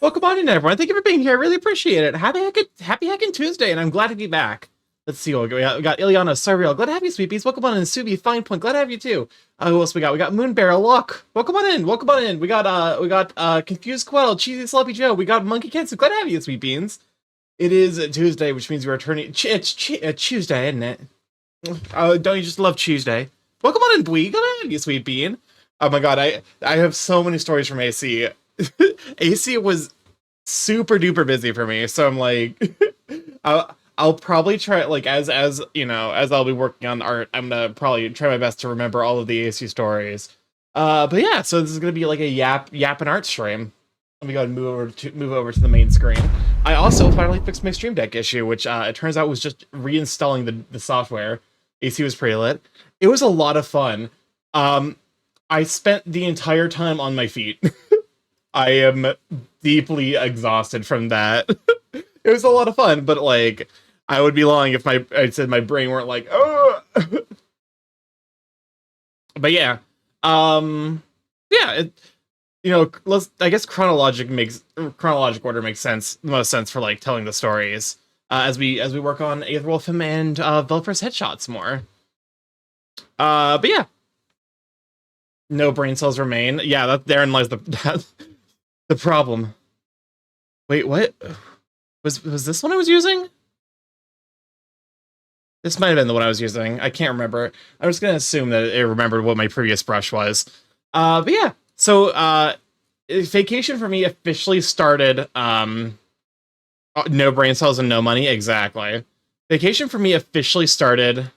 Welcome on in, everyone. Thank you for being here. I really appreciate it. Happy hacking Tuesday, and I'm glad to be back. Let's see what we got. Ileana, Surreal. Glad to have you, sweet bees. Welcome on in, Subi, Fine Point. Glad to have you too. Who else we got? We got Moon Barrel. Look. Welcome on in. Welcome on in. We got Confused Quaddle, Cheesy Sloppy Joe. We got Monkey Kensu. Glad to have you, sweet beans. It is Tuesday, which means we're turning. It's Tuesday, isn't it? Don't you just love Tuesday? Welcome on in, Bwee. Glad to have you, sweet bean. Oh my god, I have so many stories from AC. AC was super duper busy for me, so I'm like, I'll probably try, like, as you know, as I'll be working on art, I'm gonna probably try my best to remember all of the AC stories. But yeah, so this is gonna be like a yap and art stream. Let me go and move over to the main screen. I also finally fixed my Stream Deck issue, which it turns out was just reinstalling the software. AC was pretty lit. It was a lot of fun. I spent the entire time on my feet. I am deeply exhausted from that. It was a lot of fun, but like, I would be lying if I said my brain weren't like, oh. But yeah, yeah. I guess chronologic order makes the most sense for like telling the stories as we work on Aetherwolfham and Velfr's Headshots more. But yeah, no brain cells remain. Yeah, therein lies the problem. Wait, what was this one I was using? This might have been the one I was using. I can't remember. I'm just gonna assume that it remembered what my previous brush was. But yeah. So vacation for me officially started. No brain cells and no money. Exactly. Vacation for me officially started.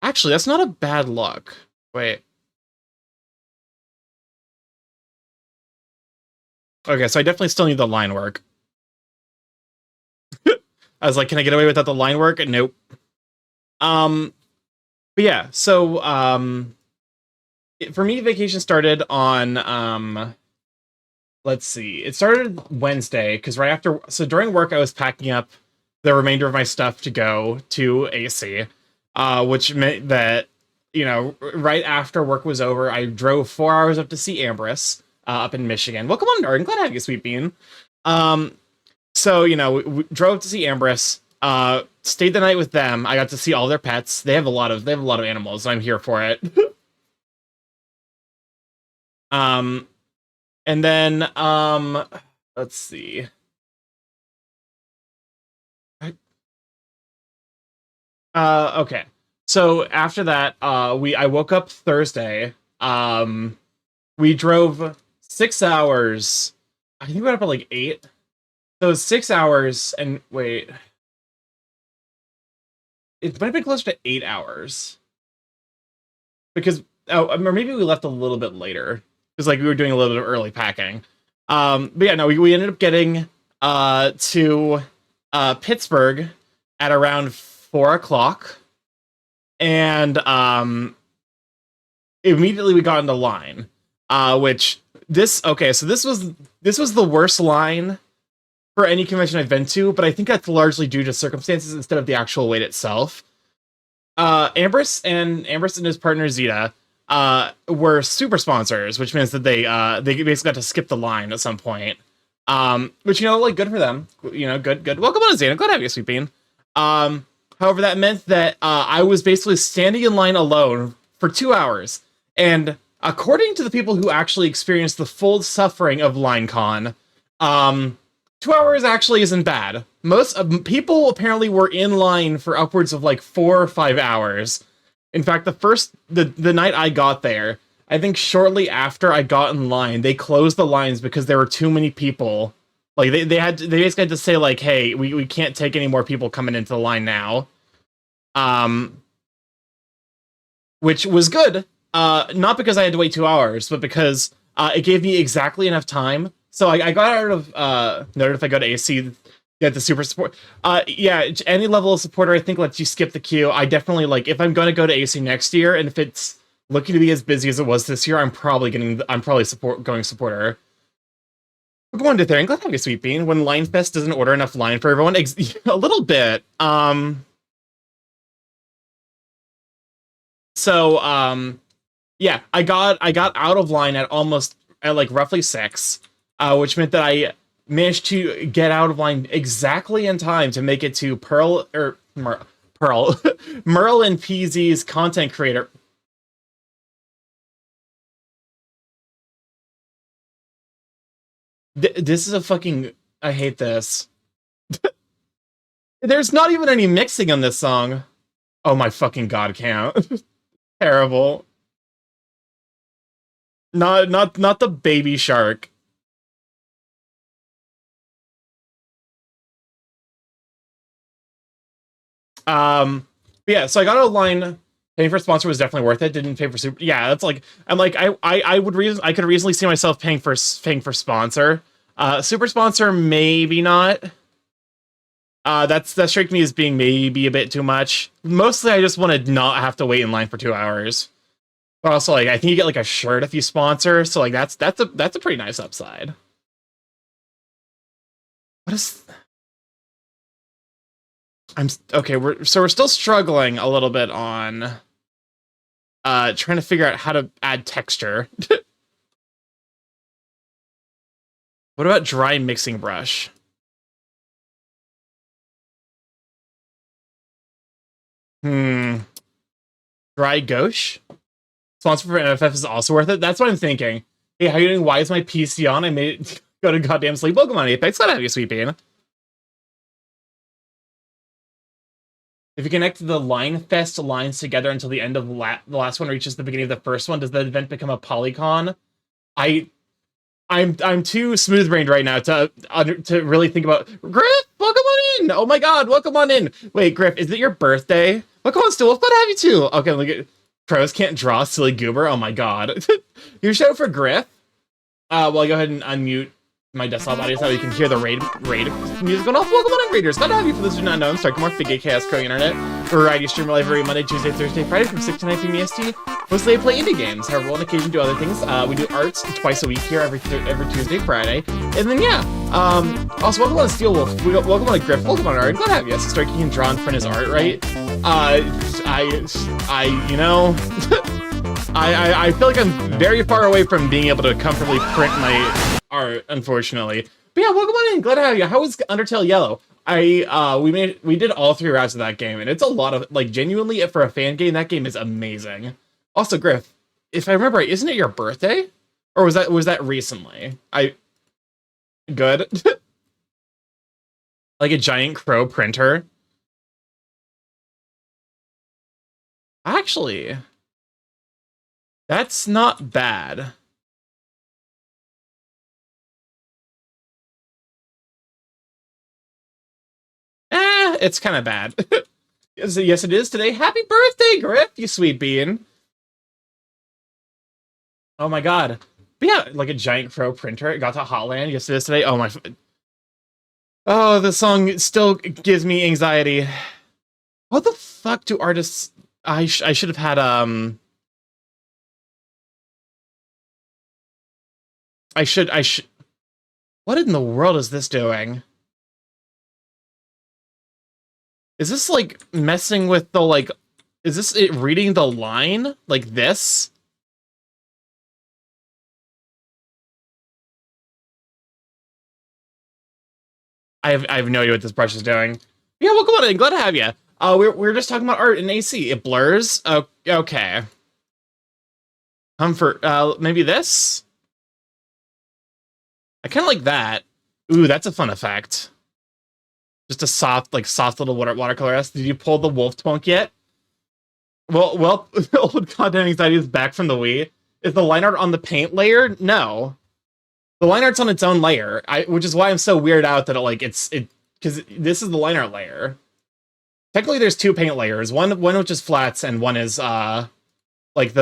Actually, that's not a bad look. Wait. Okay, so I definitely still need the line work. I was like, can I get away without the line work? Nope. But yeah, so for me, vacation started on let's see, it started Wednesday because right after, so during work I was packing up the remainder of my stuff to go to AC, which meant that right after work was over, I drove 4 hours up to see Ambrose up in Michigan. Welcome on, Darden. Glad to have you, Sweet Bean. So, we drove to see Ambrose, stayed the night with them. I got to see all their pets. They have a lot of animals, so I'm here for it. And then, let's see. Okay. So after that, I woke up Thursday. We drove 6 hours. I think we got up at like 8. So 6 hours, and wait, it might have been closer to 8 hours because or maybe we left a little bit later because like we were doing a little bit of early packing. But yeah, no, we ended up getting to Pittsburgh at around 4 o'clock, and immediately we got into line. Which so this was the worst line for any convention I've been to, but I think that's largely due to circumstances instead of the actual wait itself. Ambrose and his partner Zeta were super sponsors, which means that they basically got to skip the line at some point. Which like good for them. Good. Welcome on, Zeta. Glad to have you, Sweet Bean. However, that meant that I was basically standing in line alone for 2 hours, and according to the people who actually experienced the full suffering of LineCon, 2 hours actually isn't bad. Most people apparently were in line for upwards of like 4 or 5 hours. In fact, the night I got there, I think shortly after I got in line, they closed the lines because there were too many people. Like they basically had to say like, hey, we can't take any more people coming into the line now. Which was good. Not because I had to wait 2 hours, but because it gave me exactly enough time. So I got out of noted if I go to AC, get the super support. Yeah, any level of supporter I think lets you skip the queue. I definitely if I'm going to go to AC next year, and if it's looking to be as busy as it was this year, I'm probably going supporter. We're going to there. I'm glad to have you, Sweet Bean. When Linefest doesn't order enough line for everyone, a little bit. So yeah, I got out of line at roughly 6, which meant that I managed to get out of line exactly in time to make it to Merle and PZ's content creator. This is a fucking, I hate this. There's not even any mixing on this song. Oh my fucking god, count. Terrible. Not the baby shark. Yeah, so I got a line. Paying for sponsor was definitely worth it. Didn't pay for super. Yeah, that's I could reasonably see myself paying for sponsor. Super sponsor maybe not. That strikes me as being maybe a bit too much. Mostly, I just want to not have to wait in line for 2 hours. But also, I think you get a shirt if you sponsor, so that's a pretty nice upside. What is? Okay. We're still struggling a little bit on trying to figure out how to add texture. What about dry mixing brush? Dry gauche? Sponsor for MFF is also worth it. That's what I'm thinking. Hey, how are you doing? Why is my PC on? I made it go to goddamn sleep. Welcome on, Apex. Glad to have you, Sweet Bean. If you connect the line fest lines together until the end of the last one reaches the beginning of the first one, does the event become a polygon? I'm too smooth brained right now to really think about. Griff, welcome on in. Oh my god, welcome on in. Wait, Griff, is it your birthday? Welcome on, Still. Glad to have you too. Okay, look at pros can't draw, silly goober. Oh my god, you show for Griff. Well, I'll go ahead and unmute my desktop audio so you can hear the raid music going off. Welcome on in, raiders. Glad to have you. For those who do not know, I'm StarkyMorph, Big Chaos Growing Internet. Variety stream live every Monday, Tuesday, Thursday, Friday from 6 to 9 p.m. EST. Mostly I play indie games. However, we'll on occasion do other things. We do arts twice a week here, every Tuesday, Friday. And then, yeah. Also, welcome on Steel Wolf. Welcome on Griff. Welcome on Art. Glad to have you. Starky can draw and print his art, right? You know... I feel like I'm very far away from being able to comfortably print my art, unfortunately. But yeah, welcome on in. Glad to have you. How was Undertale Yellow? We did all 3 routes of that game, and it's a lot of, like, genuinely, for a fan game, that game is amazing. Also, Griff, if I remember right, isn't it your birthday? Or was that recently? Good. Like a giant crow printer. Actually, that's not bad. It's kind of bad. Yes, it is today. Happy birthday, Griff, you sweet bean. Oh my god. But yeah, like a giant crow printer. It got to Hotland. Yes, it is today. Oh my... Oh, the song still gives me anxiety. What the fuck do artists... I should have had, I should... What in the world is this doing? Is this, like, messing with the, like... Is this it reading the line? Like this? I have no idea what this brush is doing. Yeah, welcome on in. Glad to have you. We're just talking about art in AC. It blurs. Oh, okay. Comfort. Maybe this? I kind of like that. Ooh, that's a fun effect. Just a soft little watercolor. Did you pull the wolf twunk yet? Well, old content anxiety is back from the Wii. Is the line art on the paint layer? No. The line art's on its own layer, which is why I'm so weirded out that because this is the line art layer. Technically, there's 2 paint layers. One which is flats, and one is like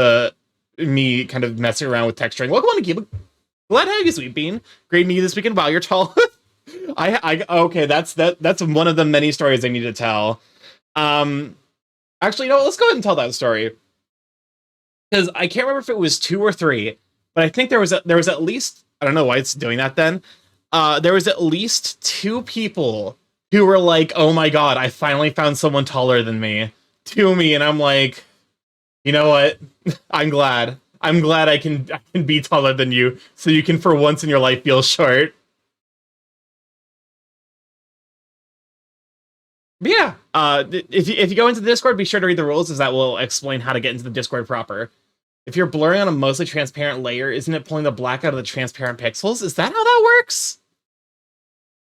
me kind of messing around with texturing. Welcome on to Keep. Glad to have you, sweet bean. Great me this weekend. Wow, you're tall. Okay, that's one of the many stories I need to tell. Actually, no, let's go ahead and tell that story. Because I can't remember if it was 2 or 3, but I think there was at least, I don't know why it's doing that then. There was at least 2 people who were like, oh my god, I finally found someone taller than me to me, and I'm like, you know what? I'm glad I can be taller than you, so you can for once in your life feel short. But yeah, if you go into the Discord, be sure to read the rules, as that will explain how to get into the Discord proper. If you're blurring on a mostly transparent layer, isn't it pulling the black out of the transparent pixels? Is that how that works?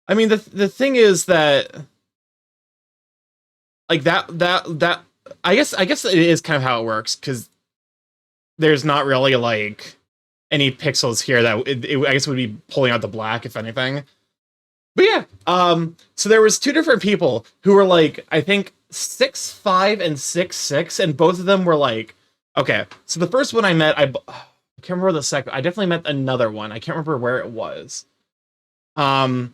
I mean, the thing is that, like, that I guess it is kind of how it works, because there's not really, like, any pixels here that I guess would be pulling out the black, if anything. But yeah, so there was 2 different people who were, like, I think 6'5" and 6'6", and both of them were like, okay, so the first one I met, I can't remember the second, I definitely met another one, I can't remember where it was. And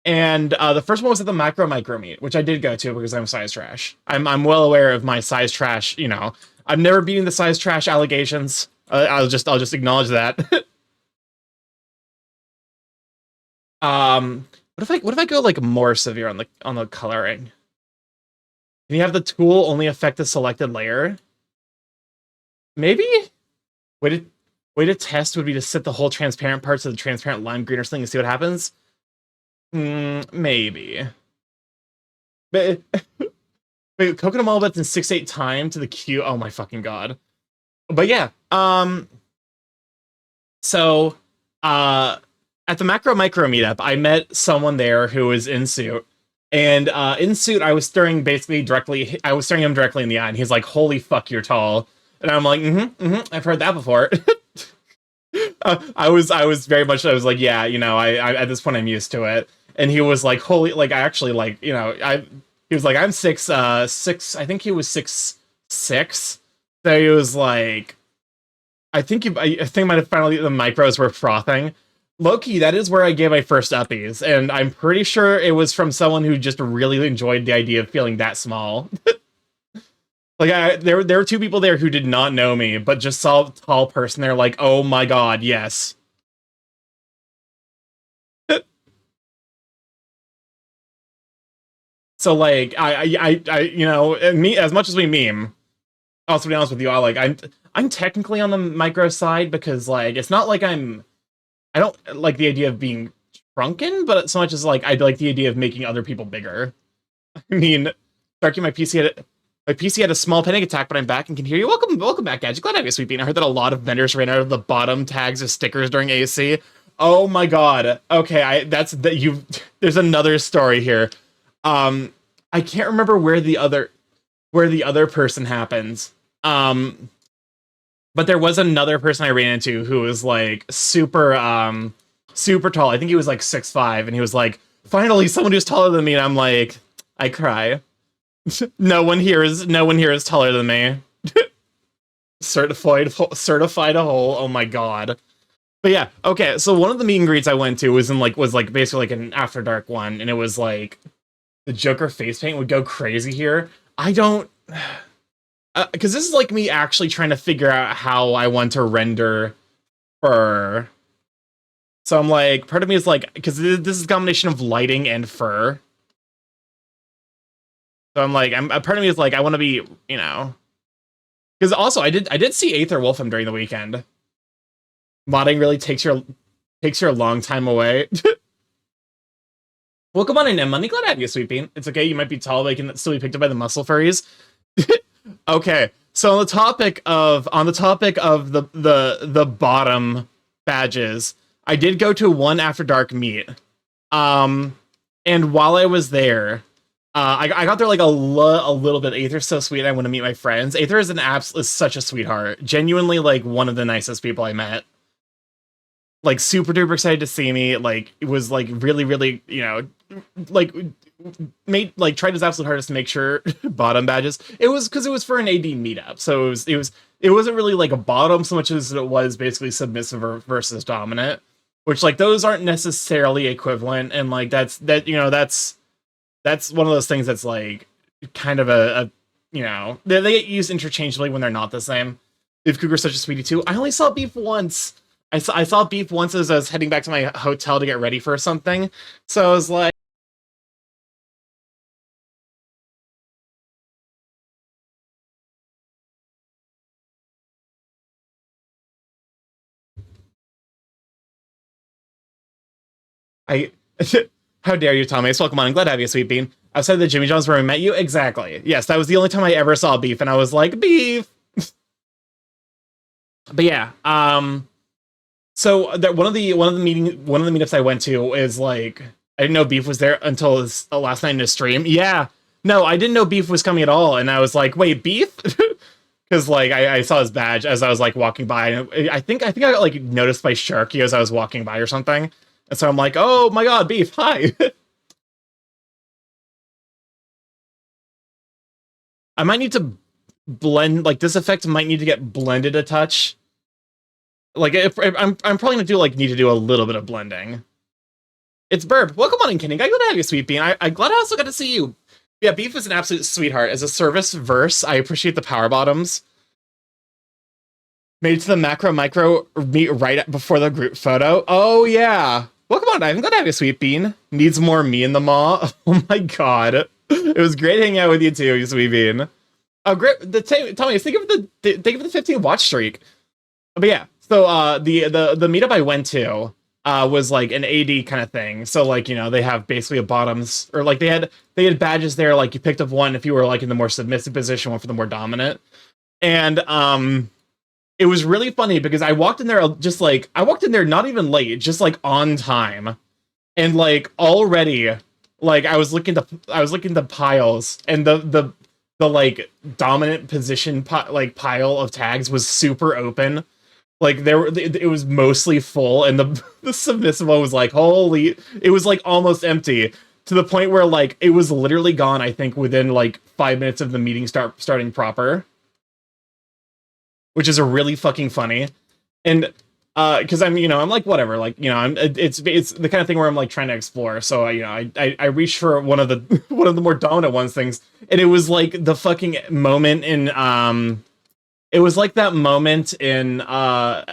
the first one was at the micro meet, which I did go to because I'm size trash. I'm well aware of my size trash, you know. I'm never beating the size trash allegations. I'll just acknowledge that. What if I go like more severe on the coloring? Can you have the tool only affect the selected layer? Maybe? Way to test would be to set the whole transparent parts of the transparent lime green or something and see what happens. Maybe. But wait, Coconut Mall bets in 6-8 time to the Q. Oh my fucking god. But yeah, so at the Macro Micro meetup, I met someone there who was in suit, And in suit, I was staring him directly in the eye, and he's like, "Holy fuck, you're tall." And I'm like, I've heard that before. I was very much, I was like, yeah, I at this point I'm used to it. And he was like, holy, like, I actually, like, he was like, I'm 6'6", I think he was 6'6". So he was like, I think might have finally, the micros were frothing. Low-key, that is where I gave my first uppies, and I'm pretty sure it was from someone who just really enjoyed the idea of feeling that small. Like, there were two people there who did not know me, but just saw a tall person. They're like, oh my god, yes. So, like, me, as much as we meme, also, to be honest with you, I'm technically on the micro side, because, like, it's not like I don't like the idea of being shrunken, but so much as, like, I like the idea of making other people bigger. I mean, Starky, my PC had a small panic attack, but I'm back and can hear you. Welcome back, Gadget. Glad to have you, Sweet Bean. I heard that a lot of vendors ran out of the bottom tags of stickers during AC. Oh my god. Okay, there's another story here. I can't remember where the other person happens. But there was another person I ran into who was like super tall. I think he was like 6'5", and he was like, finally someone who's taller than me, and I'm like, I cry. No one here is taller than me. certified a hole. Oh my god. But yeah, okay, so one of the meet and greets I went to was basically like an After Dark one, and it was like the Joker face paint would go crazy here. I don't, because this is like me actually trying to figure out how I want to render fur. So I'm like, part of me is like, because this is a combination of lighting and fur. So I'm like, part of me is like, I want to be, because also I did see Aether Wolfham during the weekend. Modding really takes your long time away. Welcome on in, M Money. Glad to have you, Sweet Bean. It's okay, you might be tall, but you can still be picked up by the muscle furries. Okay, so on the topic of the bottom badges, I did go to one After Dark meet. And while I was there, I got there like a little bit. Aether's so sweet. I want to meet my friends. Aether is such a sweetheart. Genuinely, like, one of the nicest people I met. Like, super duper excited to see me. Like, it was like really, really, like, tried his absolute hardest to make sure bottom badges. It was because it was for an AD meetup, so it wasn't really like a bottom so much as it was basically submissive versus dominant, which, like, those aren't necessarily equivalent, and like that's one of those things that's like kind of they get used interchangeably when they're not the same. If Cougar's such a sweetie too. I only saw Beef once. I saw Beef once as I was heading back to my hotel to get ready for something. So I was like, how dare you, Thomas? Welcome on. I'm glad to have you, Sweet Bean. Outside the Jimmy John's where we met you? Exactly. Yes, that was the only time I ever saw Beef, and I was like, Beef! But yeah, so that one of the meetups I went to is like, I didn't know Beef was there until last night in his stream. Yeah, no, I didn't know Beef was coming at all, and I was like, wait, Beef? Because like I saw his badge as I was like walking by, and I think I got like noticed by Sharky as I was walking by or something, and so I'm like, oh my god, Beef, hi. I might need to blend, like, this effect might need to get blended a touch. Like, I'm probably gonna need to do a little bit of blending. It's Burb. Welcome on in, Kenny. I'm glad to have you, Sweet Bean. I'm glad I also got to see you. Yeah, Beef is an absolute sweetheart. As a service verse, I appreciate the power bottoms. Made it to the macro micro meet right before the group photo. Oh yeah. Welcome on. I'm glad to have you, Sweet Bean. Needs more me in the maw. Oh my god. It was great hanging out with you too, Sweet Bean. Oh, great. Tell me, think of the 15 watch streak. But yeah, so the meetup I went to was like an AD kind of thing. So like, they have basically a bottoms, or like they had badges there, like you picked up one if you were like in the more submissive position, one for the more dominant. And it was really funny because I walked in there not even late, just like on time. And like already like I was looking at the piles, and the like dominant position like pile of tags was super open. Like it was mostly full, and the the submissive one was like, holy, it was like almost empty to the point where like it was literally gone. I think within like 5 minutes of the meeting starting proper, which is a really fucking funny. And because I'm like whatever, like it's the kind of thing where I'm like trying to explore. So I reached for one of the one of the more dominant ones things, and it was like the fucking moment in it was like that moment in uh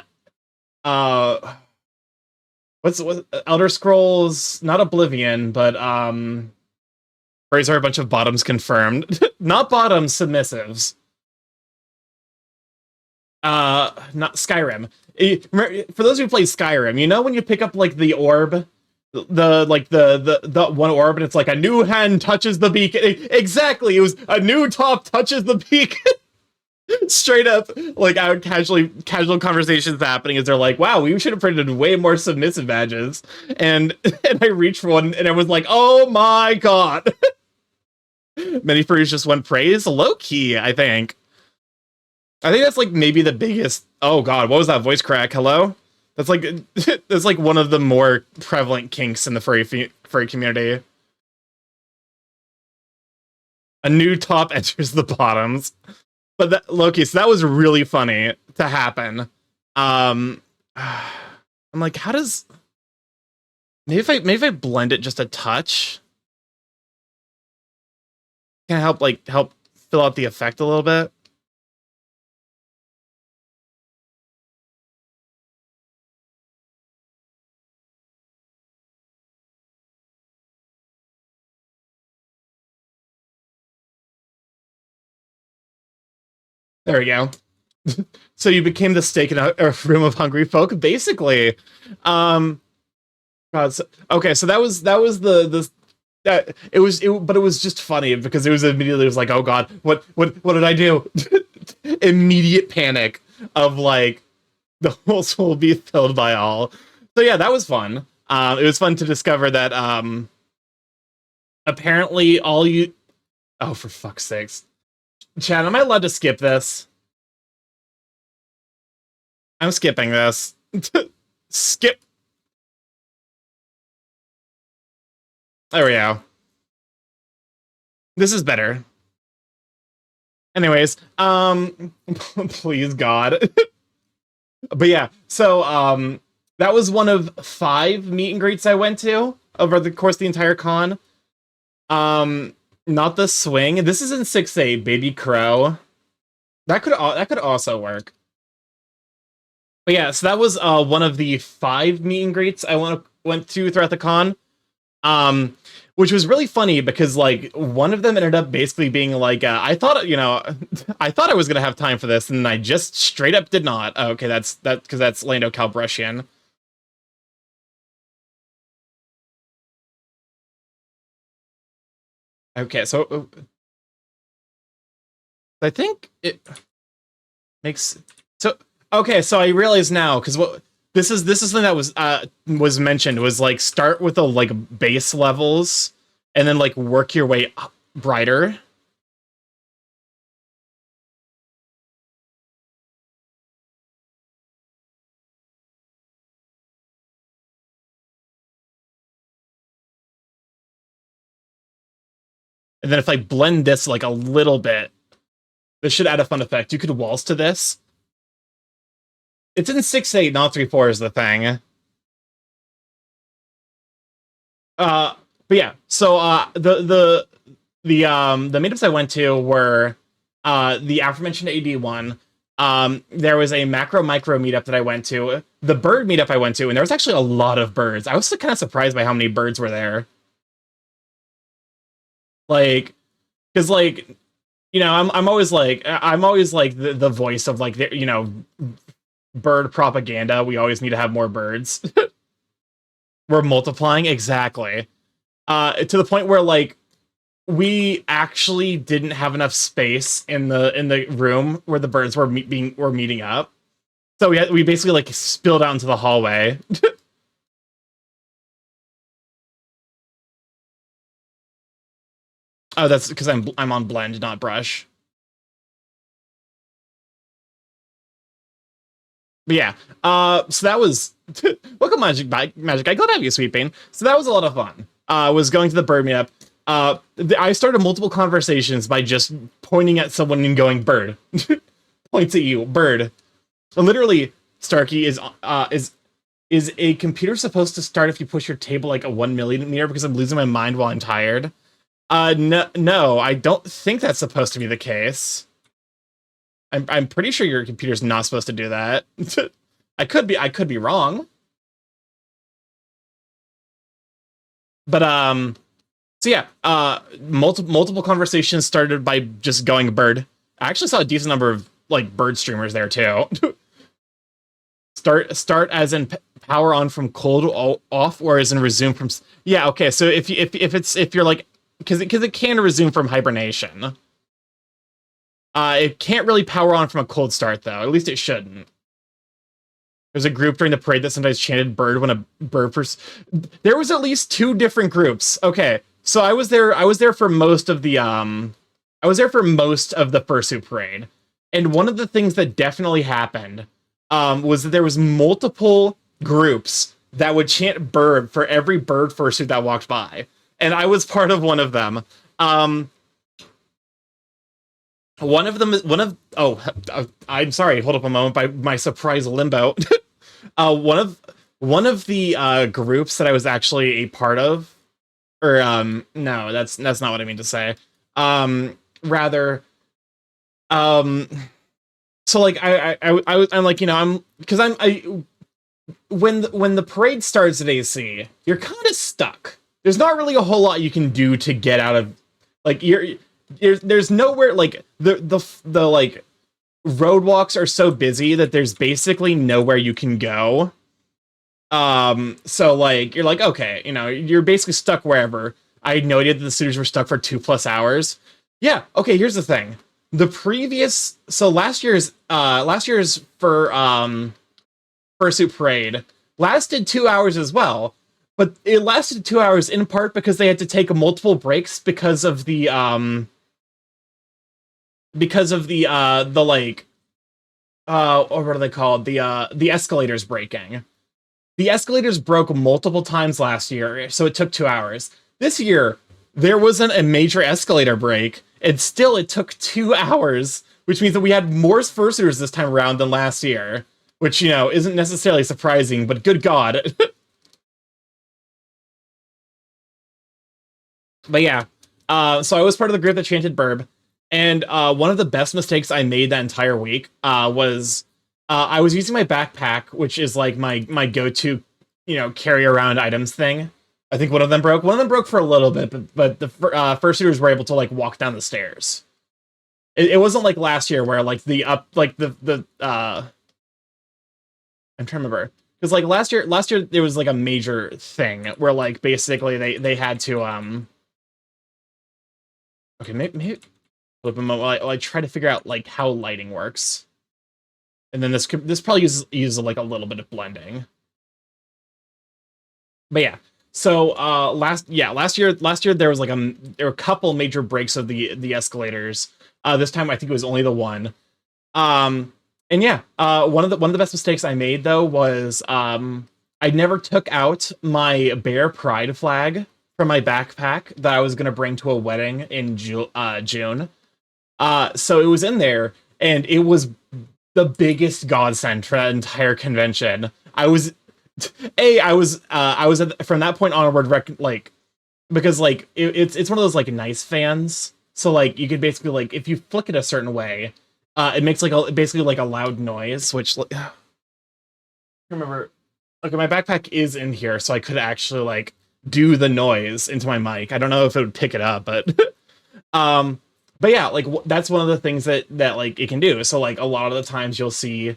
what Elder Scrolls, not Oblivion, but where is there a bunch of bottoms confirmed? Not bottoms, submissives. Not Skyrim. For those who play Skyrim, you know when you pick up like the orb, the one orb, and it's like a new hand touches the beacon. Exactly, it was a new top touches the beacon. Straight up, like out casual conversations happening as they're like, wow, we should have printed way more submissive badges. And and I reached for one and I was like, oh my god. Many furries just went praise. Low key, I think. I think that's like maybe the biggest. Oh god, what was that voice crack? Hello? That's like that's like one of the more prevalent kinks in the furry community. A new top enters the bottoms. But that, Loki, so that was really funny to happen. I'm like, how does maybe if I blend it just a touch, can I help fill out the effect a little bit? There we go. So you became the steak in a room of hungry folk, basically. Um, God, okay, so that was the that but it was just funny because it was like, oh god, what did I do? Immediate panic of like the holes will be filled by all. So yeah, that was fun. It was fun to discover that apparently all you, oh for fuck's sakes, Chad, am I allowed to skip this? I'm skipping this. Skip. There we go. This is better. Anyways, please God. But yeah, so that was one of 5 meet and greets I went to over the course of the entire con. Not the swing. This is in 6A, Baby Crow. That could also work. But yeah, so that was one of the 5 meet and greets I went to throughout the con. Which was really funny because like one of them ended up basically being like, I thought, I thought I was gonna have time for this, and I just straight up did not. Oh, okay, that's because that's Lando Calrissian. Okay, so I think it makes so okay. So I realize now because what this is something that was mentioned was like start with the like base levels and then like work your way up brighter. And then if I blend this like a little bit, this should add a fun effect. You could waltz to this. It's in 6/8, not 3/4 is the thing. But yeah, so the meetups I went to were the aforementioned AD one. There was a macro micro meetup that I went to, the bird meetup I went to, and there was actually a lot of birds. I was kind of surprised by how many birds were there. Like, because like, I'm always like the voice of like bird propaganda. We always need to have more birds. We're multiplying, exactly. To the point where like we actually didn't have enough space in the room where the birds were meeting up. So we basically like spilled out into the hallway. Oh, that's because I'm on blend, not brush. But yeah, so that was welcome Magic. I glad to have you, Sweeping. So that was a lot of fun. Was going to the bird meetup. I started multiple conversations by just pointing at someone and going bird. Points at you, bird. Literally, Starky is a computer supposed to start if you push your table like a 1 millimeter because I'm losing my mind while I'm tired? No, I don't think that's supposed to be the case. I'm pretty sure your computer's not supposed to do that. I could be wrong. But so yeah, multiple conversations started by just going bird. I actually saw a decent number of like bird streamers there too. Start as in power on from cold off, or as in resume from. Yeah, okay. So if you're like, because it can resume from hibernation. It can't really power on from a cold start though. At least it shouldn't. There's a group during the parade that sometimes chanted bird when a bird first. There was at least 2 different groups. Okay, so I was there for most of the fursuit parade, and one of the things that definitely happened was that there was multiple groups that would chant bird for every bird fursuit that walked by, and I was part of one of them. I'm sorry, hold up a moment, by my surprise limbo. One of the groups that I was actually a part of, or no, that's not what I mean to say. Rather, so like I'm like, when the parade starts at AC, you're kind of stuck. There's not really a whole lot you can do to get out of, like, there's nowhere, like, the like roadwalks are so busy that there's basically nowhere you can go. So like you're like, okay, you're basically stuck wherever. I had no idea that the suitors were stuck for 2+ hours. Yeah, okay, here's the thing. Last year's fursuit parade lasted 2 hours as well, but it lasted 2 hours in part because they had to take multiple breaks because of the like, or what are they called? The escalators breaking. The escalators broke multiple times last year, so it took 2 hours. This year, there wasn't a major escalator break, and still it took 2 hours, which means that we had more fursuiters this time around than last year, which, isn't necessarily surprising, but good God. But yeah, so I was part of the group that chanted burb, and one of the best mistakes I made that entire week was I was using my backpack, which is like my go-to, carry around items thing. I think one of them broke. One of them broke for a little bit, but the fursuiters were able to like walk down the stairs. It wasn't like last year where like the up, like the I'm trying to remember, because like last year there was like a major thing where like basically they had to okay, maybe flip a moment while I try to figure out like how lighting works. And then this probably uses like a little bit of blending. But yeah. So last year there was like there were a couple major breaks of the escalators. This time I think it was only the one. And yeah, one of the best mistakes I made though was I never took out my bear pride flag from my backpack that I was gonna bring to a wedding in June. So it was in there, and it was the biggest godsend for that entire convention. I was from that point onward, like, because like it's one of those like nice fans. So like you could basically, like, if you flick it a certain way, it makes like basically like a loud noise, which remember, okay, my backpack is in here, so I could actually like do the noise into my mic. I don't know if it would pick it up, but but yeah, like that's one of the things that like it can do. So like a lot of the times you'll see,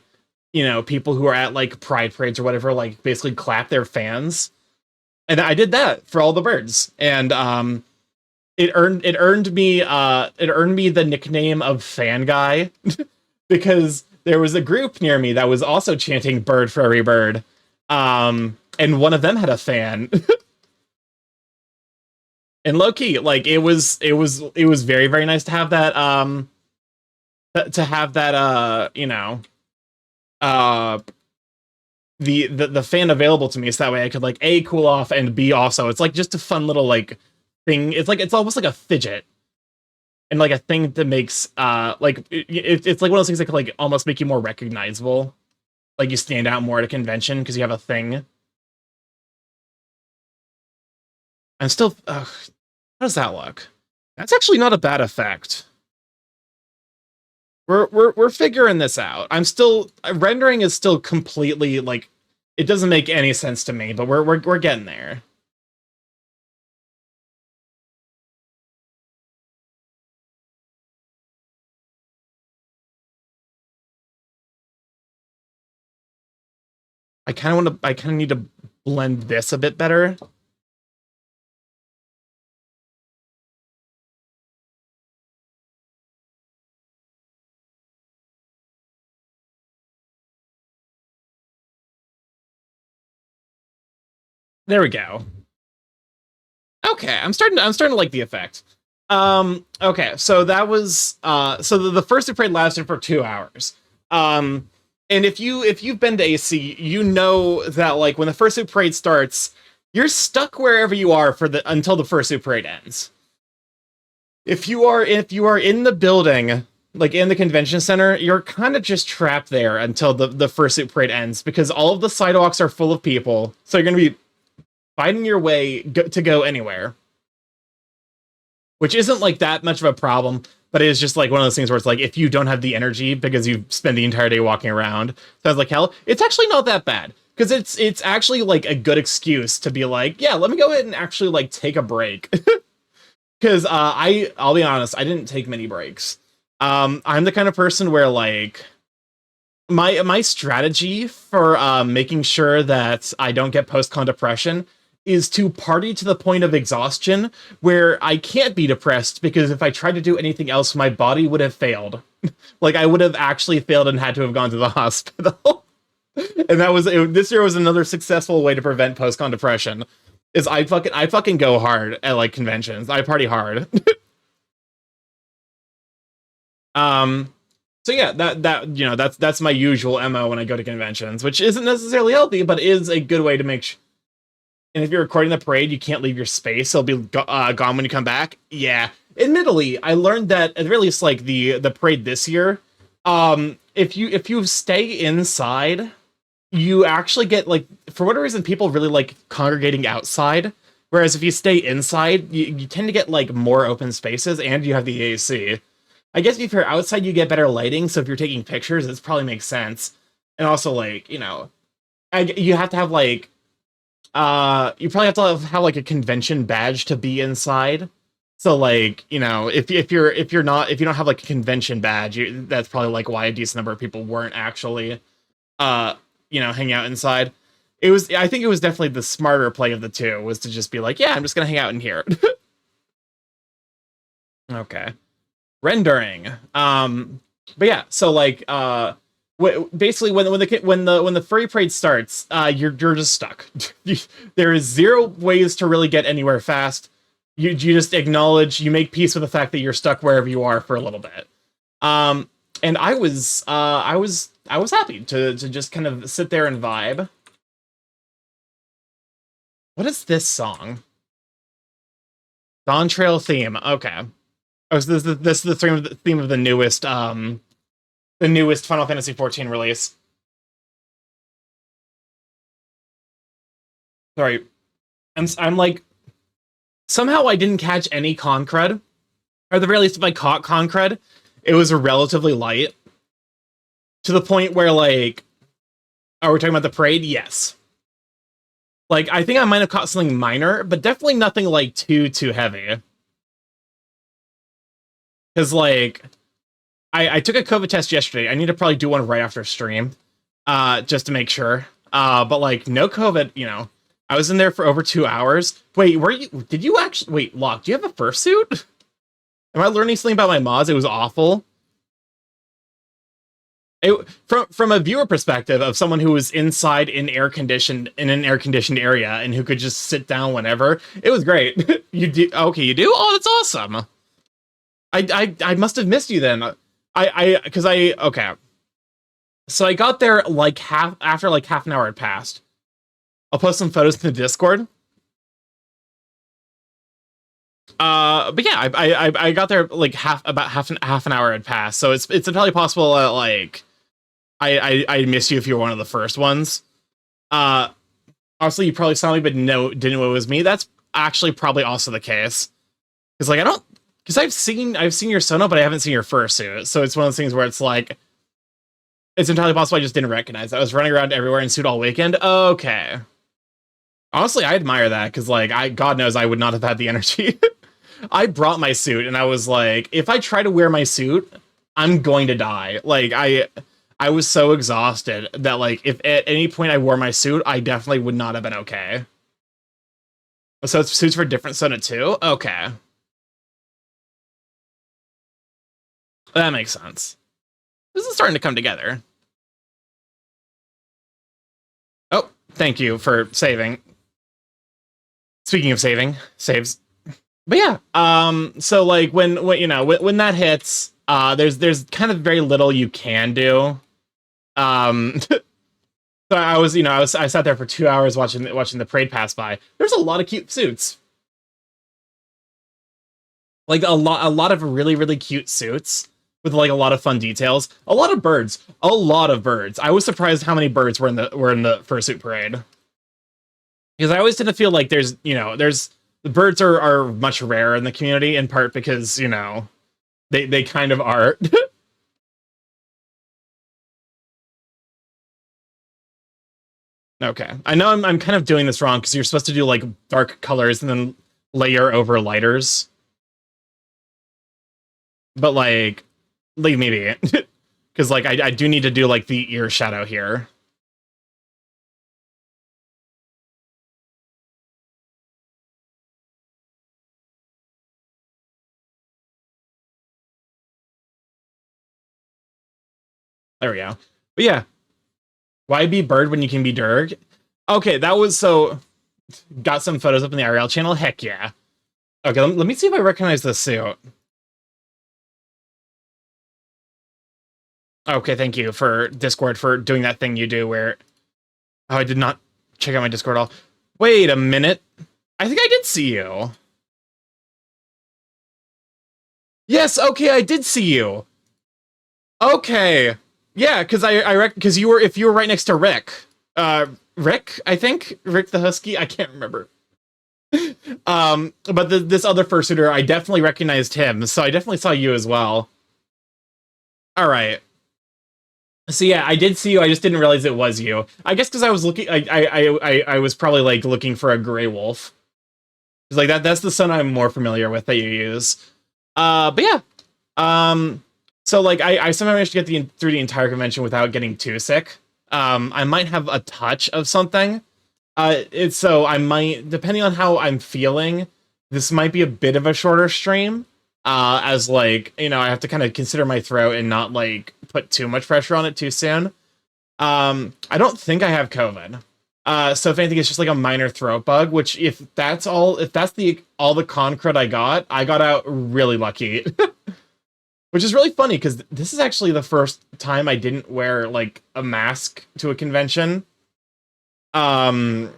people who are at like pride parades or whatever, like basically clap their fans. And I did that for all the birds. And it earned me the nickname of Fan Guy because there was a group near me that was also chanting bird for every bird. And one of them had a fan. And low key, like it was very, very nice to have that you know, uh the fan available to me, so that way I could like A, cool off, and B, also it's like just a fun little like thing. It's like it's almost like a fidget, and like a thing that makes like it's like one of those things that could like almost make you more recognizable, like you stand out more at a convention because you have a thing. I'm still how does that look? That's actually not a bad effect. We're figuring this out. I'm still rendering is still completely like it doesn't make any sense to me, but we're getting there. I kind of need to blend this a bit better. There we go. Okay, I'm starting to like the effect. Okay, so that was so the first parade lasted for 2 hours. And if you've been to AC, you know that like when the first parade starts, you're stuck wherever you are for the until the first parade ends. If you are in the building, like in the convention center, you're kind of just trapped there until the first parade ends because all of the sidewalks are full of people. So you're going to be finding your way to go anywhere, which isn't like that much of a problem, but it is just like one of those things where it's like if you don't have the energy because you spend the entire day walking around, sounds like hell. It's actually not that bad because it's actually like a good excuse to be like, yeah, let me go ahead and actually like take a break. Because I'll be honest, I didn't take many breaks. I'm the kind of person where like my strategy for making sure that I don't get post-con depression is to party to the point of exhaustion where I can't be depressed because if I tried to do anything else, my body would have failed. Like I would have actually failed and had to have gone to the hospital. And this year was another successful way to prevent post-con depression. Is I fucking go hard at like conventions. I party hard. um so yeah, that you know that's my usual MO when I go to conventions, which isn't necessarily healthy, but is a good way to make and if you're recording the parade, you can't leave your space. It'll be gone when you come back. Yeah. Admittedly, I learned that at very least like the parade this year, if you stay inside, you actually get like for whatever reason people really like congregating outside. Whereas if you stay inside, you tend to get like more open spaces and you have the AC. I guess if you're outside, you get better lighting. So if you're taking pictures, this probably makes sense. And also like, you know, you have to have like you probably have to have like a convention badge to be inside. So like, you know, if you don't have like a convention badge, that's probably like why a decent number of people weren't actually you know, hanging out inside. I think it was definitely the smarter play of the two was to just be like, yeah, I'm just gonna hang out in here. Okay. Rendering. But yeah, so like basically when the furry parade starts, you're just stuck. There is zero ways to really get anywhere fast. You just acknowledge, you make peace with the fact that you're stuck wherever you are for a little bit. And I was happy to just kind of sit there and vibe. What is this song? Dawn Trail theme. Okay. Oh, so this is the theme of the newest Final Fantasy XIV release. Sorry, I'm like somehow I didn't catch any con cred, or at the very least, if I caught con cred, it was relatively light to the point where like, are we talking about the parade? Yes. Like I think I might have caught something minor, but definitely nothing like too heavy. Because like I took a COVID test yesterday. I need to probably do one right after stream, just to make sure. But like no COVID, you know. I was in there for over 2 hours. Wait, did you actually wait, Locke, do you have a fursuit? Am I learning something about my mods? It was awful. From a viewer perspective of someone who was inside in an air conditioned area and who could just sit down whenever, it was great. You do okay? You do? Oh, that's awesome. I must have missed you then. Because I okay. So I got there like after like half an hour had passed. I'll post some photos in the Discord. But yeah, I got there like about half an hour had passed, so it's entirely possible that like I missed you if you were one of the first ones. Obviously you probably saw me, but didn't know it was me. That's actually probably also the case, because like I've seen your Sono, but I haven't seen your fursuit, so it's one of those things where it's like it's entirely possible I just didn't recognize. I was running around everywhere in suit all weekend. Okay. Honestly, I admire that, because like God knows I would not have had the energy. I brought my suit and I was like, if I try to wear my suit, I'm going to die. Like I was so exhausted that like if at any point I wore my suit, I definitely would not have been okay. So it's suits for different Sona too? Okay. That makes sense. This is starting to come together. Oh, thank you for saving. Speaking of saves. But yeah, so like when you know when that hits, there's kind of very little you can do. So I sat there for 2 hours watching the parade pass by. There's a lot of cute suits, like a lot of really cute suits with like a lot of fun details. A lot of birds. I was surprised how many birds were in the fursuit parade, because I always tend to feel like there's the birds are much rarer in the community, in part because, they kind of are. Okay. I know I'm kind of doing this wrong, because you're supposed to do like dark colors and then layer over lighters. But like, leave me be. Because like I do need to do like the ear shadow here. There we go. But yeah, why be Bird when you can be Durg? Okay, that was so... Got some photos up in the IRL channel? Heck yeah. Okay, let me see if I recognize this suit. Okay, thank you for Discord for doing that thing you do where... Oh, I did not check out my Discord at all. Wait a minute. I think I did see you. Yes, okay, I did see you. Okay. Yeah, because because if you were right next to Rick. Rick, I think? Rick the Husky? I can't remember. But this other fursuiter, I definitely recognized him, so I definitely saw you as well. Alright. So yeah, I did see you, I just didn't realize it was you. I guess because I was looking, I was probably like looking for a gray wolf. It's like that's the son I'm more familiar with that you use. But yeah. So like I somehow managed to get through the entire convention without getting too sick. I might have a touch of something. So I might, depending on how I'm feeling, this might be a bit of a shorter stream. As like, I have to kind of consider my throat and not like put too much pressure on it too soon. I don't think I have COVID. So if anything, it's just like a minor throat bug, which if that's all the con crud I got out really lucky. Which is really funny, because this is actually the first time I didn't wear like a mask to a convention. So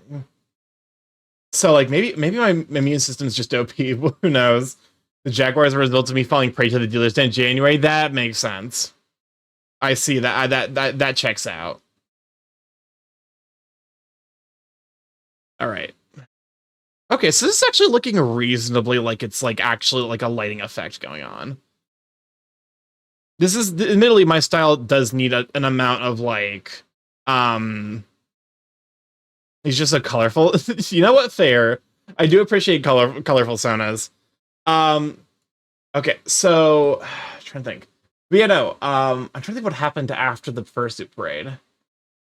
like maybe my immune system's just OP. Who knows? The Jaguars were a result of me falling prey to the dealers in January. That makes sense. I see that. That checks out. All right. Okay, so this is actually looking reasonably like it's like actually like a lighting effect going on. This is, admittedly, my style does need an amount of like, he's just a colorful, you know what, fair. I do appreciate colorful sonas. Okay, so, I'm trying to think. But yeah, no, I'm trying to think what happened after the fursuit parade.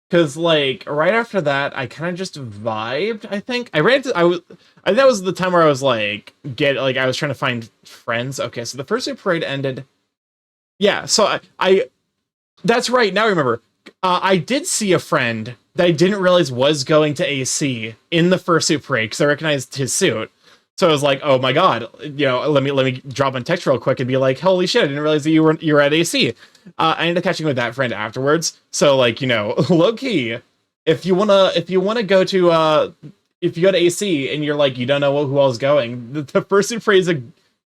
Because, like, right after that, I kind of just vibed, I think. I think that was the time where I was, like, I was trying to find friends. Okay, so the fursuit parade ended. Yeah, so That's right. Now I remember. I did see a friend that I didn't realize was going to AC in the fursuit parade because I recognized his suit. So I was like, "Oh my god!" Let me drop in text real quick and be like, "Holy shit! I didn't realize that you were at AC." I ended up catching with that friend afterwards. So like, low key, if you wanna go to if you go to AC and you're like you don't know who else is going, the fursuit parade is a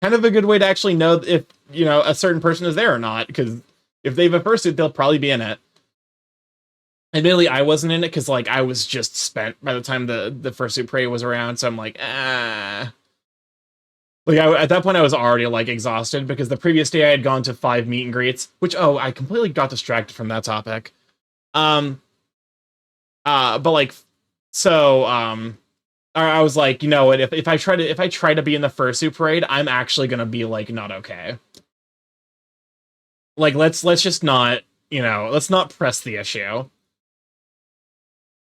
kind of a good way to actually know if a certain person is there or not, because if they have a fursuit, they'll probably be in it. Admittedly, I wasn't in it because like I was just spent by the time the fursuit parade was around, so I'm like, Like at that point, I was already like exhausted because the previous day I had gone to 5 meet and greets, which I completely got distracted from that topic. But like, so I was like, you know what? If I try to be in the fursuit parade, I'm actually gonna be like not okay. Like let's just not let's not press the issue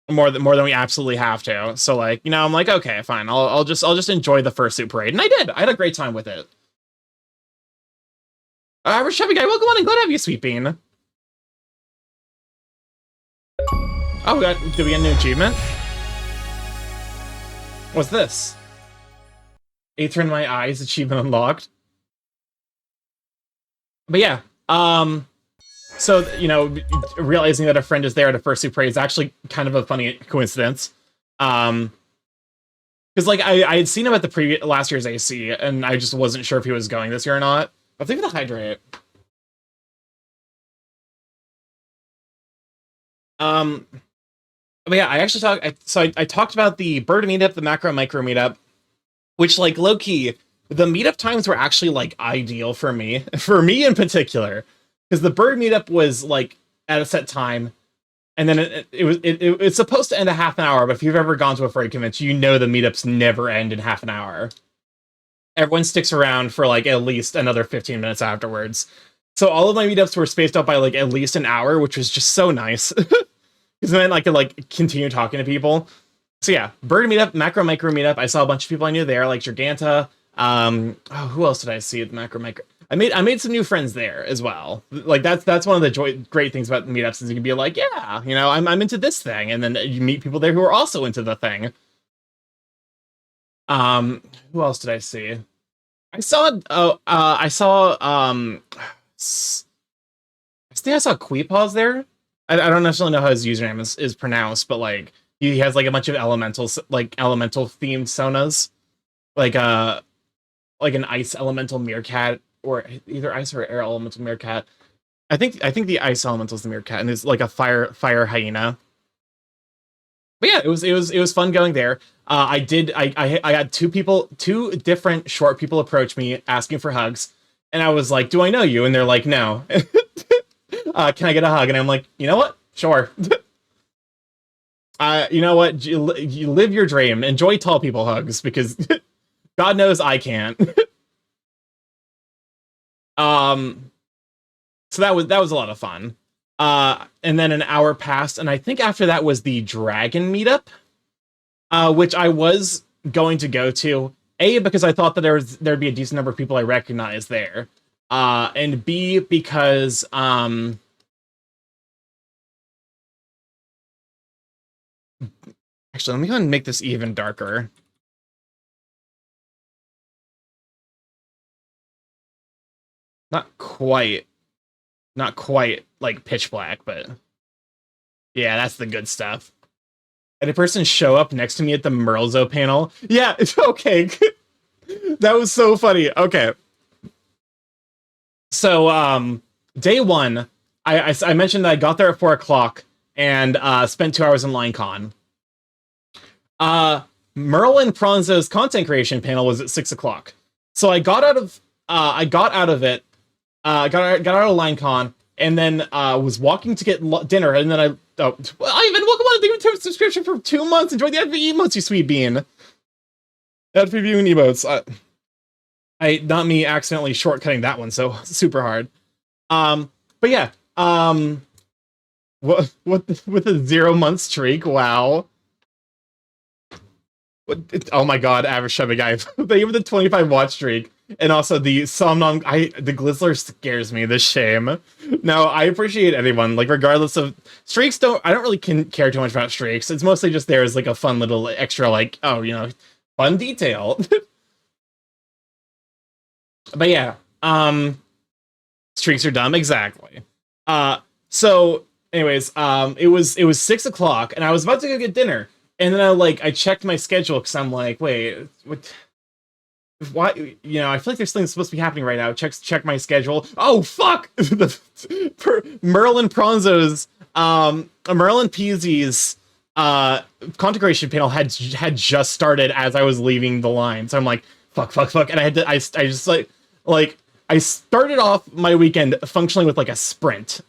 more than we absolutely have to. So like I'm like, okay, fine, I'll just enjoy the fursuit parade, and I did. I had a great time with it. Rashevi guy, welcome on and glad to have you, Sweet Bean. Oh, did we get a new achievement? What's this? Aether in my eyes, achievement unlocked. But yeah, so, realizing that a friend is there at a fursuit parade is actually kind of a funny coincidence. Because, like, I had seen him at the last year's AC, and I just wasn't sure if he was going this year or not. I'll take the hydrate. But yeah, I actually I talked about the bird meetup, the macro micro meetup, which, like, low-key, the meetup times were actually, like, ideal for me in particular. Because the bird meetup was like at a set time, and then it's supposed to end a half an hour. But if you've ever gone to a furry convention, the meetups never end in half an hour. Everyone sticks around for like at least another 15 minutes afterwards. So all of my meetups were spaced out by like at least an hour, which was just so nice. Because then I could like continue talking to people. So yeah, bird meetup, macro micro meetup. I saw a bunch of people I knew there, like Giganta. Who else did I see at the macro micro? I made some new friends there as well. Like that's one of the great things about meetups is you can be like, yeah, I'm into this thing, and then you meet people there who are also into the thing. Who else did I see? I saw I think I saw Queepaws there. I don't necessarily know how his username is pronounced, but like he has like a bunch of elemental themed sonas, like an ice elemental meerkat, or either ice or air elemental meerkat. I think the ice elemental is the meerkat, and it's like a fire hyena. But yeah, it was fun going there. I had two different short people approach me asking for hugs, and I was like, "Do I know you?" And they're like, "No." Can I get a hug? And I'm like, you know what? Sure. You know what? You live your dream. Enjoy tall people hugs, because God knows I can't. So that was a lot of fun. And then an hour passed, and I think after that was the dragon meetup, which I was going to go to. A, because I thought that there'd be a decent number of people I recognized there. And B, because actually, let me go ahead and make this even darker. Not quite like pitch black, but yeah, that's the good stuff. And a person show up next to me at the Merlzo panel. Yeah, it's okay. That was so funny. Okay. So, day one, I mentioned that I got there at 4 o'clock and spent 2 hours in LineCon. Merle and Pronzo's content creation panel was at 6 o'clock. So I got out of it, got out of LineCon, and then was walking to get dinner, and then Ivan, welcome on, thank you for subscription for 2 months. Enjoy the ad for emotes, you sweet bean. Ad for viewing emotes. Not me accidentally shortcutting that one so super hard. But yeah, what with a 0 month streak? Wow. Oh my god, average Chevy guy. They have the 25 watch streak. And also the Somnom, the Glizzler scares me, the shame. Now, I appreciate anyone, like, regardless of streaks, I don't really care too much about streaks. It's mostly just there as like a fun little extra, like, oh, fun detail. But yeah, streaks are dumb, exactly. So anyways, it was 6 o'clock and I was about to go get dinner. And then I checked my schedule because I'm like, wait, what? Why? I feel like there's something supposed to be happening right now. Check my schedule. Oh fuck! Merlin Pronzo's, Merlin Peasy's, configuration panel had just started as I was leaving the line. So I'm like, fuck, and I just I started off my weekend functionally with like a sprint.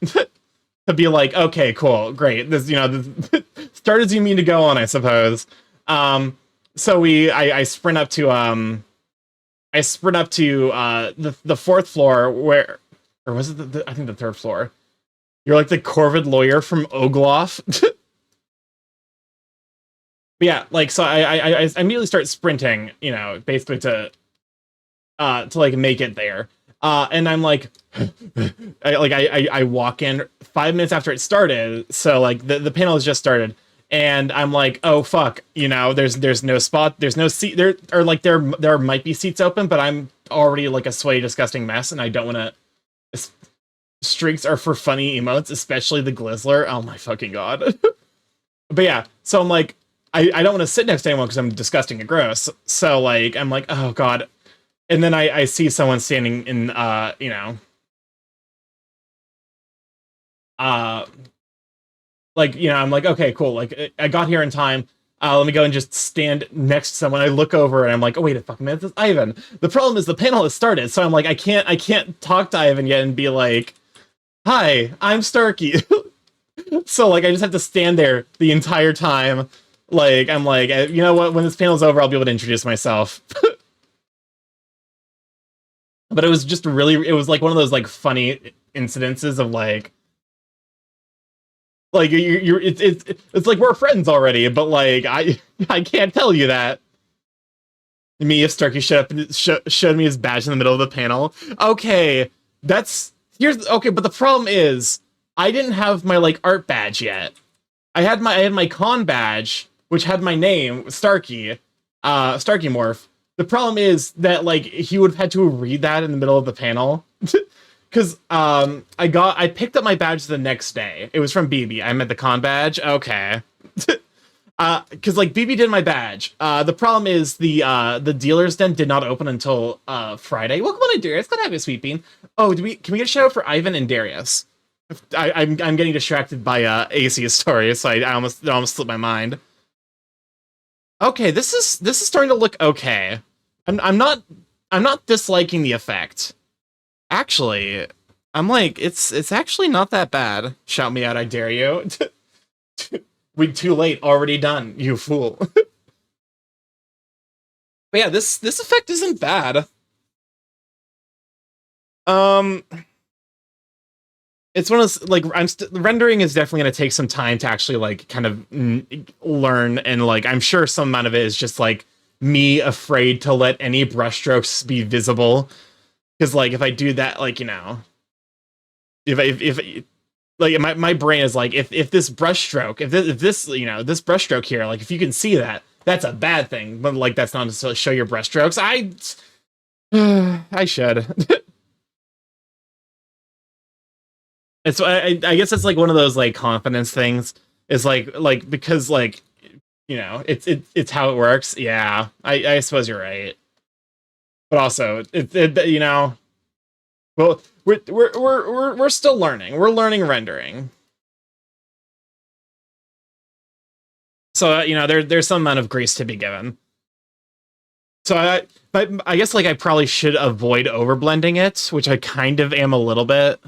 To be like, okay, cool, great. This, start as you mean to go on, I suppose. So I sprint up to the fourth floor or was it I think the third floor. You're like the Corvid lawyer from Ogloff. But yeah, so I immediately start sprinting, basically to like make it there. And I'm like, I walk in 5 minutes after it started. So like the panel has just started and I'm like, oh fuck, there's no spot. There's no seat there, or like there might be seats open, but I'm already like a sweaty, disgusting mess. And I don't want to, streaks are for funny emotes, especially the Glizzler. Oh my fucking God. But yeah, so I'm like, I don't want to sit next to anyone because I'm disgusting and gross. So like, I'm like, oh God. And then I see someone standing in, I'm like, okay, cool. Like, I got here in time. Let me go and just stand next to someone. I look over and I'm like, oh, wait a fucking minute, this is Ivan. The problem is the panel has started. So I'm like, I can't talk to Ivan yet and be like, hi, I'm Starky. So like, I just have to stand there the entire time. Like, I'm like, you know what? When this panel's over, I'll be able to introduce myself. But it was just it was like one of those like funny incidences of like it's like we're friends already, but like I can't tell you that. Me, if Starky showed me his badge in the middle of the panel. Okay, okay, but the problem is I didn't have my like art badge yet. I had my con badge, which had my name, Starky, StarkyMorph. The problem is that like he would have had to read that in the middle of the panel. Because I picked up my badge the next day. It was from BB. I meant the con badge. Okay. Because like BB did my badge. The problem is the dealer's den did not open until Friday. Welcome on, Darius. Glad to have you, Sweet Bean. Oh, can we get a shout out for Ivan and Darius? I'm getting distracted by AC's story, so I almost slipped my mind. Okay, this is starting to look okay. I'm not disliking the effect. Actually, I'm like, it's actually not that bad. Shout me out, I dare you. We too late, already done, you fool. But yeah, this effect isn't bad. It's one of those, like, rendering is definitely going to take some time to actually like kind of learn, and like I'm sure some amount of it is just like me afraid to let any brushstrokes be visible, because like if I do that, like, if like my brain is like, if this brushstroke, if this this brushstroke here, like if you can see that, that's a bad thing, but like that's not to show your brushstrokes. I should. And so I guess it's like one of those like confidence things. Is like because like it's how it works. Yeah, I suppose you're right. But also well, we're still learning. We're learning rendering. So there's some amount of grace to be given. So but I guess like I probably should avoid overblending it, which I kind of am a little bit.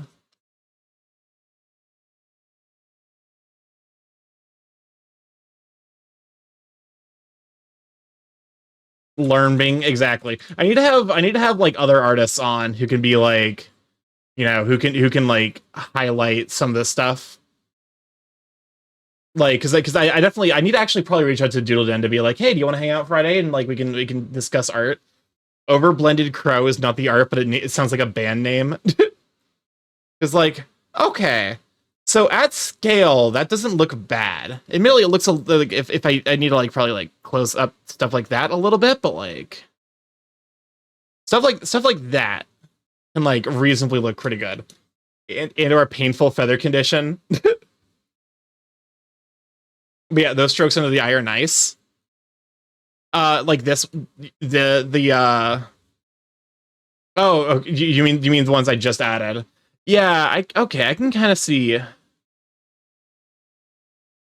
Learning, exactly. I need to have like other artists on who can be like, who can like highlight some of this stuff. Like, because I definitely, I need to actually probably reach out to Doodle Den to be like, hey, do you want to hang out Friday and like we can discuss art. Overblended Crow is not the art, but it sounds like a band name. It's like, okay. So at scale, that doesn't look bad. Admittedly, it looks like if I need to like probably like close up stuff like that a little bit, but like stuff like that can like reasonably look pretty good. And or a painful feather condition. But yeah, those strokes under the eye are nice. Like this, oh, you mean the ones I just added? Yeah, okay, I can kind of see.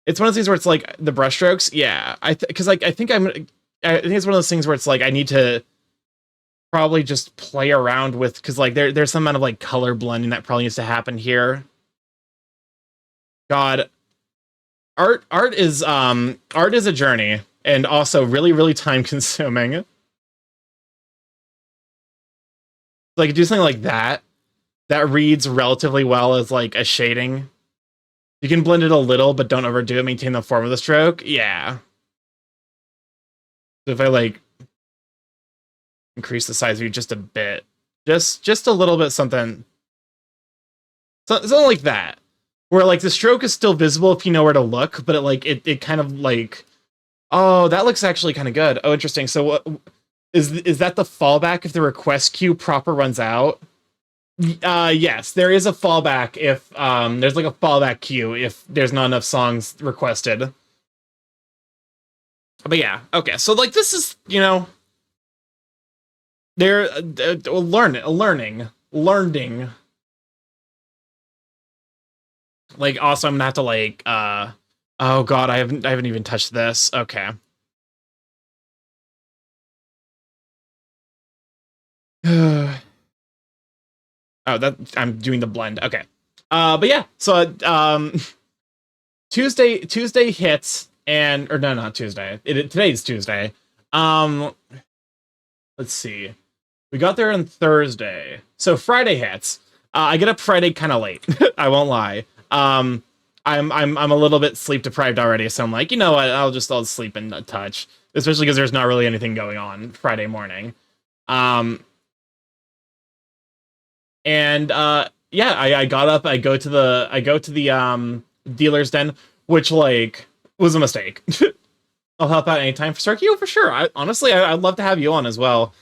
It's one of those things where it's like the brush strokes. Yeah, because like I think it's one of those things where it's like I need to probably just play around with, because like there's some amount of like color blending that probably needs to happen here. God, art is a journey, and also really time consuming. Like do something like that reads relatively well as like a shading. You can blend it a little, but don't overdo it. Maintain the form of the stroke. Yeah. So if I like increase the size of you just a bit, just a little bit, something like that, where like the stroke is still visible if you know where to look, but it kind of like, oh, that looks actually kind of good. Oh, interesting. So what is that the fallback if the request queue proper runs out? Yes, there is a fallback if there's like a fallback queue if there's not enough songs requested. But yeah, okay. So like this is, you know, they're learning. Like also I'm gonna have to like oh god, I haven't even touched this. Okay. Oh, that I'm doing the blend. Okay. But yeah, so Tuesday hits, and or no, not Tuesday. Today's Tuesday. Let's see. We got there on Thursday. So Friday hits. I get up Friday kind of late. I won't lie. I'm a little bit sleep deprived already, so I'm like, you know what? I'll sleep and touch, especially because there's not really anything going on Friday morning. And yeah, I got up, I go to the dealer's den, which like was a mistake. I'll help out anytime for Starky. Oh, for sure. I'd love to have you on as well.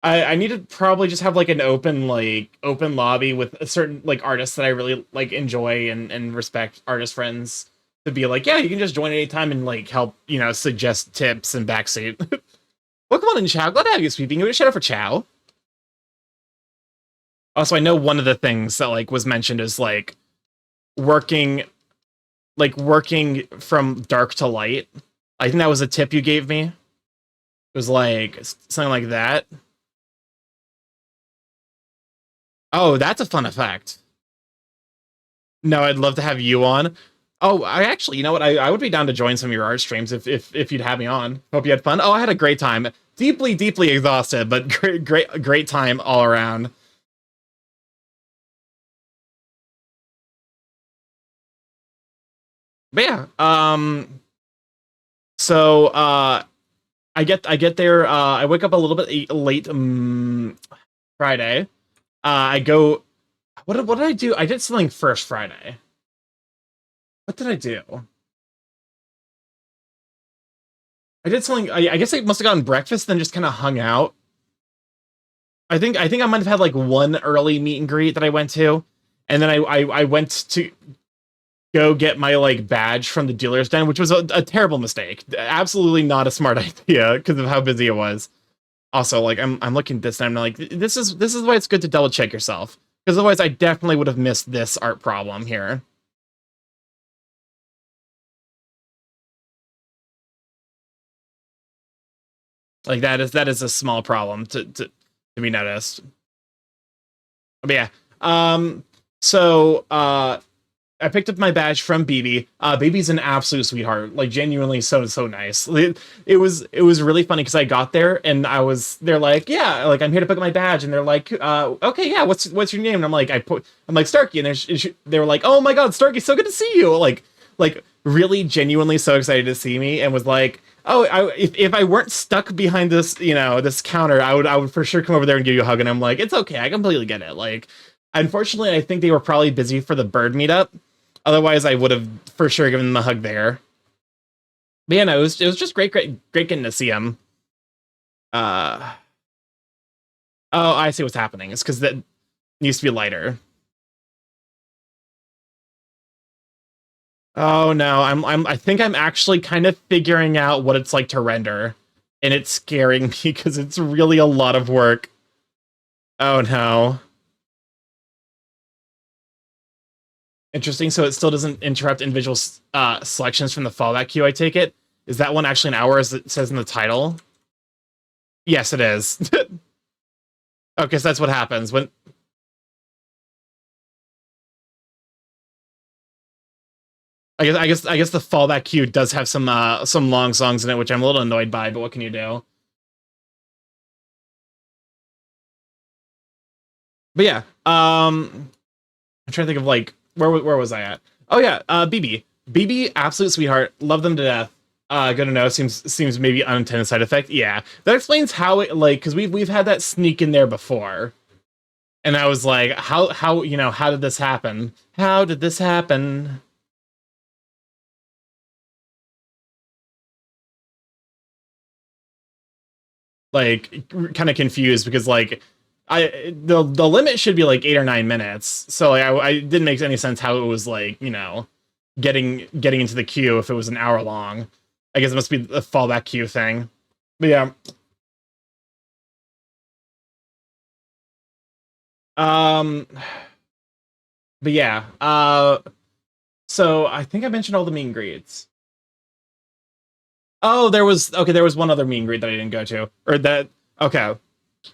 I need to probably just have like an open lobby with a certain like artists that I really like enjoy and respect, artist friends, to be like, yeah, you can just join anytime and like help, you know, suggest tips and backseat. Welcome on in, Chow. Glad to have you, Sweeping. Give it a shout out for Chow. Also, I know one of the things that like was mentioned is like working from dark to light. I think that was a tip you gave me. It was like something like that. Oh, that's a fun effect. No, I'd love to have you on. Oh, I actually, you know what? I would be down to join some of your art streams if you'd have me on. Hope you had fun. Oh, I had a great time. Deeply exhausted, but great time all around. But yeah, so I get there. I wake up a little bit late Friday. I go. What did I do? I did something first Friday. What did I do? I did something. I guess I must have gotten breakfast, then just kind of hung out. I think I might have had like one early meet and greet that I went to, and then I went to go get my like badge from the dealer's den, which was a terrible mistake. Absolutely not a smart idea because of how busy it was. Also, like I'm looking at this and I'm like, this is why it's good to double check yourself, because otherwise I definitely would have missed this art problem here. Like that is a small problem to be noticed. But yeah. So I picked up my badge from BB. BB's an absolute sweetheart, like genuinely so nice. It was really funny because I got there and they're like, yeah, like I'm here to pick up my badge, and they're like, okay, yeah, what's your name? And I'm like Starky, and they were like, oh my god, Starky, so good to see you, like really genuinely so excited to see me, and was like, If I weren't stuck behind this, this counter, I would for sure come over there and give you a hug. And I'm like, it's okay. I completely get it. Like, unfortunately, I think they were probably busy for the bird meetup. Otherwise, I would have for sure given them a hug there. But yeah, no, it was just great getting to see him. Oh, I see what's happening. It's because that needs to be lighter. Oh no, I think I'm actually kind of figuring out what it's like to render, and it's scaring me because it's really a lot of work. Oh no. Interesting. So it still doesn't interrupt individual selections from the fallback queue. I take it. Is that one actually an hour, as it says in the title? Yes, it is. Okay, so that's what happens when. I guess the fallback queue does have some long songs in it, which I'm a little annoyed by. But what can you do? But yeah, I'm trying to think of like where was I at? Oh yeah, BB, absolute sweetheart. Love them to death. Good to know. Seems maybe unintended side effect. Yeah, that explains how it like because we've had that sneak in there before, and I was like, how how did this happen? How did this happen? Like kind of confused because like the limit should be like 8 or 9 minutes. So like I didn't make any sense how it was like getting into the queue if it was an hour long. I guess it must be the fallback queue thing. But yeah. Um but yeah. So I think I mentioned all the meet and greets. Oh, there was one other meet and greet that I didn't go to. Or that okay.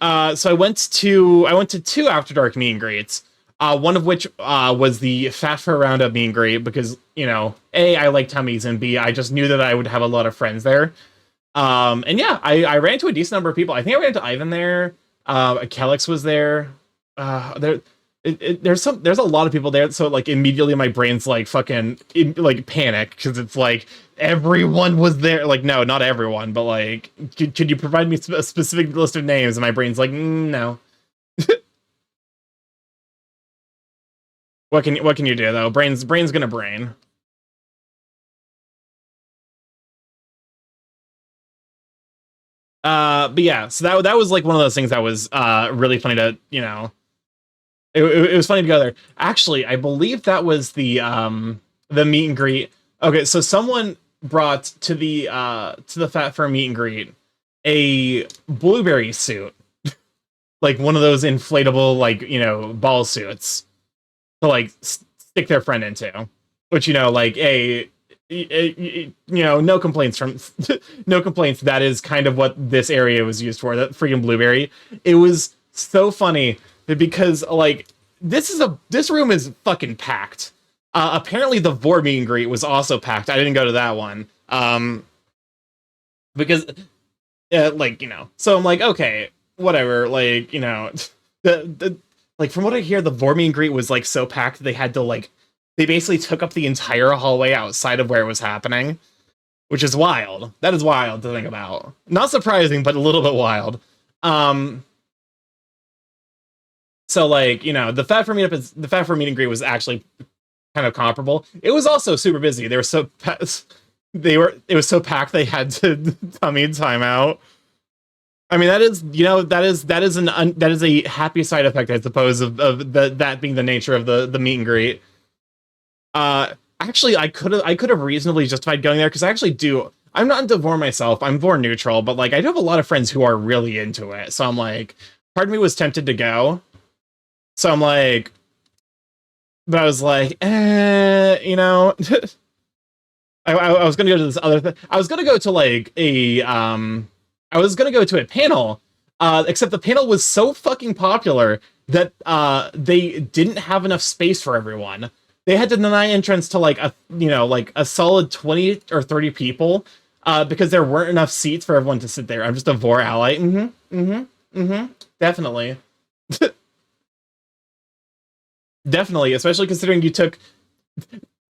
So I went to two After Dark meet and greets. One of which was the Fat for Roundup meet and greet because A, I like tummies, and B, I just knew that I would have a lot of friends there. And yeah, I ran into a decent number of people. I think I ran into Ivan there. Kelix was there. There, there's a lot of people there. So like immediately my brain's like fucking like panic because it's like everyone was there. Like no, not everyone, but like could you provide me a specific list of names? And my brain's like no. What can you do though? Brain's gonna brain. But yeah, so that was like one of those things that was really funny to it was funny to go there. Actually, I believe that was the meet and greet. Okay, so someone brought to the Fat Firm meet and greet a blueberry suit, like one of those inflatable like ball suits to like stick their friend into, which like no complaints from no complaints. That is kind of what this area was used for. That freaking blueberry. It was so funny because like this room is fucking packed. Apparently the Vor meet and greet was also packed. I didn't go to that one. Because like so I'm like okay, whatever. Like the like from what I hear, the Vor meet and greet was like so packed they had to like they basically took up the entire hallway outside of where it was happening, which is wild. That is wild to think about. Not surprising, but a little bit wild. So like the Fat for meet and greet was actually kind of comparable. It was also super busy. They were so it was so packed they had to tummy timeout. I mean that is a happy side effect, I suppose, of that being the nature of the meet and greet. Actually, I could have reasonably justified going there because I actually do. I'm not into Vor myself. I'm Vor neutral, but like I do have a lot of friends who are really into it. So I'm like, part of me was tempted to go. So I'm like, but I was like, I was gonna go to this other thing. I was gonna go to like I was gonna go to a panel, except the panel was so fucking popular that they didn't have enough space for everyone. They had to deny entrance to like a solid 20 or 30 people because there weren't enough seats for everyone to sit there. I'm just a Vor ally. Definitely. Definitely, especially considering you took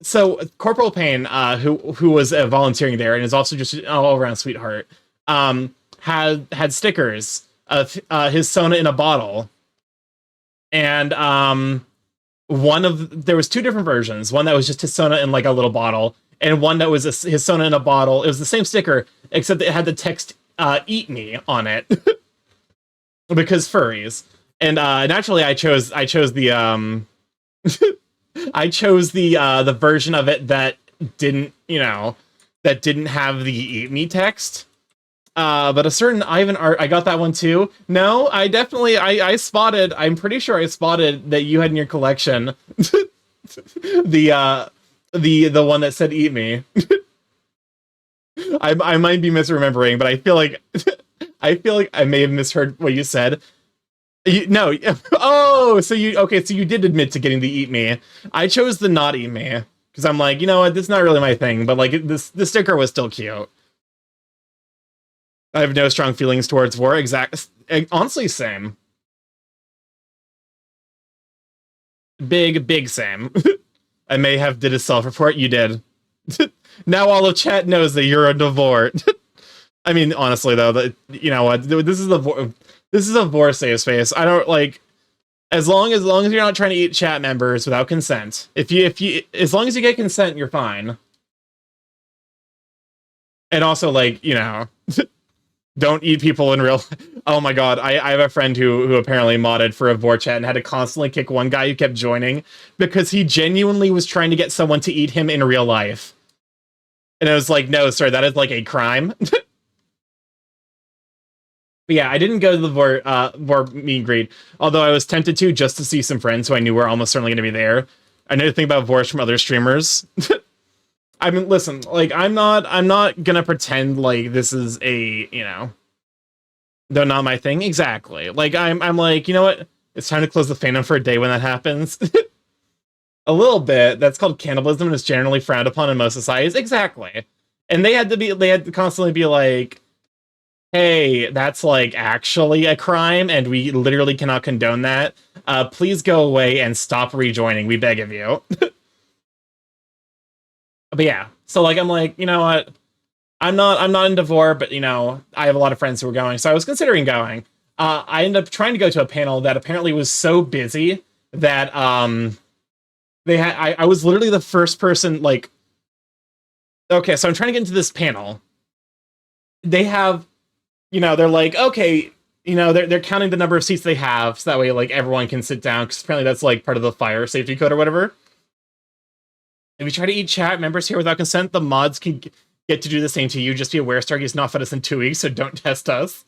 So Corporal Payne, who was volunteering there and is also just an all around sweetheart, had stickers of his Sona in a bottle, and there was two different versions. One that was just his Sona in like a little bottle, and one that was his Sona in a bottle. It was the same sticker except it had the text "Eat me" on it because furries. And naturally, I chose the I chose the version of it that didn't, that didn't have the "Eat me" text. But a certain Ivan art, I got that one too. No, I definitely, I spotted, I'm pretty sure I spotted that you had in your collection the one that said "Eat me." I might be misremembering, but I feel like, I may have misheard what you said. No, oh, so you did admit to getting the "Eat me." I chose the "Not Eat me" because I'm like, you know what, this is not really my thing, but like the sticker was still cute. I have no strong feelings towards war. Honestly, same. Big same. I may have did a self-report. You did. Now all of chat knows that you're a devore. I mean, honestly though, you know what? This is a vor safe space. I don't like as long as you're not trying to eat chat members without consent. If you as long as you get consent, you're fine. And also, like, don't eat people in real. Oh my god, I have a friend who apparently modded for a vor chat and had to constantly kick one guy who kept joining because he genuinely was trying to get someone to eat him in real life. And I was like, no, sir, that is like a crime. But yeah, I didn't go to the vor meet and greet, although I was tempted to just to see some friends who I knew were almost certainly going to be there. I know to think about vors from other streamers. I mean, listen, like I'm not gonna pretend like this is a, though not my thing. Exactly. Like I'm like, you know what? It's time to close the fandom for a day when that happens. A little bit. That's called cannibalism and is generally frowned upon in most societies. Exactly. And they had to constantly be like, hey, that's like actually a crime and we literally cannot condone that. Please go away and stop rejoining. We beg of you. But yeah, so like I'm like, you know what? I'm not into vor, but I have a lot of friends who are going, so I was considering going. I ended up trying to go to a panel that apparently was so busy that I was literally the first person, like, okay, so I'm trying to get into this panel. They have, they're like, okay, they're counting the number of seats they have, so that way like everyone can sit down, because apparently that's like part of the fire safety code or whatever. If you try to eat chat members here without consent, the mods can get to do the same to you. Just be aware, Starky's not fed us in 2 weeks, so don't test us.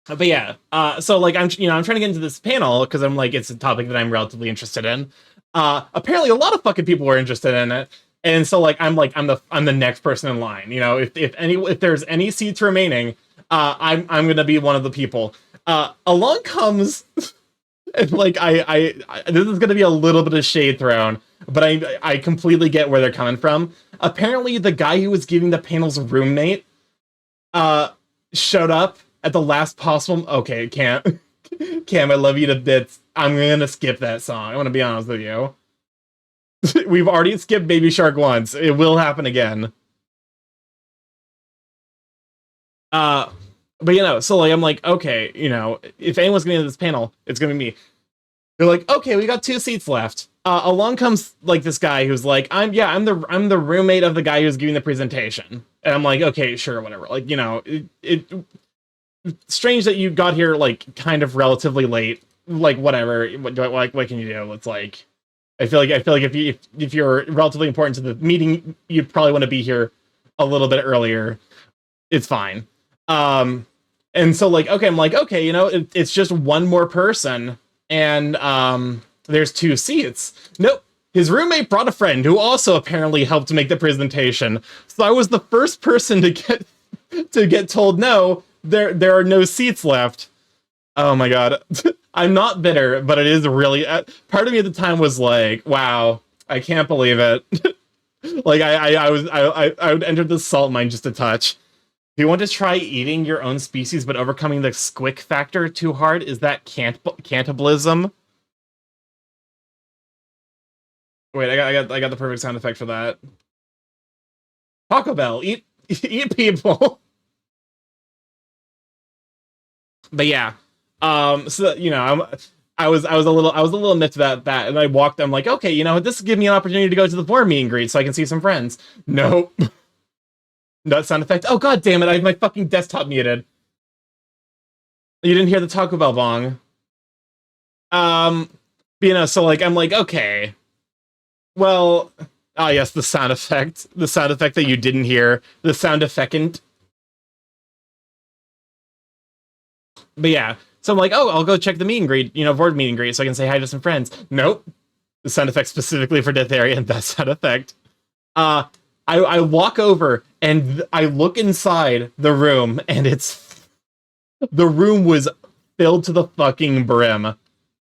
But yeah, so like I'm trying to get into this panel because I'm like, it's a topic that I'm relatively interested in. Apparently, a lot of fucking people were interested in it, and so like I'm the next person in line. If there's any seats remaining, I'm gonna be one of the people. Along comes. And like I this is gonna be a little bit of shade thrown, but I completely get where they're coming from. Apparently, the guy who was giving the panel's roommate showed up at the last possible. Okay, Cam, I love you to bits. I'm gonna skip that song. I want to be honest with you. We've already skipped Baby Shark once. It will happen again. But so like I'm like, okay, if anyone's getting into this panel, it's gonna be me. They're like, okay, we got 2 seats left. Along comes like this guy who's like, I'm the roommate of the guy who's giving the presentation, and I'm like, okay, sure, whatever. Like, it strange that you got here like kind of relatively late. Like, whatever. What can you do? It's like, I feel like if you're relatively important to the meeting, you'd probably want to be here a little bit earlier. It's fine. And so like, okay, I'm like, okay, it's just one more person, and there's 2 seats. Nope. His roommate brought a friend who also apparently helped make the presentation. So I was the first person to get told, no, there are no seats left. Oh my god. I'm not bitter, but it is really, part of me at the time was like, wow, I can't believe it. Like I would enter the salt mine just a touch. Do you want to try eating your own species but overcoming the squick factor too hard? Is that cannibalism? Wait, I got the perfect sound effect for that. Taco Bell, eat eat people. But yeah, so you know, I was a little miffed about that, and I walked. I'm like, okay, you know, this will give me an opportunity to go to the board meet and greet, so I can see some friends. Nope, no sound effect. Oh god damn it! I have my fucking desktop muted. You didn't hear the Taco Bell bong. You know, so like I'm like, okay, well, ah yes, the sound effect that you didn't hear, the sound effectant. But yeah, so I'm like, oh, I'll go check the meet and greet, you know, board meet and greet, so I can say hi to some friends. Nope, the sound effect specifically for Death Area and that sound effect. Uh, I walk over and I look inside the room, and the room was filled to the fucking brim,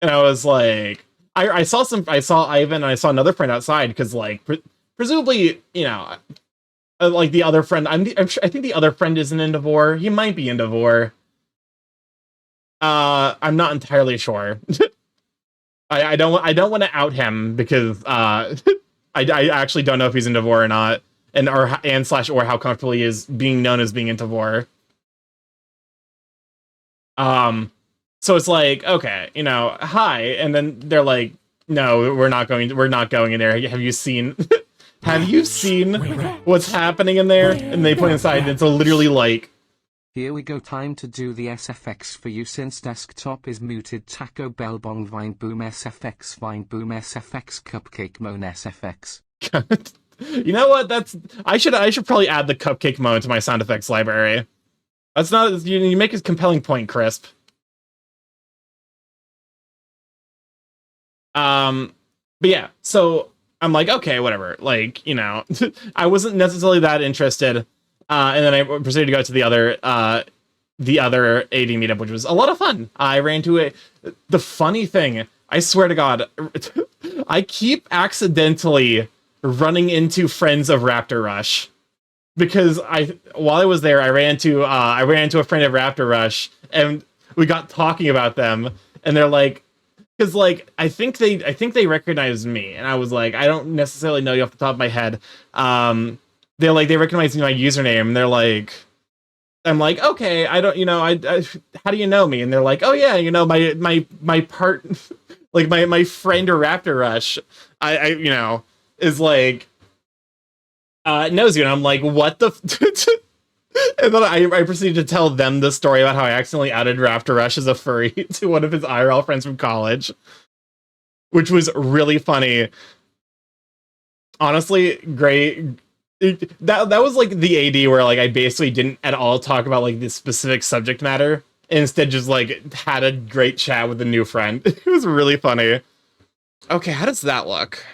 and I was like, I saw Ivan, and I saw another friend outside because like presumably, you know, like the other friend, I think the other friend isn't into vor. He might be into vor. I'm not entirely sure. I don't want to out him because I actually don't know if he's into vor or not, and slash or how comfortable he is being known as being into vor. So it's like, okay, you know, hi, and then they're like, no, we're not going in there. Have you seen have you seen what's happening in there? And they point inside, and it's literally like, here we go, time to do the SFX for you since desktop is muted. Taco Bell bong vine boom SFX vine boom SFX cupcake moan SFX. you know what? I should probably add the cupcake moan to my sound effects library. That's not you make a compelling point, Crisp. But yeah, so I'm like, okay, whatever. Like, you know, I wasn't necessarily that interested. And then I proceeded to go to the other AD meetup, which was a lot of fun. I ran into it. The funny thing, I swear to God, I keep accidentally running into friends of Raptor Rush because while I was there, I ran into a friend of Raptor Rush, and we got talking about them, and they're like, because like I think they recognized me, and I was like, I don't necessarily know you off the top of my head. They recognize my username, and they're like, I'm like, okay, I don't, you know, I how do you know me? And they're like, oh yeah, you know, my part, like my friend or Raptor Rush, I you know, is like, knows you, and I'm like, what the. And then I proceeded to tell them the story about how I accidentally outed Raptor Rush as a furry to one of his IRL friends from college, which was really funny. Honestly, great. That was like the AD where like I basically didn't at all talk about like this specific subject matter. Instead, just like had a great chat with a new friend. It was really funny. Okay, how does that look?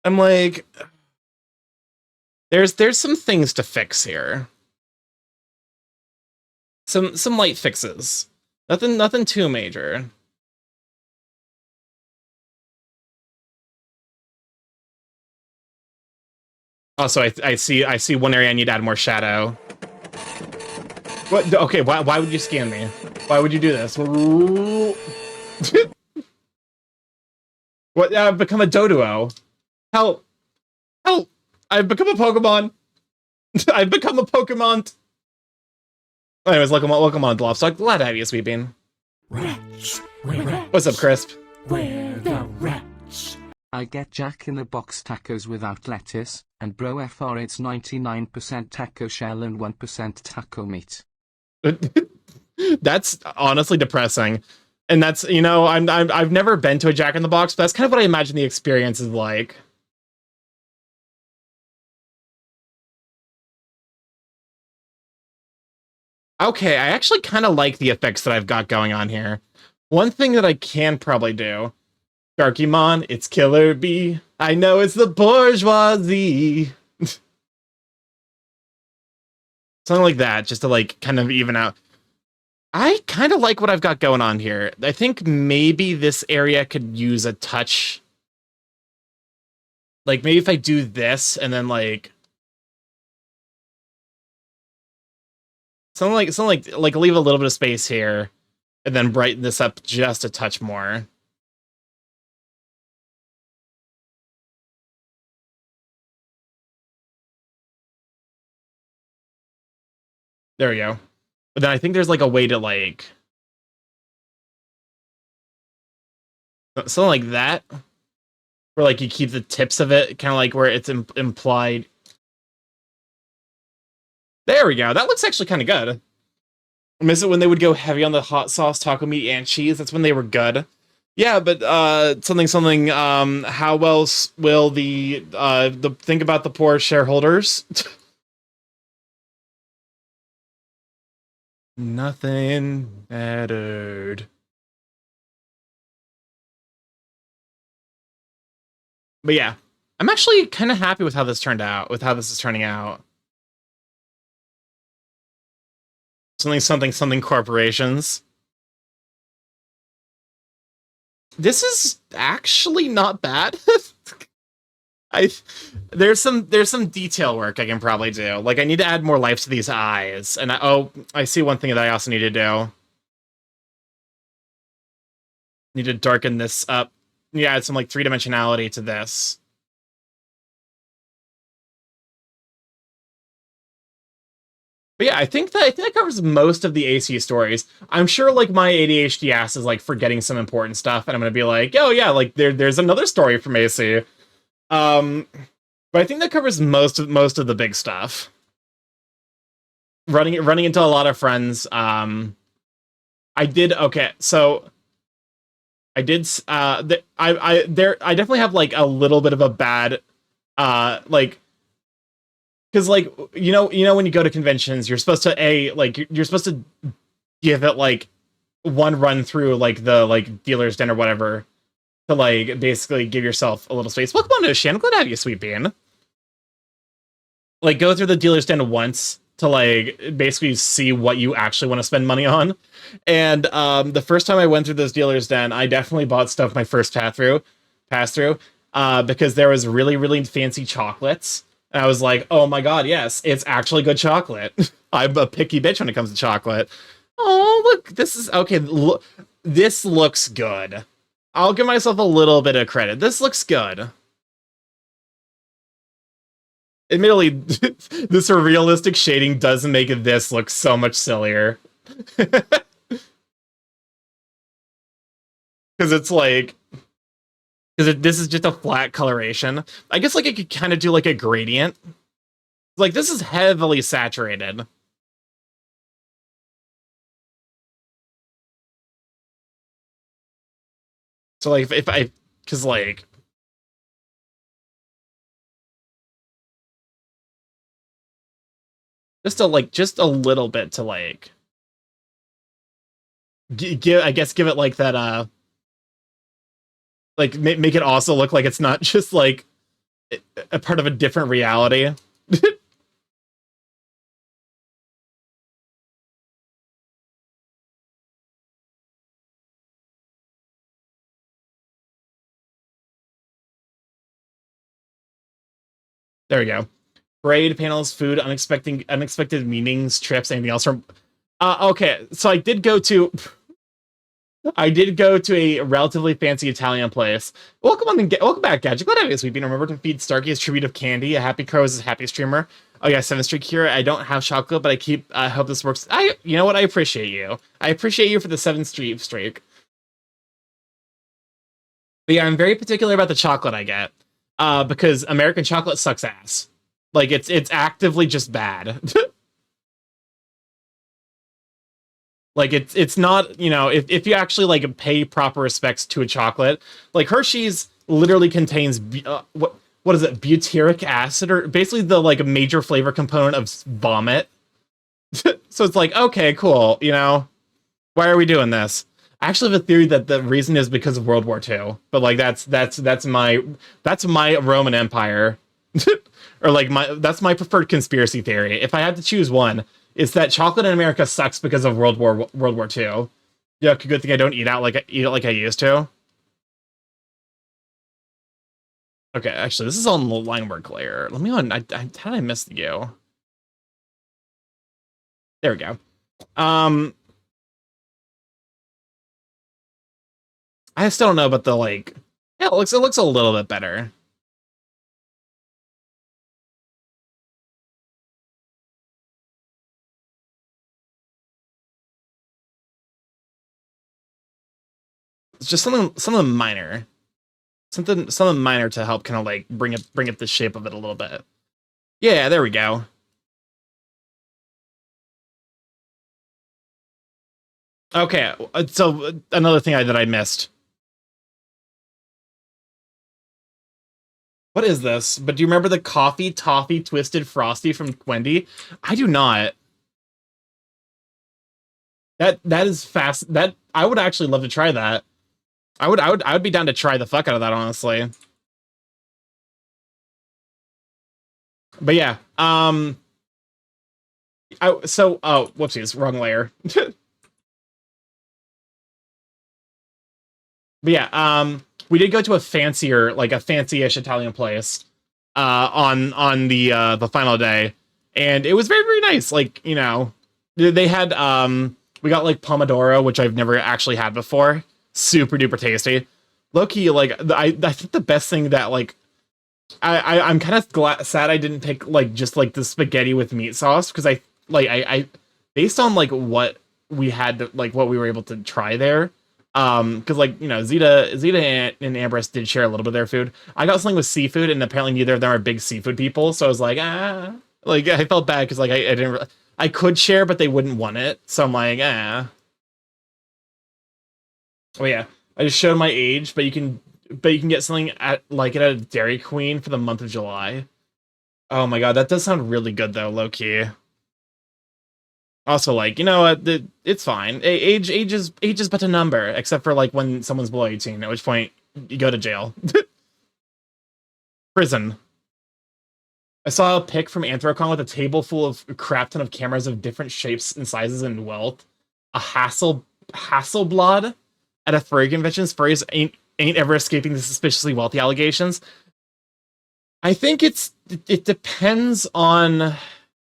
I'm like, there's some things to fix here. Some light fixes. Nothing too major. Also, I see one area I need to add more shadow. What? Okay, why would you scan me? Why would you do this? What? I've become a Doduo. Help! Help! I've become a Pokemon. I've become a Pokemon. Anyways, welcome on, Dlof. So glad to have you, Sweeping. What's up, Crisp? Where the rats? I get Jack in the Box tacos without lettuce, and bro FR it's 99% taco shell and 1% taco meat. That's honestly depressing. And that's, you know, I've never been to a Jack in the Box, but that's kind of what I imagine the experience is like. Okay, I actually kind of like the effects that I've got going on here. One thing that I can probably do, StarkyMon, it's Killer Bee. I know it's the bourgeoisie. Something like that, just to like kind of even out. I kind of like what I've got going on here. I think maybe this area could use a touch. Like maybe if I do this and then like something like leave a little bit of space here, and then brighten this up just a touch more. There we go. But then I think there's like a way to like something like that, where like you keep the tips of it kind of like where it's implied. There we go. That looks actually kind of good. I miss it when they would go heavy on the hot sauce, taco meat, and cheese. That's when they were good. Yeah, but something. How else will the think about the poor shareholders? Nothing mattered. But yeah, I'm actually kind of happy with how this turned out. With how this is turning out. Something corporations. This is actually not bad. There's some detail work I can probably do. Like I need to add more life to these eyes. And I see one thing that I also need to do. Need to darken this up. Yeah, add some like three-dimensionality to this. But yeah, I think that covers most of the AC stories. I'm sure like my ADHD ass is like forgetting some important stuff, and I'm gonna be like, oh yeah, like there's another story from AC. But I think that covers most of the big stuff. Running into a lot of friends. I did okay, so I did I definitely have like a little bit of a bad like because like you know when you go to conventions you're supposed to you're supposed to give it like one run through like the like dealer's den or whatever to like basically give yourself a little space. Welcome on to Shan. Glad to have you, Sweet Bean. Like go through the dealer's den once to like basically see what you actually want to spend money on. And the first time I went through this dealer's den, I definitely bought stuff my first pass through because there was really fancy chocolates. And I was like, oh my god, yes, it's actually good chocolate. I'm a picky bitch when it comes to chocolate. Oh, look, this is okay. Look, this looks good. I'll give myself a little bit of credit. This looks good. Admittedly, the surrealistic shading does make this look so much sillier. Because it's like... Because this is just a flat coloration. I guess like it could kind of do like a gradient. Like this is heavily saturated. So like if I... Because like... just a little bit to like... I guess give it like that like make it also look like it's not just like a part of a different reality. There we go. Parade panels, food, unexpected meetings, trips, anything else from okay, so I did go to a relatively fancy Italian place. Welcome back, Gadget. Glad to have you, Sweeping. Remember to feed Starky his tribute of candy. A happy crow is his happy streamer. Oh yeah, 7th streak here. I don't have chocolate, but I hope this works. You know what? I appreciate you. I appreciate you for the 7th streak. But yeah, I'm very particular about the chocolate I get. Because American chocolate sucks ass. Like it's actively just bad. Like it's not, you know, if you actually like pay proper respects to a chocolate, like Hershey's literally contains what is it, butyric acid, or basically the like a major flavor component of vomit. So it's like, okay, cool, you know, why are we doing this? I actually have a theory that the reason is because of World War II, but like that's my Roman Empire, or like that's my preferred conspiracy theory. If I had to choose one, it's that chocolate in America sucks because of World War II. Yeah, good thing I don't eat it like I used to. Okay, actually, this is on the line work layer. Let me on. How did I miss you? There we go. I still don't know about the like. Yeah, it looks a little bit better. It's just something minor. Something minor to help kind of like bring up the shape of it a little bit. Yeah, there we go. Okay, so another thing that I missed. What is this? But do you remember the coffee toffee twisted frosty from Wendy? I do not. That is fast. That I would actually love to try that. I would be down to try the fuck out of that, honestly. But yeah, oh, whoopsies, wrong layer. But yeah, we did go to a fancier, like a fancy-ish Italian place, on the final day, and it was very, very nice. Like, you know, they had, we got like pomodoro, which I've never actually had before. Super duper tasty. Low-key, like, I think the best thing that, like, I'm kind of sad I didn't pick, like, just, like, the spaghetti with meat sauce, because I based on, like, what we had, like, what we were able to try there, because, like, you know, Zeta and Ambrose did share a little bit of their food. I got something with seafood, and apparently neither of them are big seafood people, so I was like, like, I felt bad, because, like, I didn't, I could share, but they wouldn't want it, so I'm like, Oh yeah, I just showed my age, but you can get something at a Dairy Queen for the month of July. Oh my god, that does sound really good though, low key. Also, like, you know what? It's fine. Age is but a number, except for like when someone's below 18, at which point you go to jail. Prison. I saw a pic from Anthrocon with a table full of a crap ton of cameras of different shapes and sizes and wealth. A Hasselblad at a furry convention. Furries ain't ever escaping the suspiciously wealthy allegations. I think it depends on,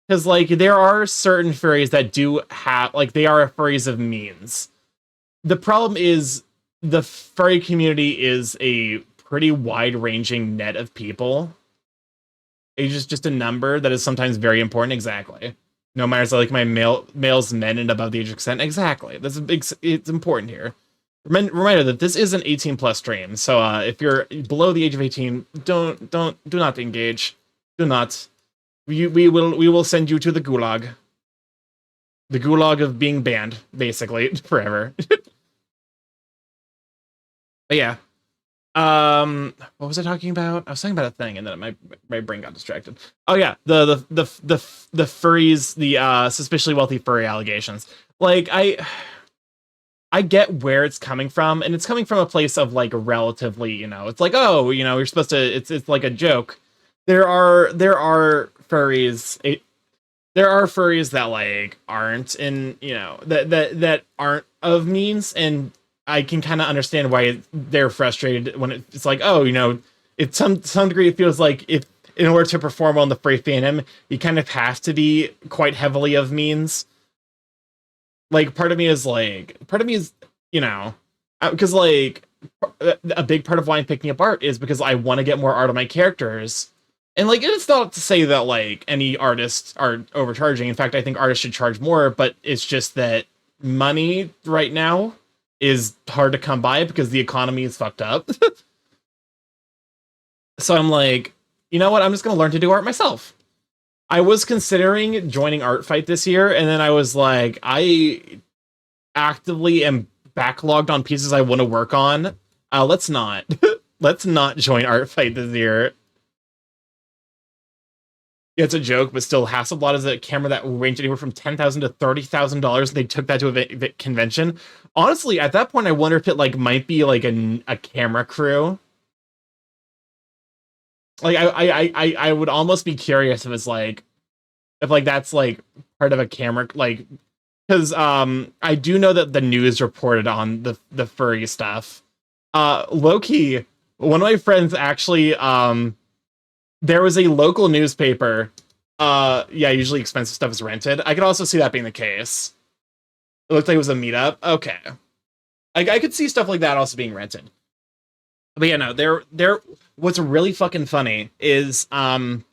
because like there are certain furries that do have, like, they are furries of means. The problem is the furry community is a pretty wide-ranging net of people. Age is just a number that is sometimes very important. Exactly. No matter like my males, men, and above the age of consent. Exactly. That's a big. It's important here. Reminder that this is an 18 plus stream, so if you're below the age of 18, do not engage. Do not. We will send you to the gulag. The gulag of being banned, basically, forever. But yeah. What was I talking about? I was talking about a thing, and then my brain got distracted. Oh yeah, the furries, the suspiciously wealthy furry allegations. Like, I get where it's coming from, and it's coming from a place of like relatively, you know, it's like, oh, you know, you're supposed to, it's like a joke. There are furries. There are furries that like aren't in, you know, that aren't of means, and I can kind of understand why they're frustrated when it's like, oh, you know, it's some degree it feels like if in order to perform well in the furry fandom, you kind of have to be quite heavily of means. Like, part of me is, you know, because like a big part of why I'm picking up art is because I want to get more art on my characters. And like, it's not to say that like any artists are overcharging. In fact, I think artists should charge more, but it's just that money right now is hard to come by because the economy is fucked up. So I'm like, you know what? I'm just going to learn to do art myself. I was considering joining Art Fight this year, and then I was like, I actively am backlogged on pieces I want to work on. Let's not. Let's not join Art Fight this year. Yeah, it's a joke, but still, Hasselblad is a camera that ranged anywhere from $10,000 to $30,000, and they took that to a convention. Honestly, at that point, I wonder if it like might be like a camera crew. Like, I would almost be curious if it's like, if like that's like part of a camera, like, because I do know that the news reported on the furry stuff. Low-key, one of my friends actually, there was a local newspaper. Yeah, usually expensive stuff is rented. I could also see that being the case. It looked like it was a meetup. Okay. I could see stuff like that also being rented. But yeah, no, there. What's really fucking funny is one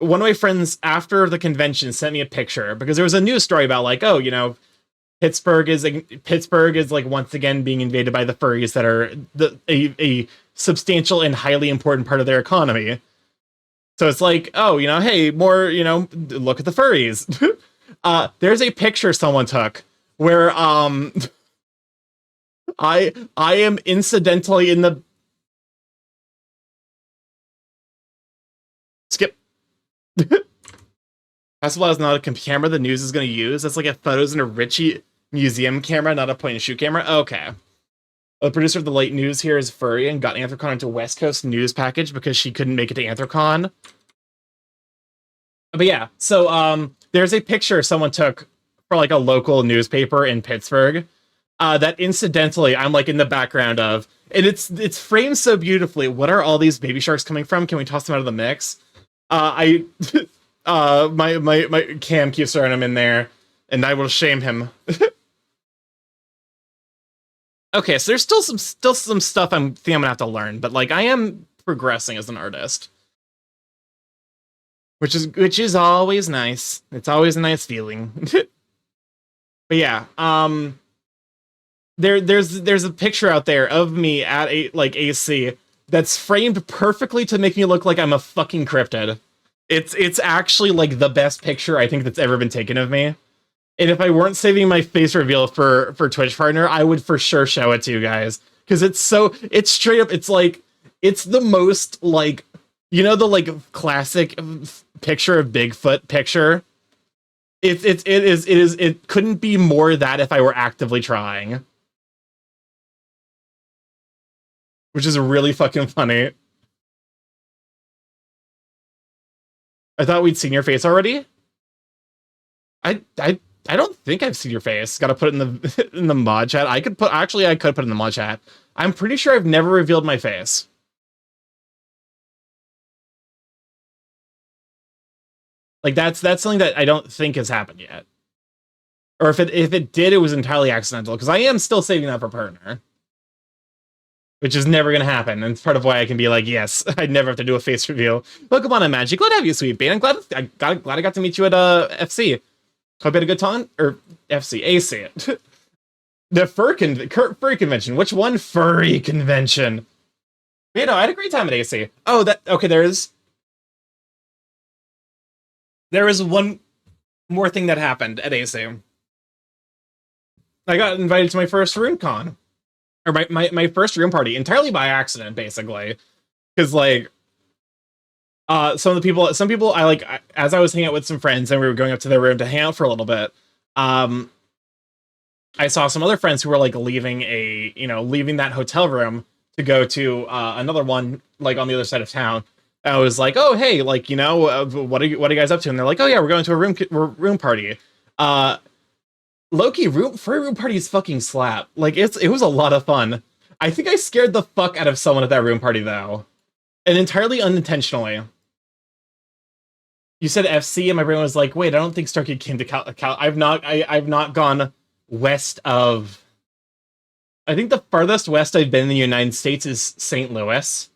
of my friends after the convention sent me a picture because there was a news story about like, oh, you know, Pittsburgh is like once again being invaded by the furries that are a substantial and highly important part of their economy. So it's like, oh, you know, hey, more, you know, look at the furries. There's a picture someone took where I am incidentally in the skip. Hasselblad is not a camera the news is going to use. That's like a photos in a Ritchie museum camera, not a point and shoot camera. Okay. The producer of the late news here is furry and got Anthrocon into West Coast news package because she couldn't make it to Anthrocon. But yeah, so there's a picture someone took for like a local newspaper in Pittsburgh that incidentally I'm like in the background of, and it's framed so beautifully. What are all these baby sharks coming from? Can we toss them out of the mix? I my cam keeps throwing him in there, and I will shame him. Okay, so there's still some stuff I'm gonna have to learn, but like I am progressing as an artist. Which is always nice. It's always a nice feeling. But yeah, there's a picture out there of me at AC that's framed perfectly to make me look like I'm a fucking cryptid. It's actually like the best picture I think that's ever been taken of me. And if I weren't saving my face reveal for Twitch partner, I would for sure show it to you guys because it's straight up. It's like it's the most like, you know, the like classic picture of Bigfoot picture. It couldn't be more that if I were actively trying, which is really fucking funny. I thought we'd seen your face already. I don't think I've seen your face. Got to put it in the in the mod chat. I could put it in the mod chat. I'm pretty sure I've never revealed my face. Like that's something that I don't think has happened yet. Or if it did, it was entirely accidental because I am still saving that for partner. Which is never gonna happen, and it's part of why I can be like, yes, I never have to do a face reveal. Welcome on, Magic. Glad to have you, Sweet Bean. I'm glad I got to meet you at FC. Hope you had a good time, or FC AC. The furry convention. Which one? Furry convention. But, you know, I had a great time at AC. Oh, that okay. There is one more thing that happened at AC. I got invited to my first RuneCon. Or my first room party entirely by accident, basically, because like some people I like as I was hanging out with some friends and we were going up to their room to hang out for a little bit. I saw some other friends who were like leaving that hotel room to go to another one like on the other side of town. I was like, oh hey, like, you know, what are you guys up to? And they're like, oh yeah, we're going to a room party. Loki furry room parties fucking slap. Like it was a lot of fun. I think I scared the fuck out of someone at that room party though, and entirely unintentionally. You said FC, and my brain was like, wait, I don't think Starky came to Cal. I've not gone west of. I think the farthest west I've been in the United States is St. Louis.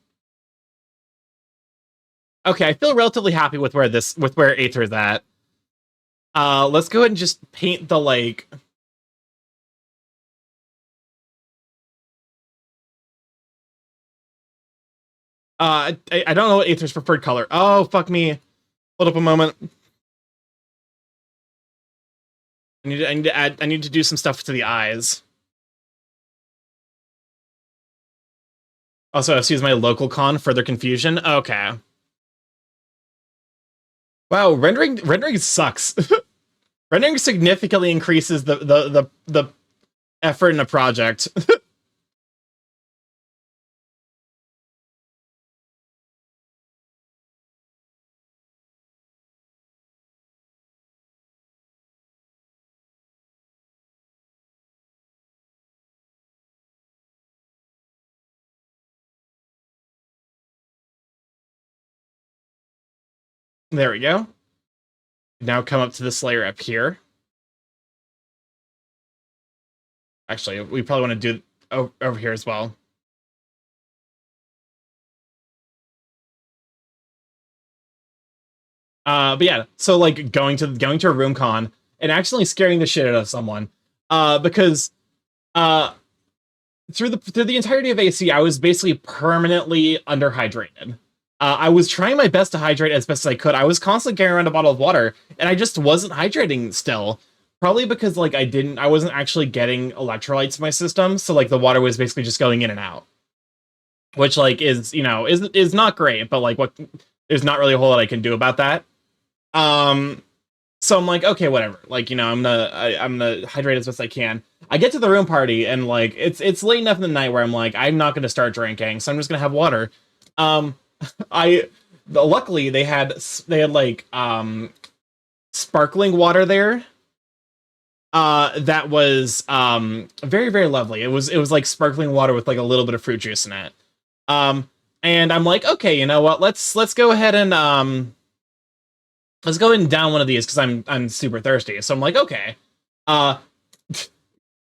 Okay, I feel relatively happy with where Aether's at. Let's go ahead and just paint the like. I don't know what Aether's preferred color. Oh fuck me! Hold up a moment. I need to do some stuff to the eyes. Also, excuse my local con. Further confusion. Okay. Wow, rendering sucks. Rendering significantly increases the effort in a project. There we go. Now come up to this layer up here. Actually, we probably want to do over here as well. But yeah, so like going to a room con and actually scaring the shit out of someone. Because uh through the entirety of AC, I was basically permanently underhydrated. I was trying my best to hydrate as best as I could. I was constantly carrying around a bottle of water, and I just wasn't hydrating still. Probably because like I wasn't actually getting electrolytes in my system, so like the water was basically just going in and out, which like is not great, but like what there's not really a whole lot I can do about that. Um, so I'm like, okay, whatever. Like, I'm gonna hydrate as best I can. I get to the room party and like it's late enough in the night where I'm like, I'm not gonna start drinking, so I'm just gonna have water. Um, I luckily they had like sparkling water there. That was very very lovely. It was like sparkling water with like a little bit of fruit juice in it. Um, and I'm like, okay, you know what? Let's go ahead and let's go ahead and down one of these because I'm super thirsty. So I'm like, okay. Uh,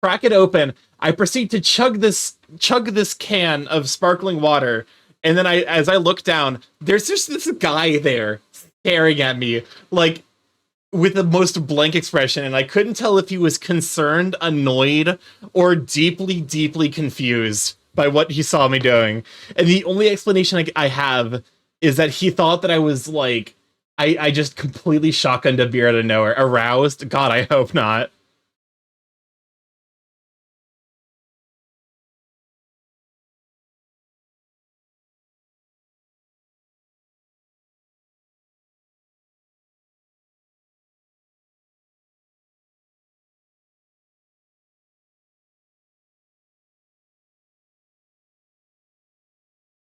crack it open. I proceed to chug this can of sparkling water, and then as I look down, there's just this guy there staring at me like with the most blank expression, and I couldn't tell if he was concerned, annoyed, or deeply, deeply confused by what he saw me doing. And the only explanation I have is that he thought that I was like, I just completely shotgunned a beer out of nowhere. Aroused? God, I hope not.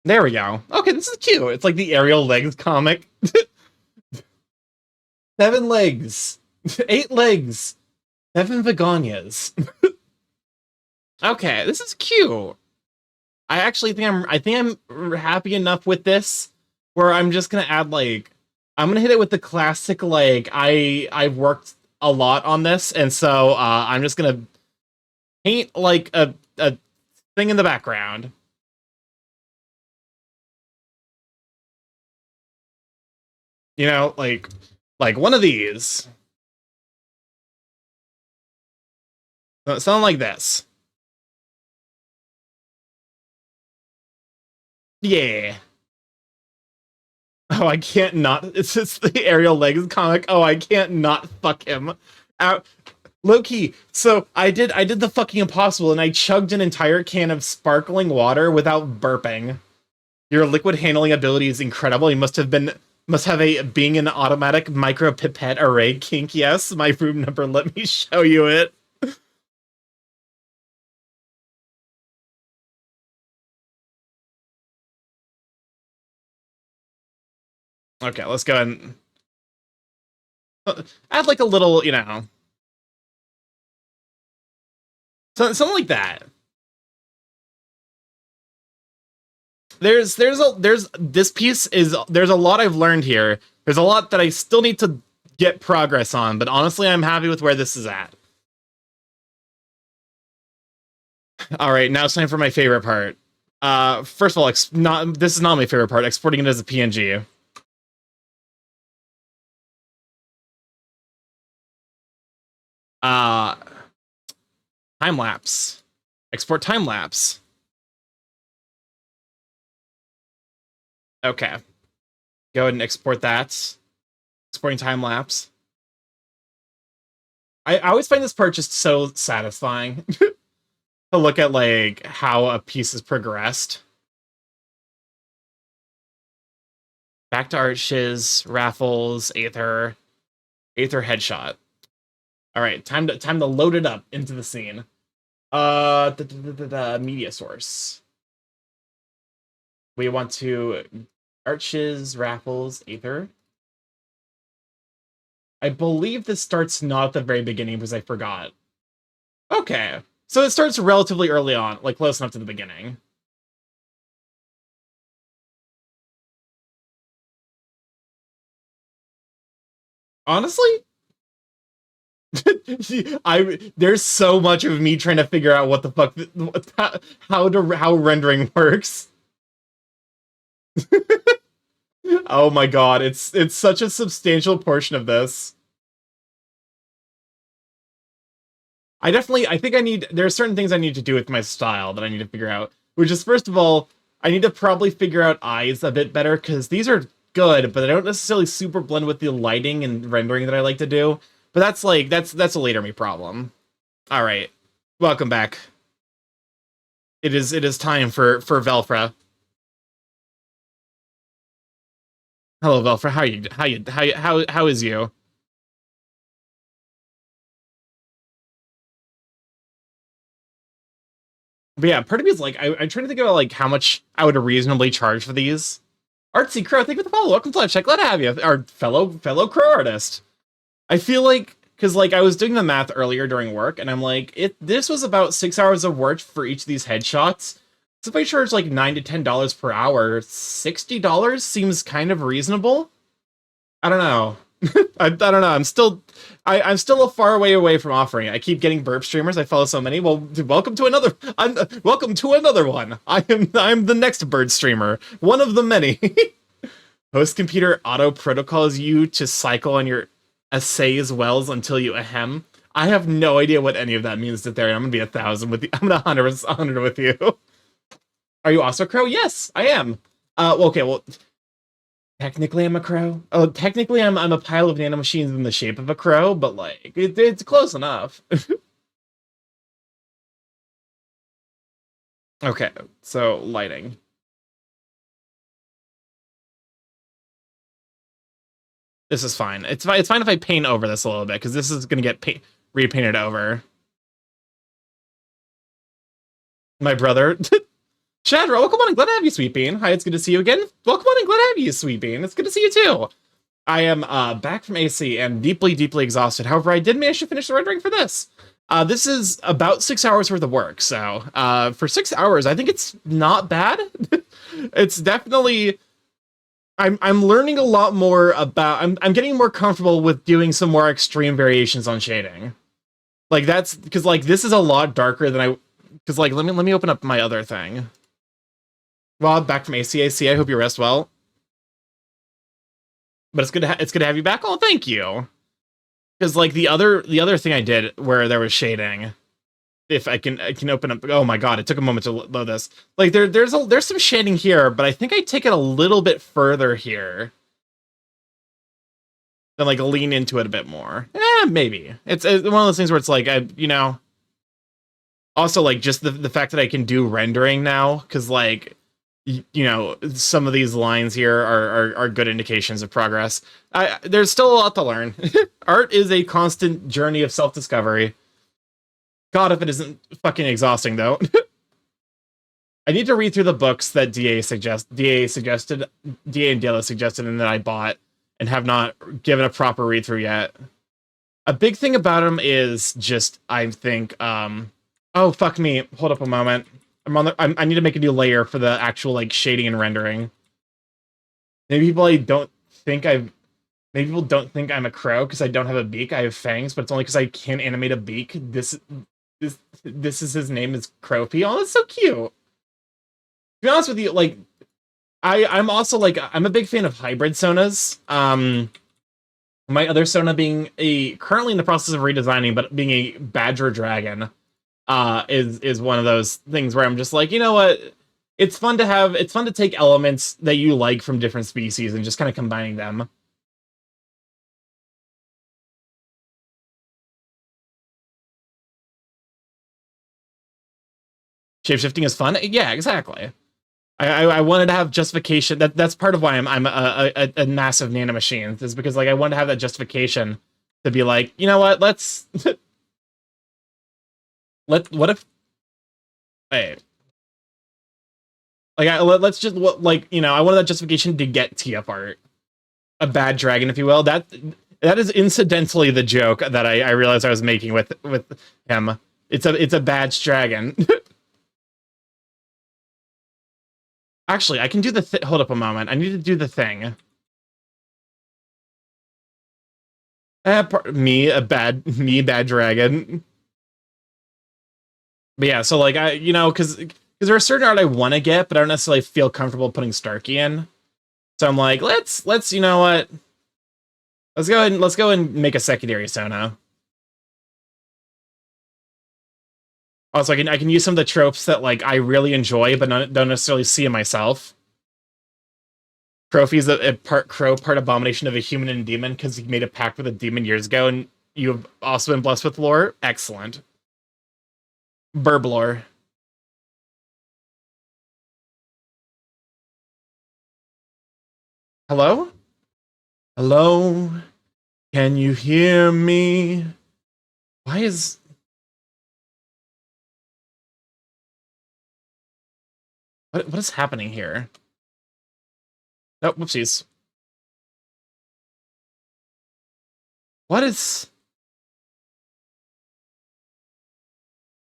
There we go. Okay, this is cute. It's like the aerial legs comic. 7 legs. 8 legs. 7 begonias. Okay, this is cute. I actually think I'm happy enough with this where I'm just gonna add like I'm gonna hit it with the classic like I've worked a lot on this, and so I'm just gonna paint like a thing in the background. Like one of these. Something like this. Yeah. Oh, I can't not. It's just the aerial legs comic. Oh, I can't not fuck him. Out. Low key. So I did the fucking impossible and I chugged an entire can of sparkling water without burping. Your liquid handling ability is incredible. You must have a being an automatic micro pipette array kink. Yes, my room number. Let me show you it. Okay, let's go and add like a little, something like that. There's this piece is there's a lot I've learned here. There's a lot that I still need to get progress on, but honestly, I'm happy with where this is at. All right, now it's time for my favorite part. First of all, not this is not my favorite part. Exporting it as a PNG. Uh, time lapse. Export time lapse. Okay, go ahead and export that. Exporting time lapse. I always find this part just so satisfying to look at like how a piece has progressed. Back to art shiz, raffles, Aether headshot. All right, time to load it up into the scene. The media source. We want to arches, raffles, Aether. I believe this starts not at the very beginning because I forgot. Okay, so it starts relatively early on, like close enough to the beginning. Honestly, There's so much of me trying to figure out what the fuck, how rendering works. Oh my god, it's such a substantial portion of this. I think there are certain things I need to do with my style that I need to figure out. Which is, first of all, I need to probably figure out eyes a bit better, because these are good, but they don't necessarily super blend with the lighting and rendering that I like to do. But that's a later me problem. Alright. Welcome back. It is time for Velfra. Hello, Velfra. How is you? But yeah, part of me is like, I'm trying to think about like how much I would reasonably charge for these. Artsy Crow, thank you for the follow. Welcome to Live Check. Glad to have you, our fellow crow artist. I feel like, because like I was doing the math earlier during work, and I'm like, this was about 6 hours of work for each of these headshots. So if I charge like $9 to $10 per hour, $60 seems kind of reasonable. I don't know. I don't know. I'm still a far way away from offering it. I keep getting burp streamers. I follow so many. Well, welcome to another. Welcome to another one. I'm the next bird streamer. One of the many. Host computer auto protocols you to cycle on your essays wells until you ahem. I have no idea what any of that means to there. I'm gonna be 1,000 with you. I'm gonna 100 with you. Are you also a crow? Yes, I am. Okay, well, technically I'm a crow. Oh, technically I'm a pile of nanomachines in the shape of a crow, but like it's close enough. Okay, so lighting. This is fine. It's fine. It's fine if I paint over this a little bit, because this is gonna get repainted over. My brother. Shadra, welcome on and glad to have you, Sweet Bean. Hi, it's good to see you again. Welcome on and glad to have you, Sweet Bean. It's good to see you too. I am back from AC and deeply, deeply exhausted. However, I did manage to finish the rendering for this. This is about 6 hours worth of work, so for 6 hours, I think it's not bad. It's definitely... I'm learning a lot more about... I'm getting more comfortable with doing some more extreme variations on shading. Like, that's... Because, like, this is a lot darker than I... Because, like, let me open up my other thing. Rob, back from ACAC. I hope you rest well. But it's good to have you back. Oh, thank you. Because like the other thing I did where there was shading, if I can open up. Oh my god, it took a moment to load this. Like there's some shading here, but I think I take it a little bit further here. Then like lean into it a bit more. Maybe it's one of those things where it's like also like just the fact that I can do rendering now, because like some of these lines here are good indications of progress. There's still a lot to learn. Art is a constant journey of self-discovery. God, if it isn't fucking exhausting, though. I need to read through the books that DA and Dela suggested and that I bought and have not given a proper read-through yet. A big thing about them is just, I think, oh, fuck me. Hold up a moment. I need to make a new layer for the actual like shading and rendering. Maybe people don't think I'm a crow because I don't have a beak. I have fangs, but it's only because I can't animate a beak. This is his name is Crowpy. Oh, that's so cute. To be honest with you, like I'm also like I'm a big fan of hybrid sonas. My other sona being currently in the process of redesigning, but being a badger dragon. Is one of those things where I'm just like, you know what? It's fun to take elements that you like from different species and just kind of combining them. Shapeshifting is fun. Yeah, exactly. I wanted to have justification. That's part of why I'm a massive nanomachine, is because like I wanted to have that justification to be like, you know what? Let's what if hey let's just like I wanted that justification to get TF art, a bad dragon, if you will. That is incidentally the joke that I realized I was making with him. It's a badge dragon. Actually, I can do the hold up a moment. I need to do the thing. Bad dragon. But yeah, so like because there's a certain art I want to get, but I don't necessarily feel comfortable putting Starky in. So I'm like, let's you know what? Let's go and make a secondary Sona. Also, I can use some of the tropes that like I really enjoy, but don't necessarily see in myself. Trophy's a part crow, part abomination of a human and demon because he made a pact with a demon years ago, and you've also been blessed with lore. Excellent. Burb lore. Hello? Hello? Can you hear me? Why is... What is happening here? Oh, whoopsies. What is...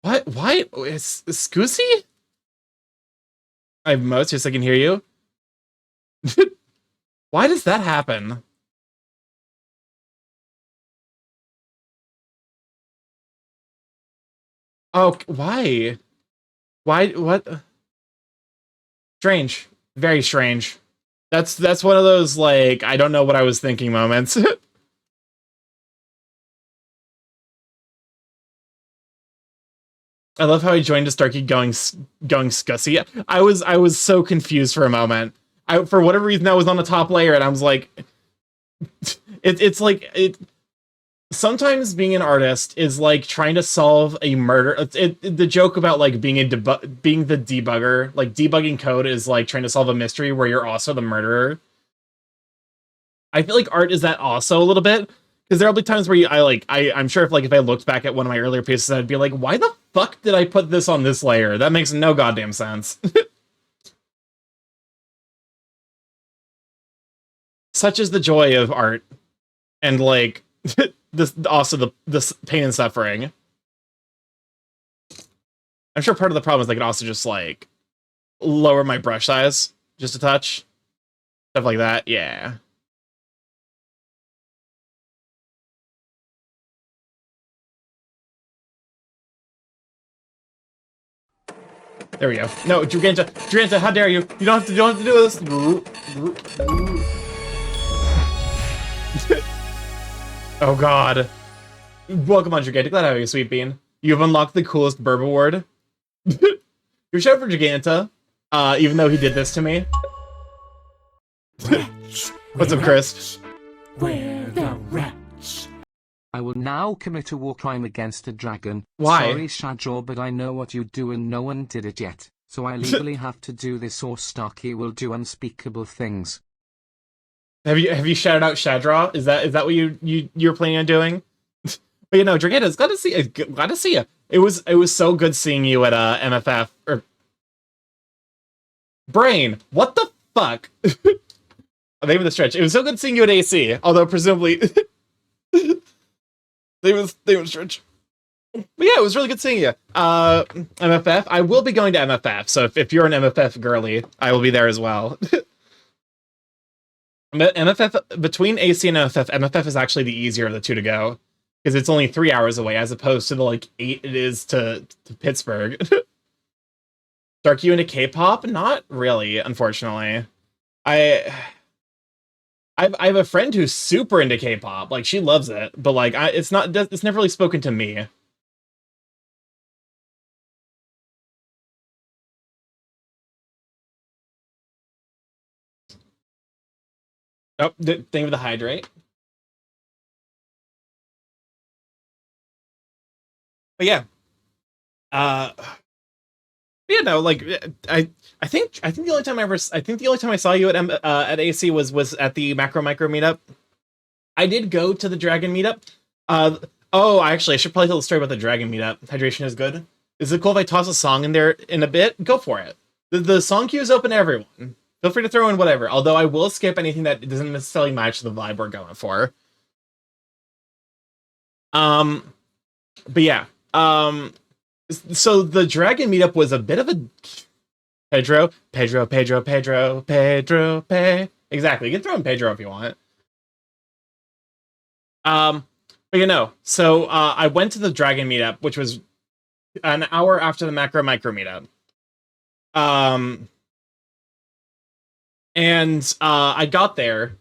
What? Why? Is Scusi? I have modes, just so I can hear you. Why does that happen? Oh, why? Why? What? Strange. Very strange. That's one of those, like, I don't know what I was thinking moments. I love how he joined a Starky going scussy. I was so confused for a moment. For whatever reason I was on the top layer and I was like it's like sometimes being an artist is like trying to solve a murder. The joke about like being the debugger, like debugging code is like trying to solve a mystery where you're also the murderer. I feel like art is that also a little bit. Because there'll be times where I'm sure if I looked back at one of my earlier pieces, I'd be like, why the fuck did I put this on this layer? That makes no goddamn sense. Such is the joy of art. And like, this also this pain and suffering. I'm sure part of the problem is I could also just like lower my brush size just a touch. Stuff like that, yeah. There we go. No, Draganta, how dare you? You don't have to do this. Oh god. Welcome on, Draganta. Glad to have you, Sweet Bean. You have unlocked the coolest Burb award. Your shout for Draganta, even though he did this to me. What's up, Chris? Where the rats? I will now commit a war crime against a dragon. Why? Sorry, Shadjaw, but I know what you do and no one did it yet. So I legally have to do this or Starky will do unspeakable things. Have you shouted out Shadraw? Is that what you're planning on doing? But you know, Draganta, glad to see you. It was so good seeing you at MFF or Brain. What the fuck? Maybe the stretch. It was so good seeing you at AC, although presumably they was stretch. But yeah, it was really good seeing you. MFF. I will be going to MFF, so if you're an MFF girly, I will be there as well. MFF, between AC and MFF is actually the easier of the two to go. Because it's only 3 hours away, as opposed to the, like, 8 it is to Pittsburgh. Dark you into K-pop? Not really, unfortunately. I have a friend who's super into K-pop. Like, she loves it. But, like, it's never really spoken to me. Oh, the thing with the hydrate. But yeah. Yeah, no, like I think the only time I saw you at AC was at the Macro Micro meetup. I did go to the Dragon meetup. Actually, I should probably tell the story about the Dragon meetup. Hydration is good. Is it cool if I toss a song in there in a bit? Go for it. The song queue is open to everyone. Feel free to throw in whatever. Although I will skip anything that doesn't necessarily match the vibe we're going for. But yeah. So the Dragon meetup was a bit of a Pedro. Exactly. You can throw in Pedro if you want. But so I went to the dragon meetup, which was an hour after the macro micro meetup. And I got there.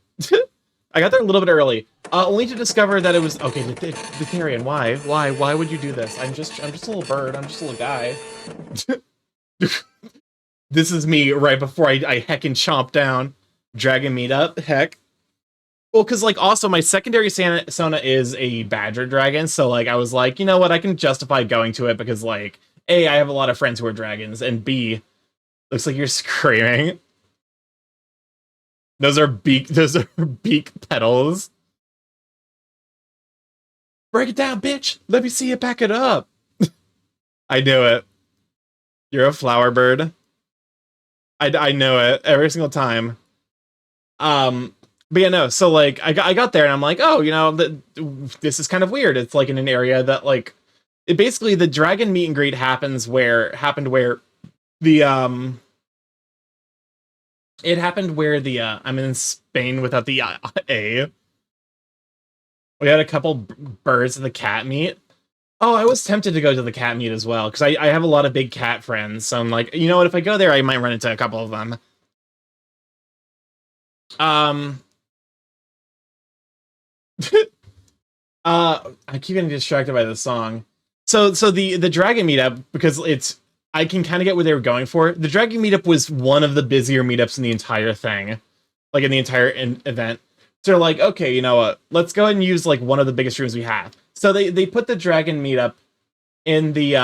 I got there a little bit early, only to discover that it was okay. Victorian, why would you do this? I'm just a little bird. I'm just a little guy. This is me right before I heckin' chomp down dragon meetup. Heck. Well, because, like, also my secondary Sona is a badger dragon, so, like, I was like, you know what, I can justify going to it because, like, A, I have a lot of friends who are dragons, and B, looks like you're screaming. Those are beak petals. Break it down, bitch! Let me see you back it up! I knew it. You're a flower bird. I know it every single time. But yeah, no, so, like, I got there, and I'm like, oh, this is kind of weird. It's, like, in an area that, like, basically, the dragon meet and greet happened where the, I'm in Spain without the A. We had a couple birds at the cat meet. Oh, I was tempted to go to the cat meet as well, because I have a lot of big cat friends, so I'm like, you know what, if I go there, I might run into a couple of them. I keep getting distracted by this song. So the Dragon meetup, because I can kind of get what they were going for. The Dragon meetup was one of the busier meetups in the entire thing, like in the entire event. So they're like, okay, you know what? Let's go ahead and use like one of the biggest rooms we have. So they put the Dragon meetup in the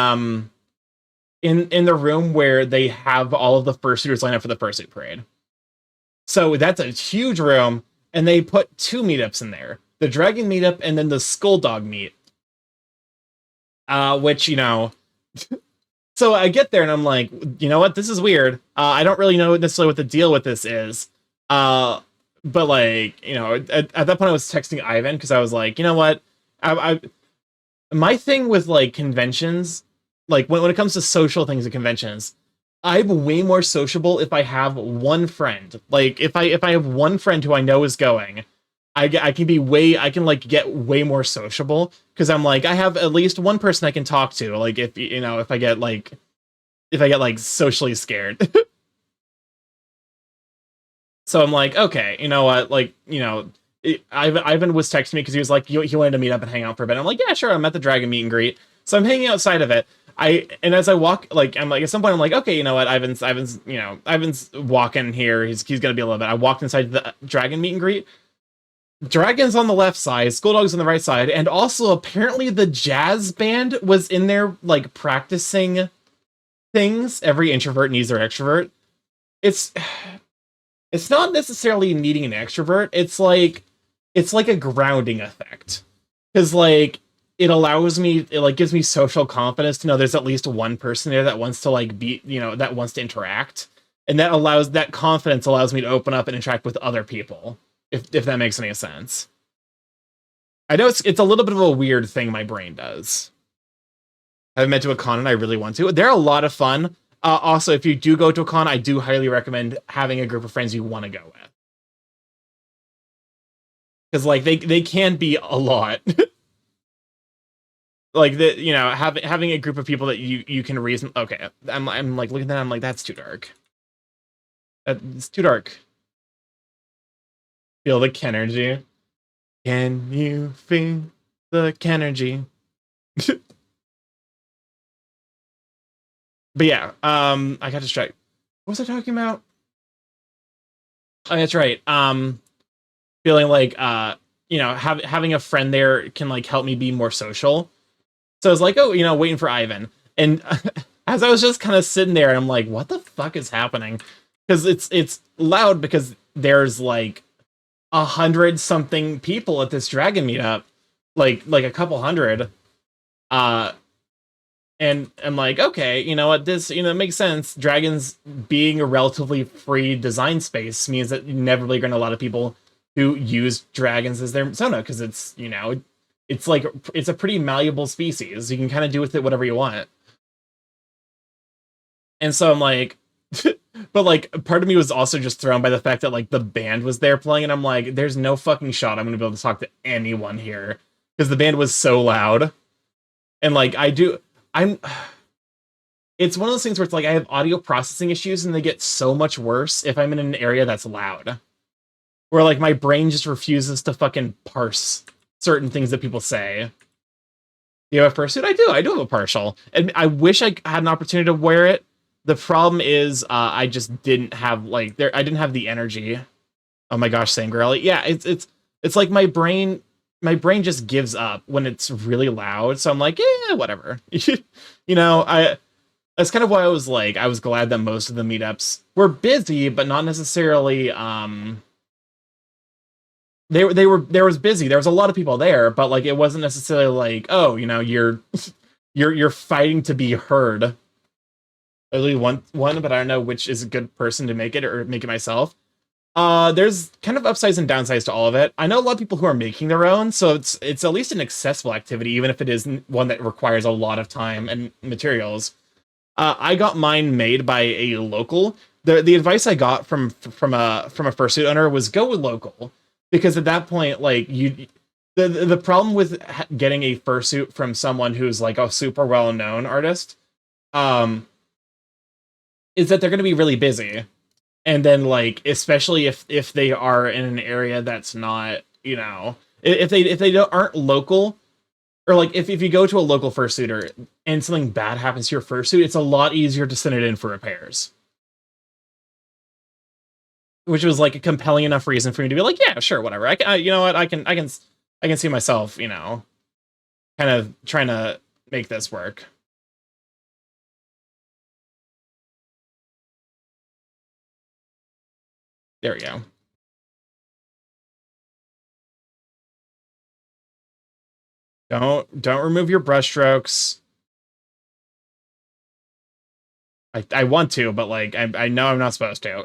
in the room where they have all of the fursuiters line up for the fursuit parade. So that's a huge room, and they put two meetups in there. The Dragon meetup and then the Skulldog meet. Which, so I get there and I'm like, you know what, this is weird. I don't really know necessarily what the deal with this is. But like, at that point I was texting Ivan because I was like, you know what, my thing with like conventions, like when it comes to social things at conventions, I'm way more sociable if I have one friend. Like if I have one friend who I know is going, I can like get way more sociable because I'm like, I have at least one person I can talk to. Like if I get like socially scared. So I'm like, okay, you know what? Like, Ivan was texting me because he was like, he wanted to meet up and hang out for a bit. I'm like, yeah, sure. I'm at the Dragon meet and greet. So I'm hanging outside of it. And as I walk, like, I'm like, at some point I'm like, okay, you know what? Ivan's walking here. He's gonna be a little bit. I walked inside the Dragon meet and greet. Dragon's on the left side, Skulldog's on the right side, and also apparently the jazz band was in there, like, practicing things. Every introvert needs their extrovert. It's not necessarily needing an extrovert. It's like a grounding effect. Because, like, it gives me social confidence to know there's at least one person there that wants to, like, that wants to interact. And that confidence allows me to open up and interact with other people. If that makes any sense. I know it's a little bit of a weird thing my brain does. I haven't been to a con and I really want to. They're a lot of fun. Also, if you do go to a con, I do highly recommend having a group of friends you want to go with. Because like they can be a lot. Like having a group of people that you can reason. Okay, I'm like looking at that. I'm like, that's too dark. It's too dark. Feel the Kenergy. Can you feel the Kenergy? But yeah, I got distracted. What was I talking about? Oh, that's right. Feeling like having a friend there can like help me be more social. So I was like, oh, waiting for Ivan. And as I was just kind of sitting there, I'm like, what the fuck is happening? Because it's loud because there's like 100-something people at this Dragon meetup, like a couple hundred. And I'm like, okay, you know what, this, makes sense. Dragons being a relatively free design space means that you're never really going to a lot of people who use dragons as their Sona, because it's, it's a pretty malleable species. You can kind of do with it whatever you want. And so I'm like, But like part of me was also just thrown by the fact that like the band was there playing, and I'm like, there's no fucking shot I'm gonna be able to talk to anyone here because the band was so loud. And like I'm it's one of those things where it's like I have audio processing issues and they get so much worse if I'm in an area that's loud. Where like my brain just refuses to fucking parse certain things that people say. Do you have a fursuit? I do have a partial. And I wish I had an opportunity to wear it. The problem is I just didn't have like I didn't have the energy. Oh my gosh, Sangrelli. Yeah, it's like my brain just gives up when it's really loud. So I'm like, yeah, whatever. That's kind of why I was glad that most of the meetups were busy, but not necessarily there was busy. There was a lot of people there, but like it wasn't necessarily like, oh, you're fighting to be heard. I really want one, but I don't know which is a good person to make it or make it myself. There's kind of upsides and downsides to all of it. I know a lot of people who are making their own, so it's at least an accessible activity, even if it is one that requires a lot of time and materials. I got mine made by a local. The advice I got from a fursuit owner was go with local, because at that point, like the problem with getting a fursuit from someone who's like a super well known artist, is that they're going to be really busy. And then like, especially if they are in an area that's not, if they aren't local, or like if you go to a local fursuiter and something bad happens to your fursuit, it's a lot easier to send it in for repairs. Which was like a compelling enough reason for me to be like, yeah, sure, whatever. You know what? I can see myself, kind of trying to make this work. There we go. Don't remove your brush strokes. I want to, but like I know I'm not supposed to.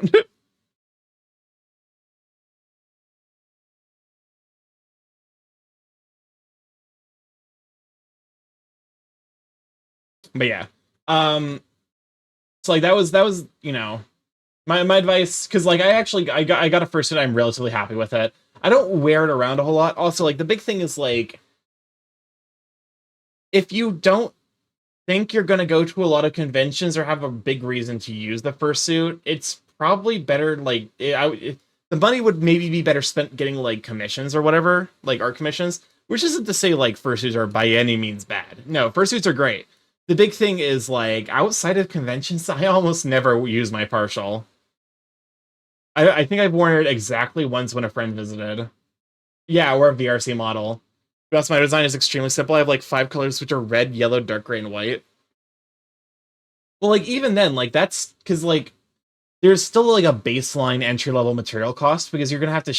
But yeah. So like that was my advice, because like I got a fursuit. I'm relatively happy with it. I don't wear it around a whole lot. Also, like the big thing is like, if you don't think you're going to go to a lot of conventions or have a big reason to use the fursuit, it's probably better like the money would maybe be better spent getting like commissions or whatever, like art commissions, which isn't to say like fursuits are by any means bad. No, fursuits are great. The big thing is like outside of conventions, I almost never use my partial. I think I've worn it exactly once when a friend visited. Yeah, or a VRC model. That's my design is extremely simple. I have like 5 colors, which are red, yellow, dark gray, and white. Well, like even then, like that's because like there's still like a baseline entry level material cost, because you're gonna have to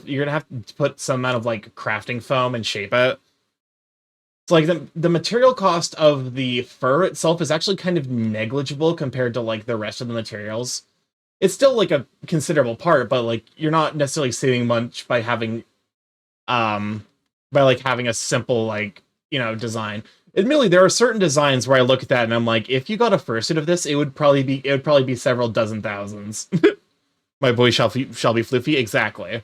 you're gonna have to put some amount of like crafting foam and shape it. So like the material cost of the fur itself is actually kind of negligible compared to like the rest of the materials. It's still like a considerable part, but like you're not necessarily saving much by having having a simple like design. Admittedly, there are certain designs where I look at that and I'm like, if you got a fursuit of this, it would probably be several dozen thousands. My boy shall be floofy, exactly.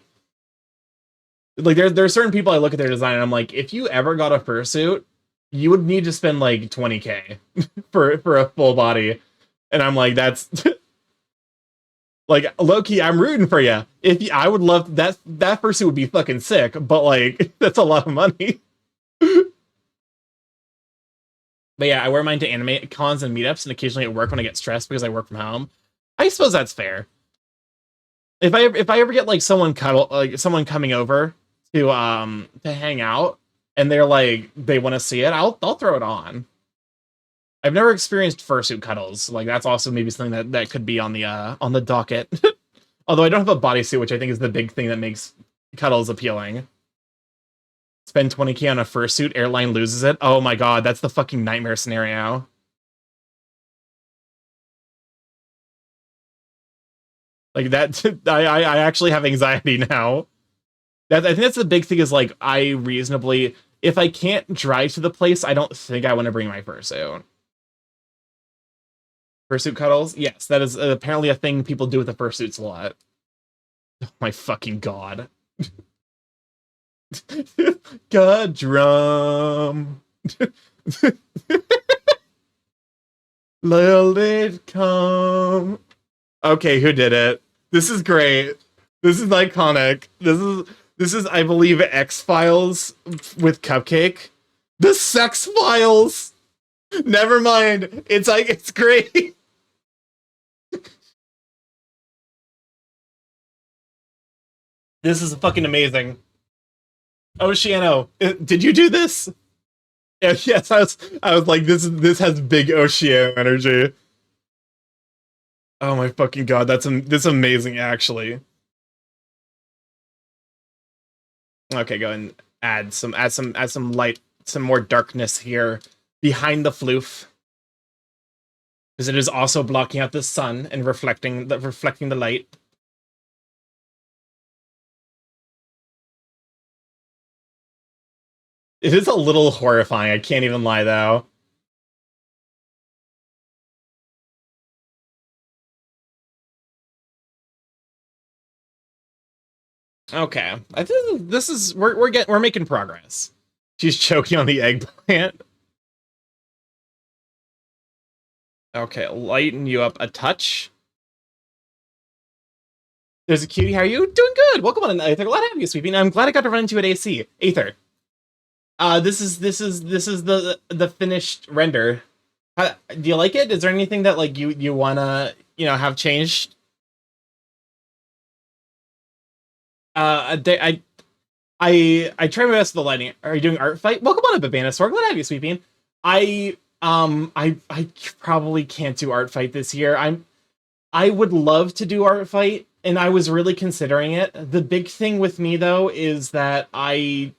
Like there are certain people I look at their design and I'm like, if you ever got a fursuit, you would need to spend like 20K for a full body, and I'm like, that's like low-key, I'm rooting for you. I would love that fursuit would be fucking sick, but like that's a lot of money. But yeah, I wear mine to anime cons and meetups, and occasionally at work when I get stressed because I work from home. I suppose that's fair. If I ever get like someone coming over to hang out, and they're like they want to see it, I'll throw it on. I've never experienced fursuit cuddles. Like that's also maybe something that could be on the docket. Although I don't have a bodysuit, which I think is the big thing that makes cuddles appealing. Spend 20K on a fursuit, airline loses it. Oh my god, that's the fucking nightmare scenario. Like that, I actually have anxiety now. I think that's the big thing is like if I can't drive to the place, I don't think I want to bring my fursuit. Fursuit cuddles? Yes, that is apparently a thing people do with the fursuits a lot. Oh my fucking god. God drum. Lil it come. Okay, who did it? This is great. This is iconic. This is I believe X-Files with Cupcake. The Sex Files. Never mind. It's like it's great. This is fucking amazing. Oceano, did you do this? Yeah, yes, I was like, this has big Oceano energy. Oh my fucking god, this amazing actually. Okay, go and add some light, some more darkness here behind the floof. Because it is also blocking out the sun and reflecting the light. It is a little horrifying, I can't even lie though. Okay, I think this is we're making progress. She's choking on the eggplant. Okay, lighten you up a touch. There's a cutie. How are you? Doing good. Welcome on, Aether. Glad to have you, Sweeping. I'm glad I got to run into it. AC Aether. This is the finished render. Do you like it? Is there anything that like you wanna have changed? I try my best with the lighting. Are you doing art fight? Welcome on, Babanasaur. Glad to have you, Sweeping. I probably can't do art fight this year. I would love to do art fight, and I was really considering it. The big thing with me though is that I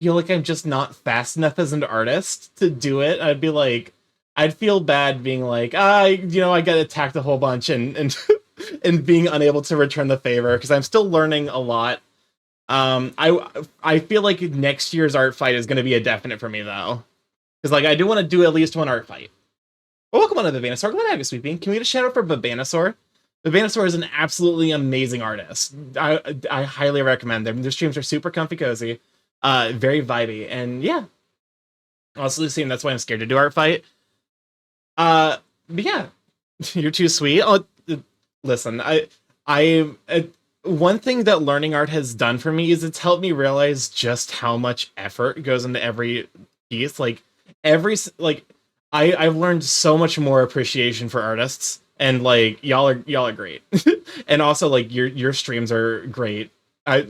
feel like I'm just not fast enough as an artist to do it. I'd feel bad being like, I got attacked a whole bunch and and being unable to return the favor because I'm still learning a lot. I feel like next year's art fight is going to be a definite for me though, because like I do want to do at least one art fight. Well, welcome on to Babanasaur. Glad to have you, Sweeping. Can we get a shout out for Babanasaur? Babanasaur is an absolutely amazing artist. I highly recommend them. Their streams are super comfy cozy, very vibey, and yeah. Also the same. That's why I'm scared to do art fight. But yeah, you're too sweet. Oh, listen, one thing that learning art has done for me is it's helped me realize just how much effort goes into every piece. I've learned so much more appreciation for artists, and like y'all are great. And also like your streams are great. I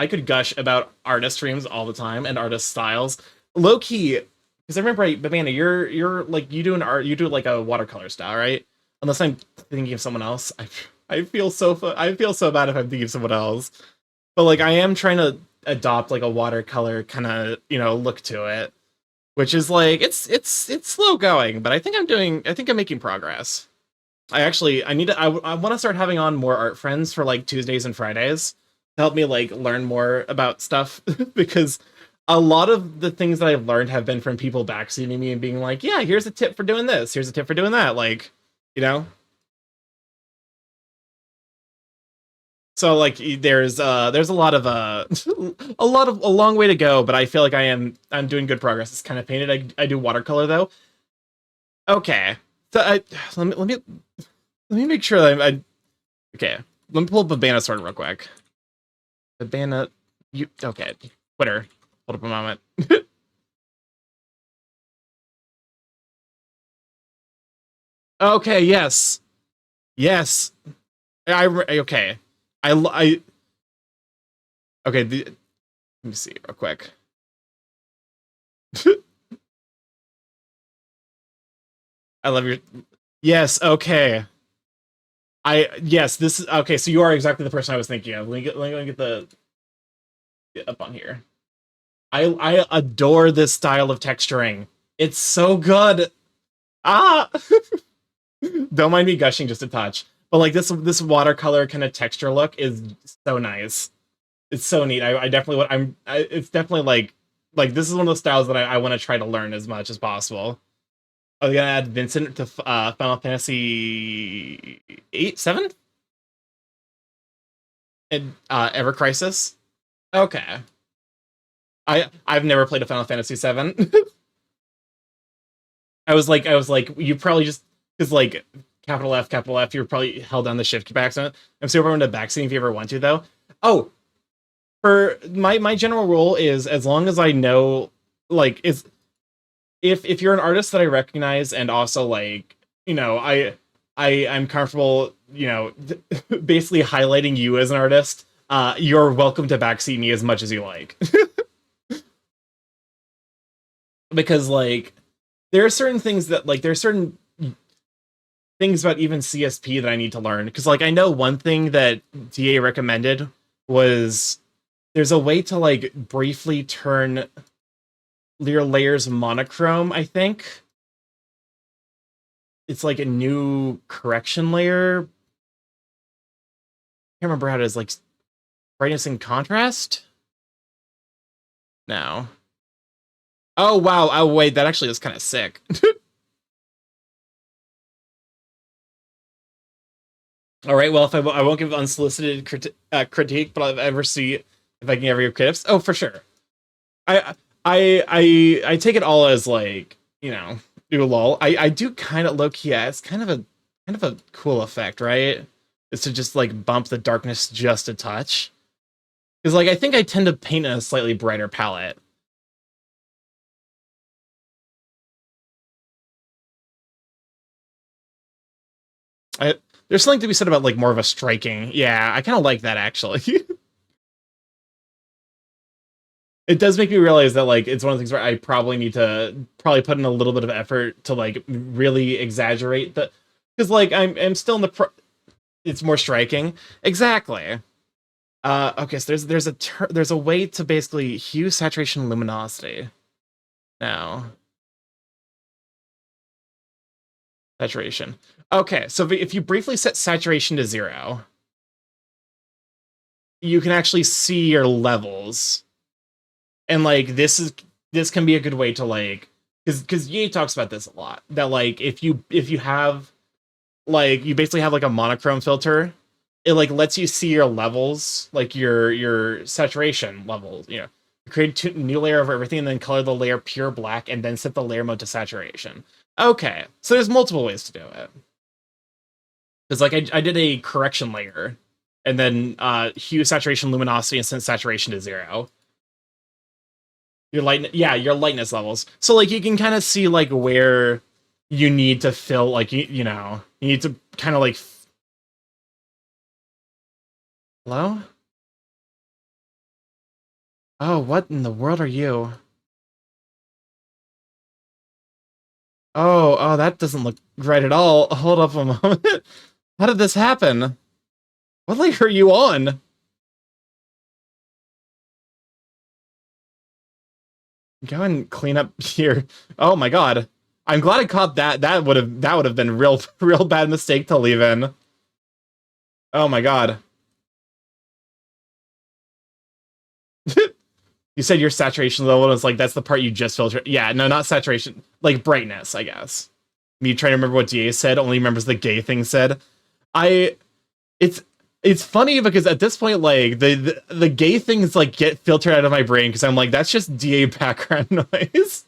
could gush about artist streams all the time and artist styles. Low key, because I remember, Babana, you're like you do like a watercolor style, right? Unless I'm thinking of someone else. I feel so bad if I'm thinking of someone else. But like I am trying to adopt like a watercolor kind of look to it, which is like it's slow going, but I think I'm making progress. I want to start having on more art friends for like Tuesdays and Fridays to help me like learn more about stuff because a lot of the things that I've learned have been from people backseating me and being like, yeah, here's a tip for doing this, here's a tip for doing that, like, so like there's a lot of a long way to go, but I feel like I'm doing good progress. It's kind of painted. I do watercolor though. Okay, so let me make sure that okay. Let me pull up Babana sword real quick. Babana, okay? Twitter. Hold up a moment. Okay. Yes. Yes. Okay. I okay. Let me see real quick. I love your. Yes. Okay. Yes. This is okay. So you are exactly the person I was thinking of. Let me get get up on here. I adore this style of texturing. It's so good. Ah. Don't mind me gushing just a touch. But like this watercolor kind of texture look is so nice. It's so neat. I definitely it's definitely like this is one of those styles that I want to try to learn as much as possible. Are they gonna add Vincent to Final Fantasy 8, 7? And Ever Crisis? Okay. I've never played a Final Fantasy 7. I was like, you probably just because like capital F, you're probably held down the shift key by accident. I'm super into backseat if you ever want to though. Oh, for my general rule is as long as I know like is if you're an artist that I recognize and also like I'm comfortable basically highlighting you as an artist, you're welcome to backseat me as much as you like. Because like there are certain things that like there are certain things about even CSP that I need to learn because like I know one thing that DA recommended was there's a way to like briefly turn your layers monochrome. I think it's like a new correction layer. I can't remember how it is, like brightness and contrast. No. Oh wow! Oh wait, that actually is kind of sick. All right. Well, if I won't give unsolicited critique, but I'll ever see if I can ever give critics. Oh, for sure. I take it all as like do lol. I do kind of low key. Yeah, it's kind of a cool effect, right? Is to just like bump the darkness just a touch. Because like I think I tend to paint in a slightly brighter palette. There's something to be said about like more of a striking. Yeah, I kind of like that actually. It does make me realize that like it's one of the things where I probably need to put in a little bit of effort to like really exaggerate the because like I'm still in the it's more striking. Exactly. Okay, so there's a way to basically hue, saturation, luminosity. Now, saturation. Okay, so if you briefly set saturation to 0, you can actually see your levels. And like this can be a good way to like because Ye talks about this a lot. That like if you have like you basically have like a monochrome filter, it like lets you see your levels, like your saturation levels, create a new layer of everything and then color the layer pure black and then set the layer mode to saturation. Okay, so there's multiple ways to do it. Because like I did a correction layer and then hue, saturation, luminosity, and set saturation to 0. Your lightness levels. So like you can kind of see like where you need to fill, like you need to kind of like hello? Oh, what in the world are you? Oh, that doesn't look right at all. Hold up a moment. How did this happen? What layer are you on? Go and clean up here. Oh my god. I'm glad I caught that. That would have been real bad mistake to leave in. Oh my god. You said your saturation level was like that's the part you just filtered. Yeah, no, not saturation. Like brightness, I guess. Me trying to remember what DA said, only remembers the gay thing said. It's funny because at this point, like the gay things like get filtered out of my brain because I'm like, that's just DA background noise.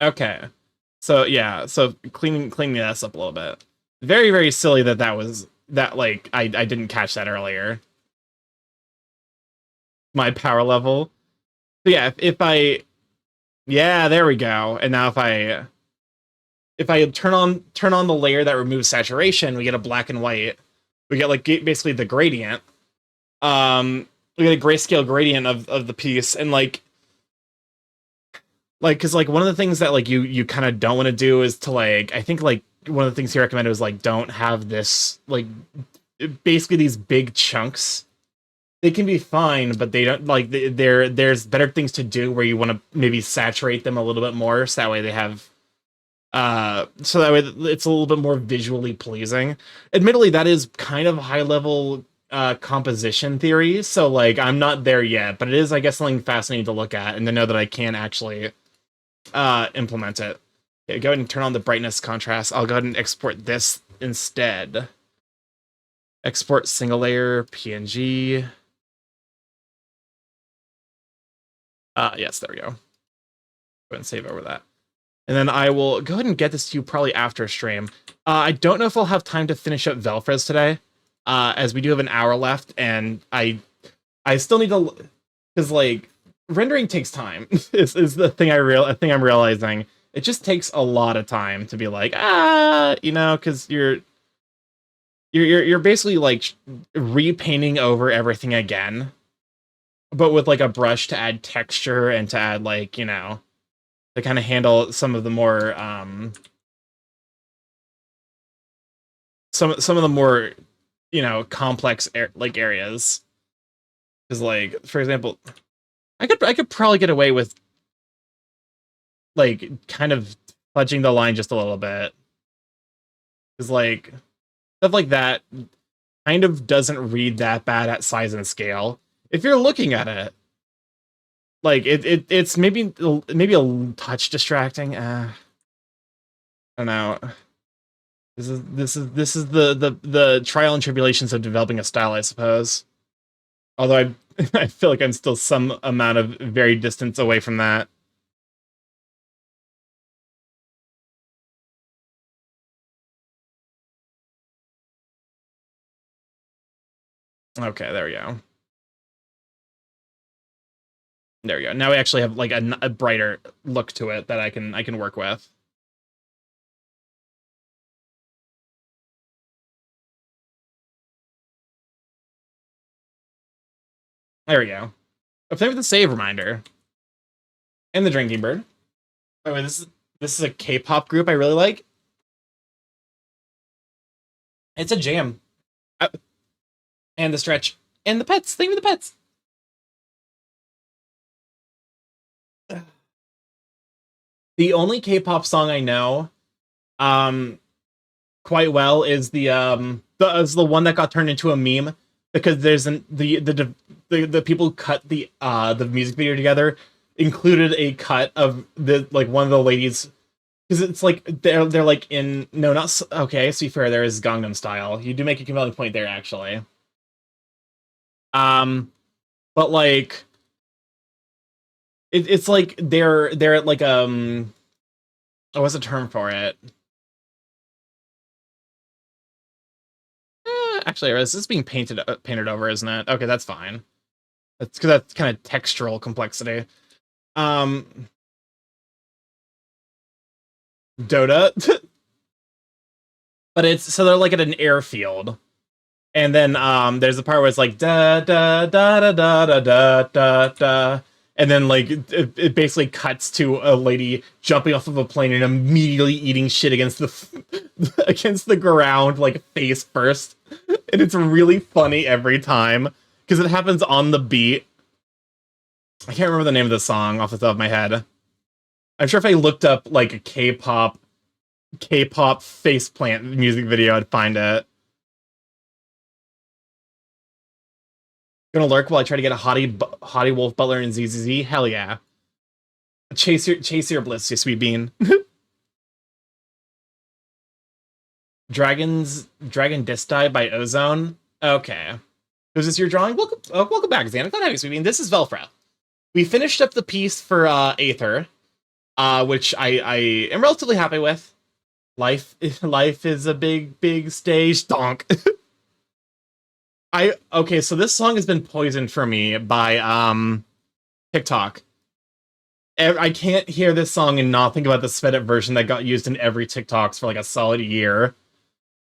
Okay. So yeah, so cleaning this up a little bit. Very, very silly that like I didn't catch that earlier. My power level. So yeah, if I yeah, there we go. And now if I turn on the layer that removes saturation, we get a black and white. We get like basically the gradient. We get a grayscale gradient of the piece, and like because like one of the things that like you kind of don't want to do is to like I think like one of the things he recommended was like don't have this like basically these big chunks. They can be fine, but they don't like there's better things to do where you want to maybe saturate them a little bit more, so that way they have so that way it's a little bit more visually pleasing. Admittedly, that is kind of high level composition theory, so like I'm not there yet, but it is, I guess, something fascinating to look at and to know that I can actually implement it. Okay, go ahead and turn on the brightness contrast. I'll go ahead and export this instead. Export single layer PNG. Yes, there we go. Go ahead and save over that. And then I will go ahead and get this to you probably after stream. I don't know if I'll have time to finish up Velfres today, as we do have an hour left, and I still need to, because like rendering takes time. is the thing I'm realizing. It just takes a lot of time to be like, you know, because you're basically like repainting over everything again, but with like a brush to add texture and to add like, you know, to kind of handle some of the more some of the more, you know, complex areas. Because like, for example, I could probably get away with like kind of fudging the line just a little bit. Because like stuff like that kind of doesn't read that bad at size and scale. If you're looking at it, like it's maybe a touch distracting. I don't know. This is the trial and tribulations of developing a style, I suppose. Although I feel like I'm still some amount of very distance away from that. Okay, there we go. There we go. Now we actually have like a brighter look to it that I can work with. There we go. I'm playing with the save reminder and the drinking bird. Oh, wait, this is a K-pop group I really like. It's a jam. And the stretch and the pets. Think of the pets. The only K-pop song I know, quite well is the one that got turned into a meme because there's the people who cut the music video together included a cut of the like one of the ladies, because it's like they're like in no not okay, to be fair, there is Gangnam Style. You do make a compelling point there actually. But like it's like they're at like what's the term for it? Actually, this is being painted over, isn't it? Okay, that's fine. That's because that's kind of textural complexity. Dota, but it's so they're like at an airfield, and then there's a part where it's like da da da da da da da da da, and then like it basically cuts to a lady jumping off of a plane and immediately eating shit against the against the ground, like face first. And it's really funny every time because it happens on the beat. I can't remember the name of the song off the top of my head. I'm sure if I looked up like a K-pop faceplant music video, I'd find it. Gonna lurk while I try to get a hottie Wolf Butler and ZZZ. Hell yeah! Chase your bliss, you sweet bean. Dragon Distai by Ozone. Okay. Was this your drawing? Welcome back, Xana. Glad to have you, sweet bean. This is Velfra. We finished up the piece for Aether, which I am relatively happy with. Life is a big stage. Donk. Okay, so this song has been poisoned for me by TikTok. I can't hear this song and not think about the sped up version that got used in every TikToks for like a solid year.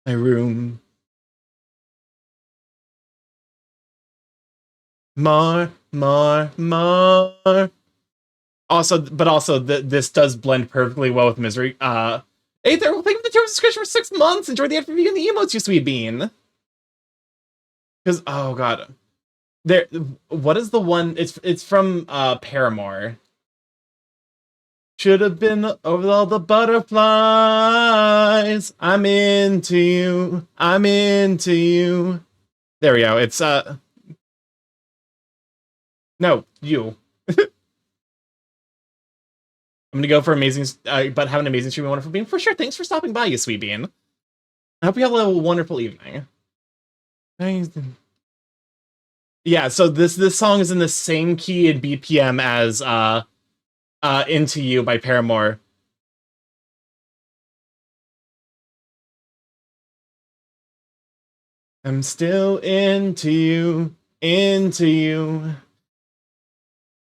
My room. More. Also, this does blend perfectly well with Misery. Hey there, well, thank you for the terms subscription for 6 months. Enjoy the FPV and the emotes, you sweet bean. Because, oh god. What is the one? It's from Paramore. Should have been over all the butterflies. I'm into you. There we go. It's no, you. I'm gonna go for amazing, but have an amazing stream, wonderful being for sure. Thanks for stopping by, you sweet bean. I hope you have a wonderful evening. Yeah, so this song is in the same key and BPM as Into You by Paramore. I'm still into you, into you.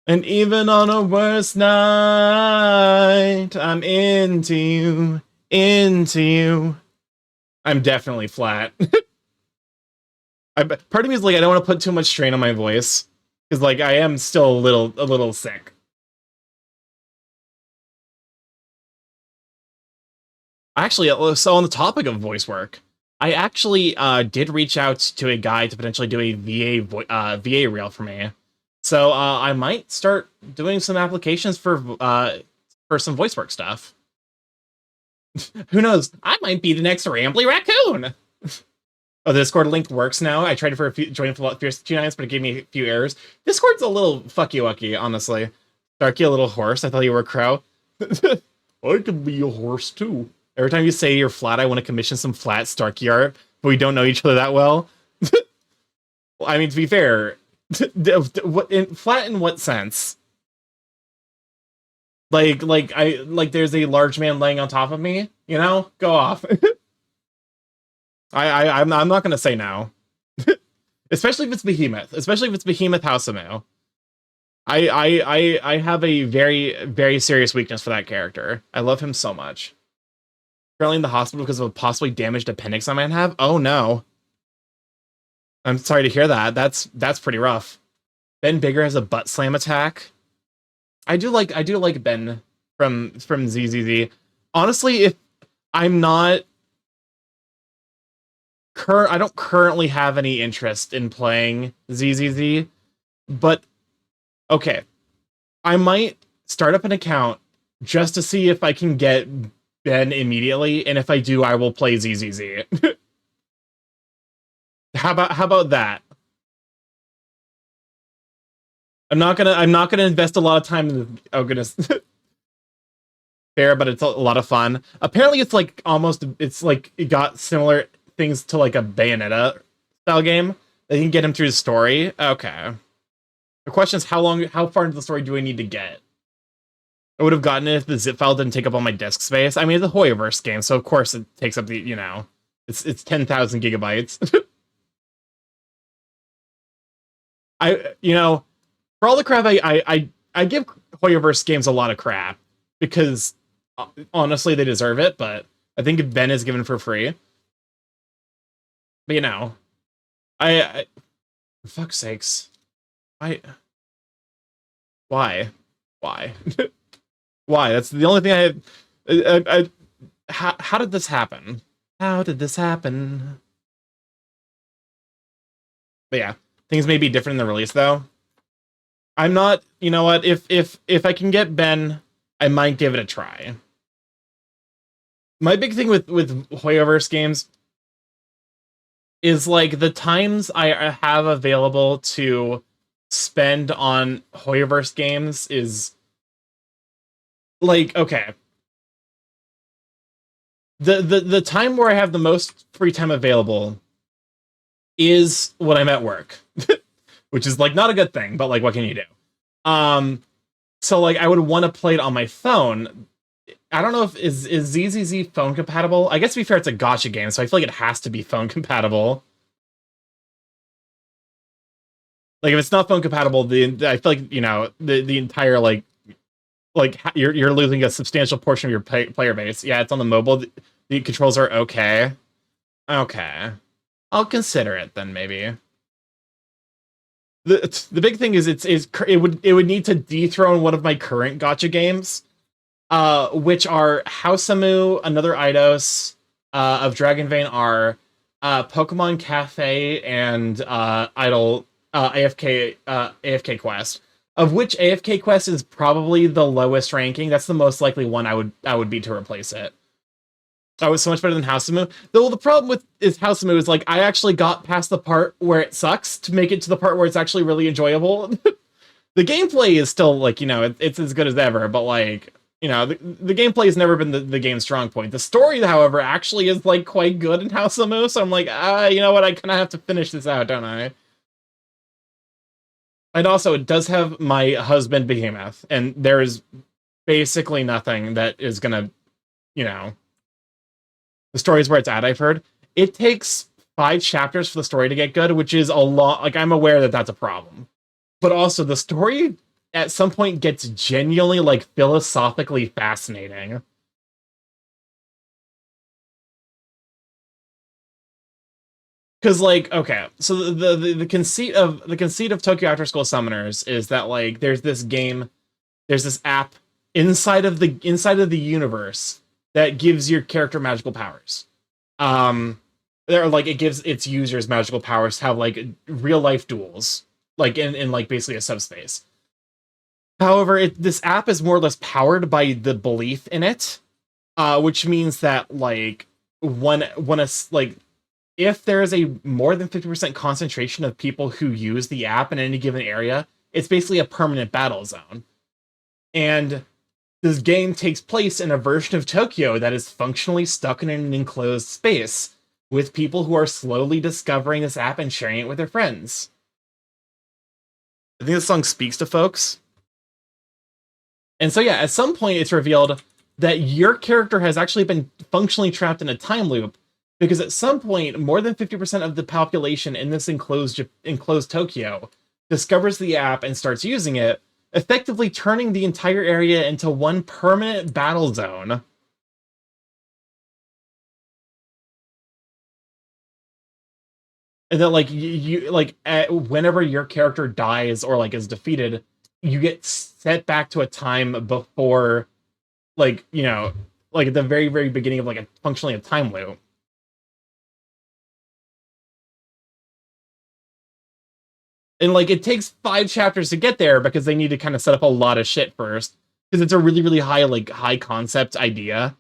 And even on a worse night, I'm into you, into you. I'm definitely flat. Part of me is like, I don't want to put too much strain on my voice. Because, like, I am still a little sick. Actually, so on the topic of voice work, I actually did reach out to a guy to potentially do a VA reel for me. So I might start doing some applications for some voice work stuff. Who knows? I might be the next Rambly Raccoon. Oh, the Discord link works now. I tried it for joining for Fierce 2 nights, but it gave me a few errors. Discord's a little fucky-wucky, honestly. Starky, a little horse. I thought you were a crow. I could be a horse too. Every time you say you're flat, I want to commission some flat Starky art, but we don't know each other that well. Well, I mean, to be fair, flat in what sense? Like there's a large man laying on top of me, you know? Go off. I'm not gonna say no. Especially if it's Behemoth. Especially if it's Behemoth Hausamu. I have a very, very serious weakness for that character. I love him so much. Currently in the hospital because of a possibly damaged appendix I might have. Oh no. I'm sorry to hear that. That's pretty rough. Ben Bigger has a butt slam attack. I do like Ben from ZZZ. Honestly, if I'm not I don't currently have any interest in playing ZZZ, but okay. I might start up an account just to see if I can get Ben immediately, and if I do, I will play ZZZ. How about that? I'm not gonna invest a lot of time in the, oh goodness. Fair, but it's a lot of fun. Apparently it's like it got similar things to like a Bayonetta style game. They can get him through the story. Okay. The question is how far into the story do I need to get? I would have gotten it if the zip file didn't take up all my disk space. I mean, it's a Hoyoverse game, so of course it takes up the, you know, it's 10,000 gigabytes. You know, for all the crap I give Hoyoverse games a lot of crap because honestly they deserve it, but I think if Ben is given for free. But you know, I for fuck's sakes, why? Why? Why? That's the only thing how did this happen? How did this happen? But yeah, things may be different in the release though. I'm not, you know what, if I can get Ben, I might give it a try. My big thing with Hoyoverse games is like the times I have available to spend on Hoyoverse games is like, okay. The time where I have the most free time available is when I'm at work. Which is like not a good thing, but like what can you do? So like I would want to play it on my phone. I don't know if is ZZZ phone compatible. I guess to be fair, it's a gacha game, so I feel like it has to be phone compatible. Like if it's not phone compatible, I feel like, you know, the entire like you're losing a substantial portion of your player base. Yeah, it's on the mobile. The controls are okay. Okay, I'll consider it then maybe. The big thing is it would need to dethrone one of my current gacha games, which are Hausamu, Another Eidos, of Dragon Vein R, Pokemon Cafe, and Idol AFK Quest. Of which AFK Quest is probably the lowest ranking. That's the most likely one I would be to replace it. Oh, it's so much better than Hausamu. Though the problem with Hausamu is like I actually got past the part where it sucks to make it to the part where it's actually really enjoyable. The gameplay is still like, it's as good as ever, but like, the gameplay has never been the game's strong point. The story, however, actually is like quite good in Hausamu, so I'm like, you know what, I kind of have to finish this out, don't I? And also, it does have my husband Behemoth, and there is basically nothing that is gonna, the story's where it's at, I've heard. It takes 5 chapters for the story to get good, which is a lot. Like, I'm aware that that's a problem. But also, the story at some point gets genuinely, like, philosophically fascinating. Because, like, okay, so the conceit of Tokyo After School Summoners is that, like, there's this app inside of the universe that gives your character magical powers. It gives its users magical powers to have like real life duels, like in like basically a subspace. However, this app is more or less powered by the belief in it, which means that like if there is a more than 50% concentration of people who use the app in any given area, it's basically a permanent battle zone. And this game takes place in a version of Tokyo that is functionally stuck in an enclosed space, with people who are slowly discovering this app and sharing it with their friends. I think this song speaks to folks. And so yeah, at some point it's revealed that your character has actually been functionally trapped in a time loop, because at some point, more than 50% of the population in this enclosed Tokyo discovers the app and starts using it, effectively turning the entire area into one permanent battle zone. And that, like, whenever your character dies or like is defeated, you get set back to a time before, like, like at the very, very beginning of like functionally a time loop. And like it takes 5 chapters to get there because they need to kind of set up a lot of shit first, because it's a really, really high concept idea.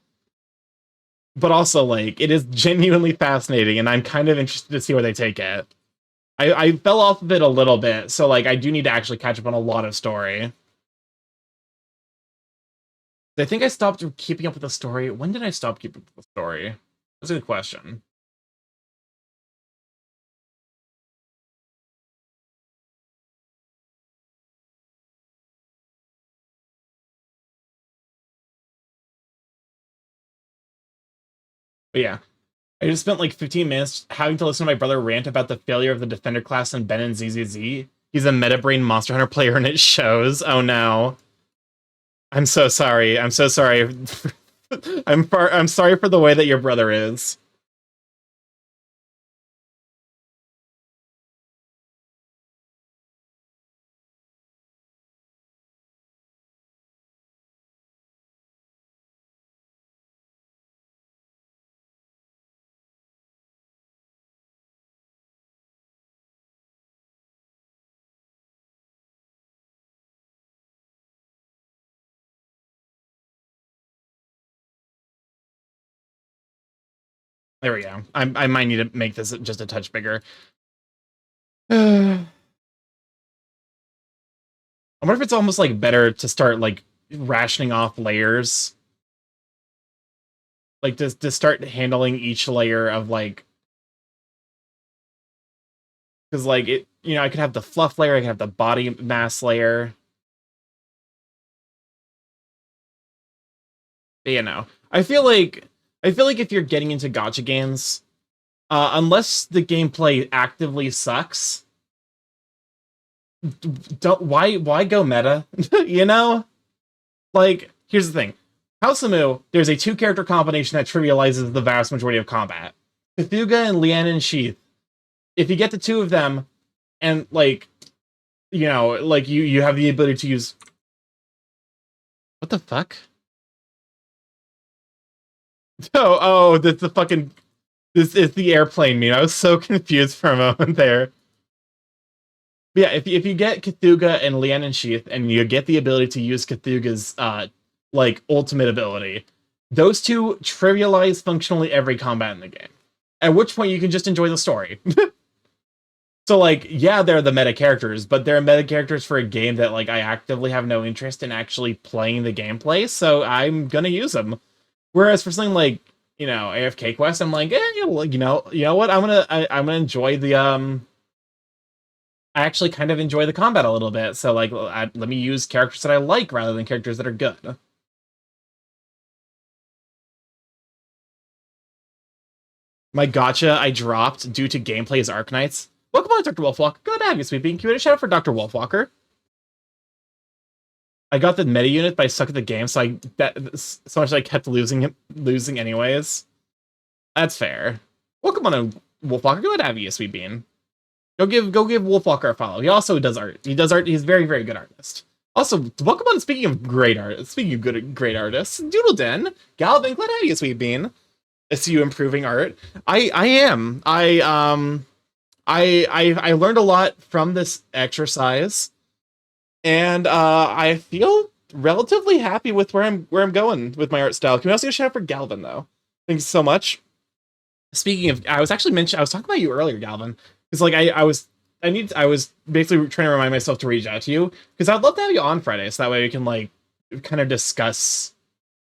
But also, like, it is genuinely fascinating, and I'm kind of interested to see where they take it. I fell off of it a little bit, so like I do need to actually catch up on a lot of story. I think I stopped keeping up with the story. When did I stop keeping up with the story? That's a good question. But yeah, I just spent like 15 minutes having to listen to my brother rant about the failure of the Defender class in Ben and ZZZ. He's a Metabrain Monster Hunter player and it shows. Oh no. I'm so sorry. I'm so sorry. I'm sorry for the way that your brother is. There we go. I might need to make this just a touch bigger. I wonder if it's almost like better to start like rationing off layers. Like to start handling each layer of like, because like it, I could have the fluff layer, I could have the body mass layer. But, I feel like if you're getting into gacha games, unless the gameplay actively sucks, why go meta? Like, here's the thing. Hausamu, there's a 2-character combination that trivializes the vast majority of combat. Cthulhu and Lianen Sheath. If you get the 2 of them, and like, like you have the ability to use. What the fuck? Oh, that's the fucking. This is the airplane meme. I was so confused for a moment there. But yeah, if you get Cthulhu and Lianen Sheath, and you get the ability to use Cthulhu's like ultimate ability, those two trivialize functionally every combat in the game. At which point you can just enjoy the story. So, like, yeah, they're the meta characters, but they're meta characters for a game that, like, I actively have no interest in actually playing the gameplay, so I'm gonna use them. Whereas for something like, AFK Quest, I'm like, you know what? I'm gonna enjoy the I actually kind of enjoy the combat a little bit. So, like, let me use characters that I like rather than characters that are good. My gotcha I dropped due to gameplay is Arknights. Welcome on, Dr. Wolfwalker. Good to have you, sweet bean. Can you shout out for Dr. Wolfwalker? I got the meta unit, but I suck at the game, so so much I kept losing anyways. That's fair. Welcome on, Wolfwalker. Good to have you, sweet bean. Go give Wolfwalker a follow. He also does art. He does art. He's a very, very good artist. Also, welcome on. Speaking of great artists, great artists, Doodle Den, Galvin. Glad to have you, sweet bean. I see you improving art. I am. I learned a lot from this exercise, and I feel relatively happy with where I'm going with my art style. Can we also get a shout out for Galvin though? Thanks so much. Speaking of, I was talking about you earlier, Galvin, because like I was basically trying to remind myself to reach out to you because I'd love to have you on Friday, so that way we can like kind of discuss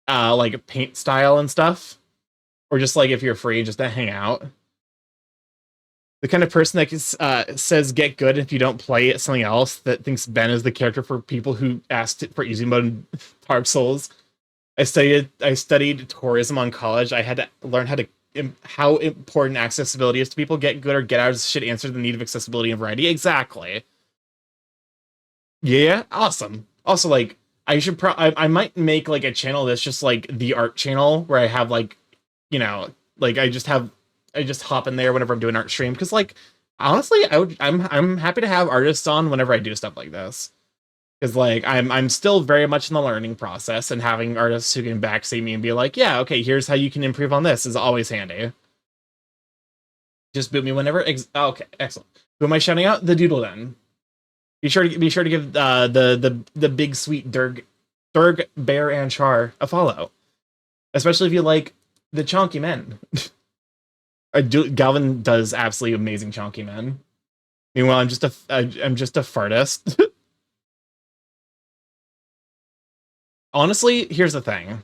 like paint style and stuff, or just like if you're free, just to hang out. The kind of person that says get good if you don't play it something else, that thinks Ben is the character for people who asked for easy mode in Dark Souls. I studied tourism on college. I had to learn how important accessibility is to people. Get good or get out should answer the need of accessibility and variety. Exactly. Yeah, awesome. Also, like, I might make like a channel that's just like the art channel where I have like, like I just hop in there whenever I'm doing art stream, because like honestly I'm happy to have artists on whenever I do stuff like this, because like I'm still very much in the learning process, and having artists who can backseat me and be like, yeah, okay, here's how you can improve on this is always handy. Just boot me whenever. Okay, excellent. Who am I shouting out? The Doodle Den. Be sure to give the big sweet Durg Bear and Char a follow, especially if you like the chonky men. Galvin does absolutely amazing chonky men. Meanwhile, I'm just a fartist. Honestly, here's the thing.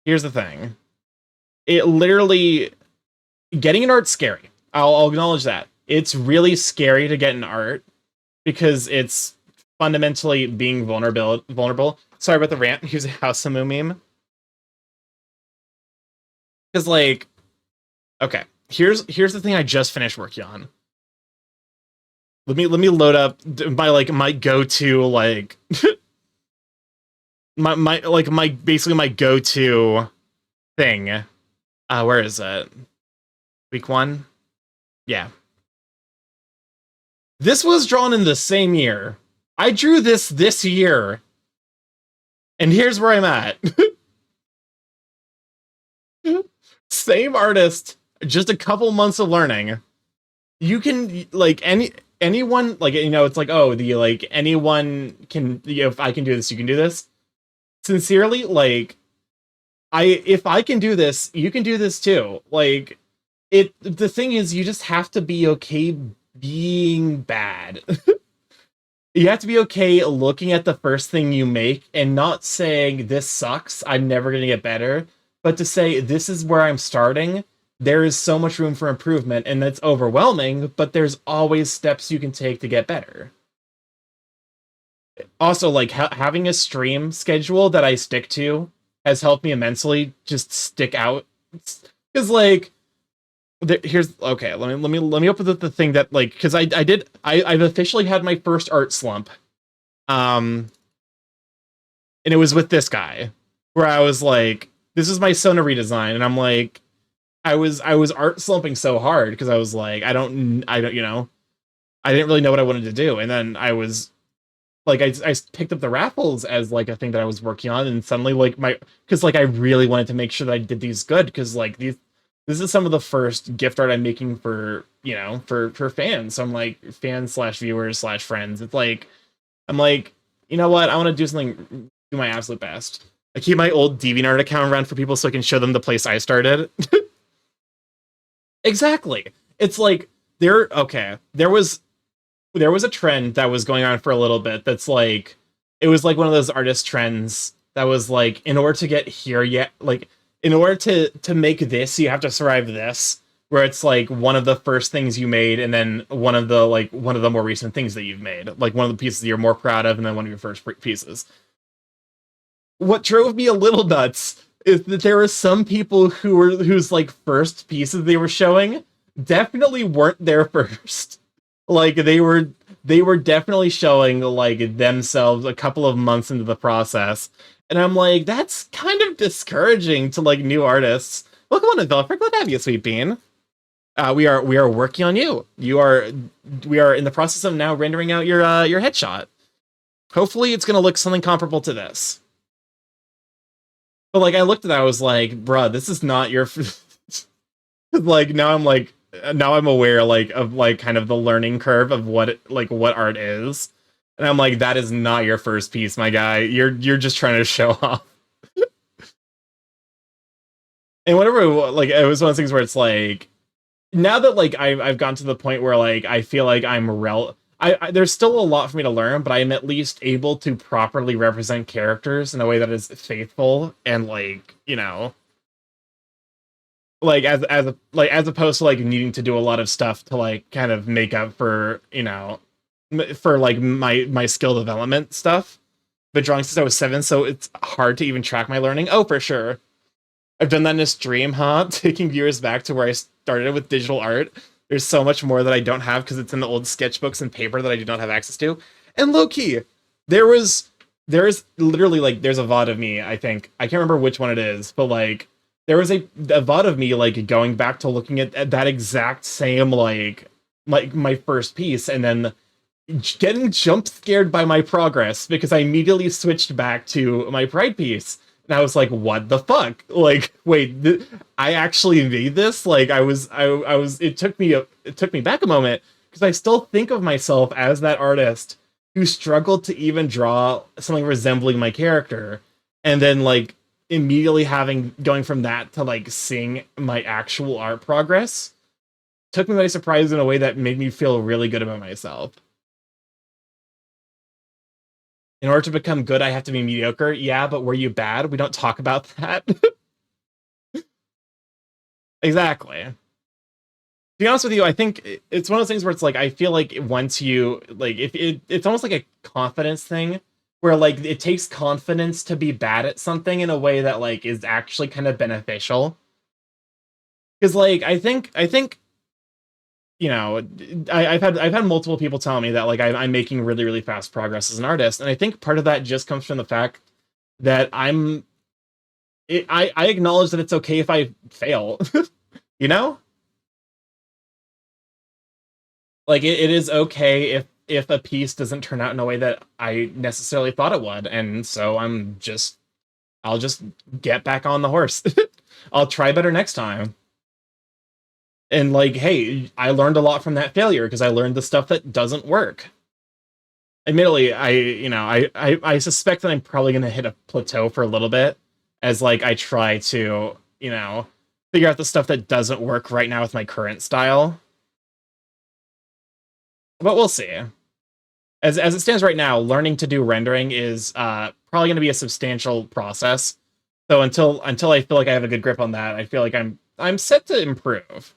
It literally, getting an art's scary. I'll acknowledge that. It's really scary to get an art because it's fundamentally being vulnerable. Sorry about the rant. Here's a House Samu meme. Because like, okay, here's the thing I just finished working on. Let me load up my go-to like my go-to thing. Where is it? Week 1? Yeah. This was drawn in the same year. I drew this year. And here's where I'm at. Same artist, just a couple months of learning. You can like anyone, like, it's like, oh, the like anyone can, if I can do this, you can do this. Sincerely, like, if I can do this, you can do this too. Like, the thing is, you just have to be okay being bad. You have to be okay looking at the first thing you make and not saying this sucks, I'm never gonna get better, but to say this is where I'm starting. There is so much room for improvement, and that's overwhelming, but there's always steps you can take to get better. Also, like, having a stream schedule that I stick to has helped me immensely just stick out. Because, like, okay, let me open the thing that, like, because I've officially had my first art slump. And it was with this guy, where I was like, this is my Sona redesign, and I'm like, I was art slumping so hard because I was like, I didn't really know what I wanted to do, and then I was like, I picked up the raffles as like a thing that I was working on, and suddenly like because like I really wanted to make sure that I did these good, because like this is some of the first gift art I'm making for for fans. So I'm like, fans / viewers / friends. It's like, I'm like, you know what, I want to do my absolute best. I keep my old DeviantArt account around for people so I can show them the place I started. Exactly. It's like there was a trend that was going on for a little bit that's like it was like one of those artist trends that was like in order to get here yet like in order to make this you have to survive this, where it's like one of the first things you made and then one of the more recent things that you've made, like one of the pieces you're more proud of and then one of your first pieces. What drove me a little nuts is that there were some people whose like first pieces they were showing definitely weren't there first. Like they were definitely showing like themselves a couple of months into the process. And I'm like, that's kind of discouraging to like new artists. Welcome on, developer. Glad to have you, Sweet Bean. We are working on you. We are in the process of now rendering out your headshot. Hopefully it's gonna look something comparable to this. But like I looked at that, I was like, bruh, this is not your like now I'm aware like of like kind of the learning curve of what art is. And I'm like, that is not your first piece, my guy. You're just trying to show off. And whatever, like it was one of those things where it's like now that like I've gotten to the point where like I feel like there's still a lot for me to learn, but I am at least able to properly represent characters in a way that is faithful and like, you know, like as opposed to like needing to do a lot of stuff to like kind of make up for, you know, for like my skill development stuff. Been drawing since I was 7, so it's hard to even track my learning. Oh, for sure. I've done that in a stream, huh? Taking viewers back to where I started with digital art. There's so much more that I don't have because it's in the old sketchbooks and paper that I do not have access to. And low key, there is literally like there's a VOD of me, I think. I can't remember which one it is, but like there was a VOD of me like going back to looking at that exact same like my first piece and then getting jump scared by my progress because I immediately switched back to my pride piece. And I was like, what the fuck? Like, wait, I actually made this? Like, it took me back a moment because I still think of myself as that artist who struggled to even draw something resembling my character. And then like immediately going from that to like seeing my actual art progress took me by surprise in a way that made me feel really good about myself. In order to become good, I have to be mediocre. Yeah, but were you bad? We don't talk about that. Exactly. To be honest with you, I think it's one of those things where it's like, I feel like once you, like, it's almost like a confidence thing, where, like, it takes confidence to be bad at something in a way that, like, is actually kind of beneficial. Because, like, I think you know, I've had multiple people tell me that like I'm making really, really fast progress as an artist, and I think part of that just comes from the fact that I acknowledge that it's okay if I fail, you know, like it is okay if a piece doesn't turn out in a way that I necessarily thought it would, and so I'll just get back on the horse. I'll try better next time. And like, hey, I learned a lot from that failure because I learned the stuff that doesn't work. Admittedly, I suspect that I'm probably going to hit a plateau for a little bit as like I try to, you know, figure out the stuff that doesn't work right now with my current style. But we'll see. As it stands right now, learning to do rendering is probably going to be a substantial process. So until I feel like I have a good grip on that, I feel like I'm set to improve.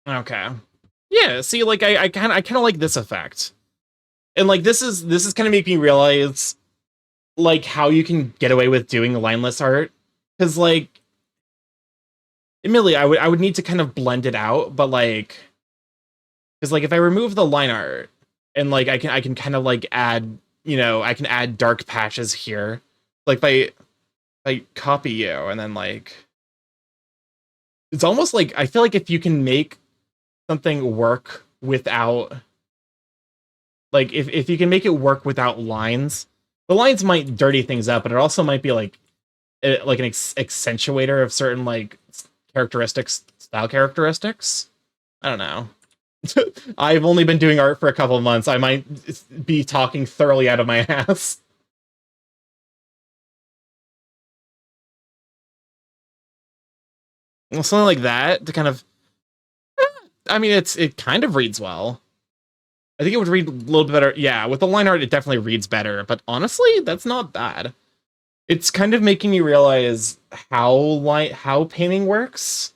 Okay. Yeah, see, like I kind of like this effect. And like this is kind of making me realize like how you can get away with doing lineless art, cuz like admittedly I would need to kind of blend it out, but like cuz like if I remove the line art and like I can kind of like add, you know, I can add dark patches here. Like if I copy you and then like, it's almost like, I feel like if you can make something work without, like if you can make it work without lines, the lines might dirty things up, but it also might be like an accentuator of certain like characteristics, style characteristics. I don't know. I've only been doing art for a couple of months. I might be talking thoroughly out of my ass. Well, something like that to kind of, I mean, it kind of reads well. I think it would read a little bit better. Yeah, with the line art, it definitely reads better. But honestly, that's not bad. It's kind of making me realize how painting works.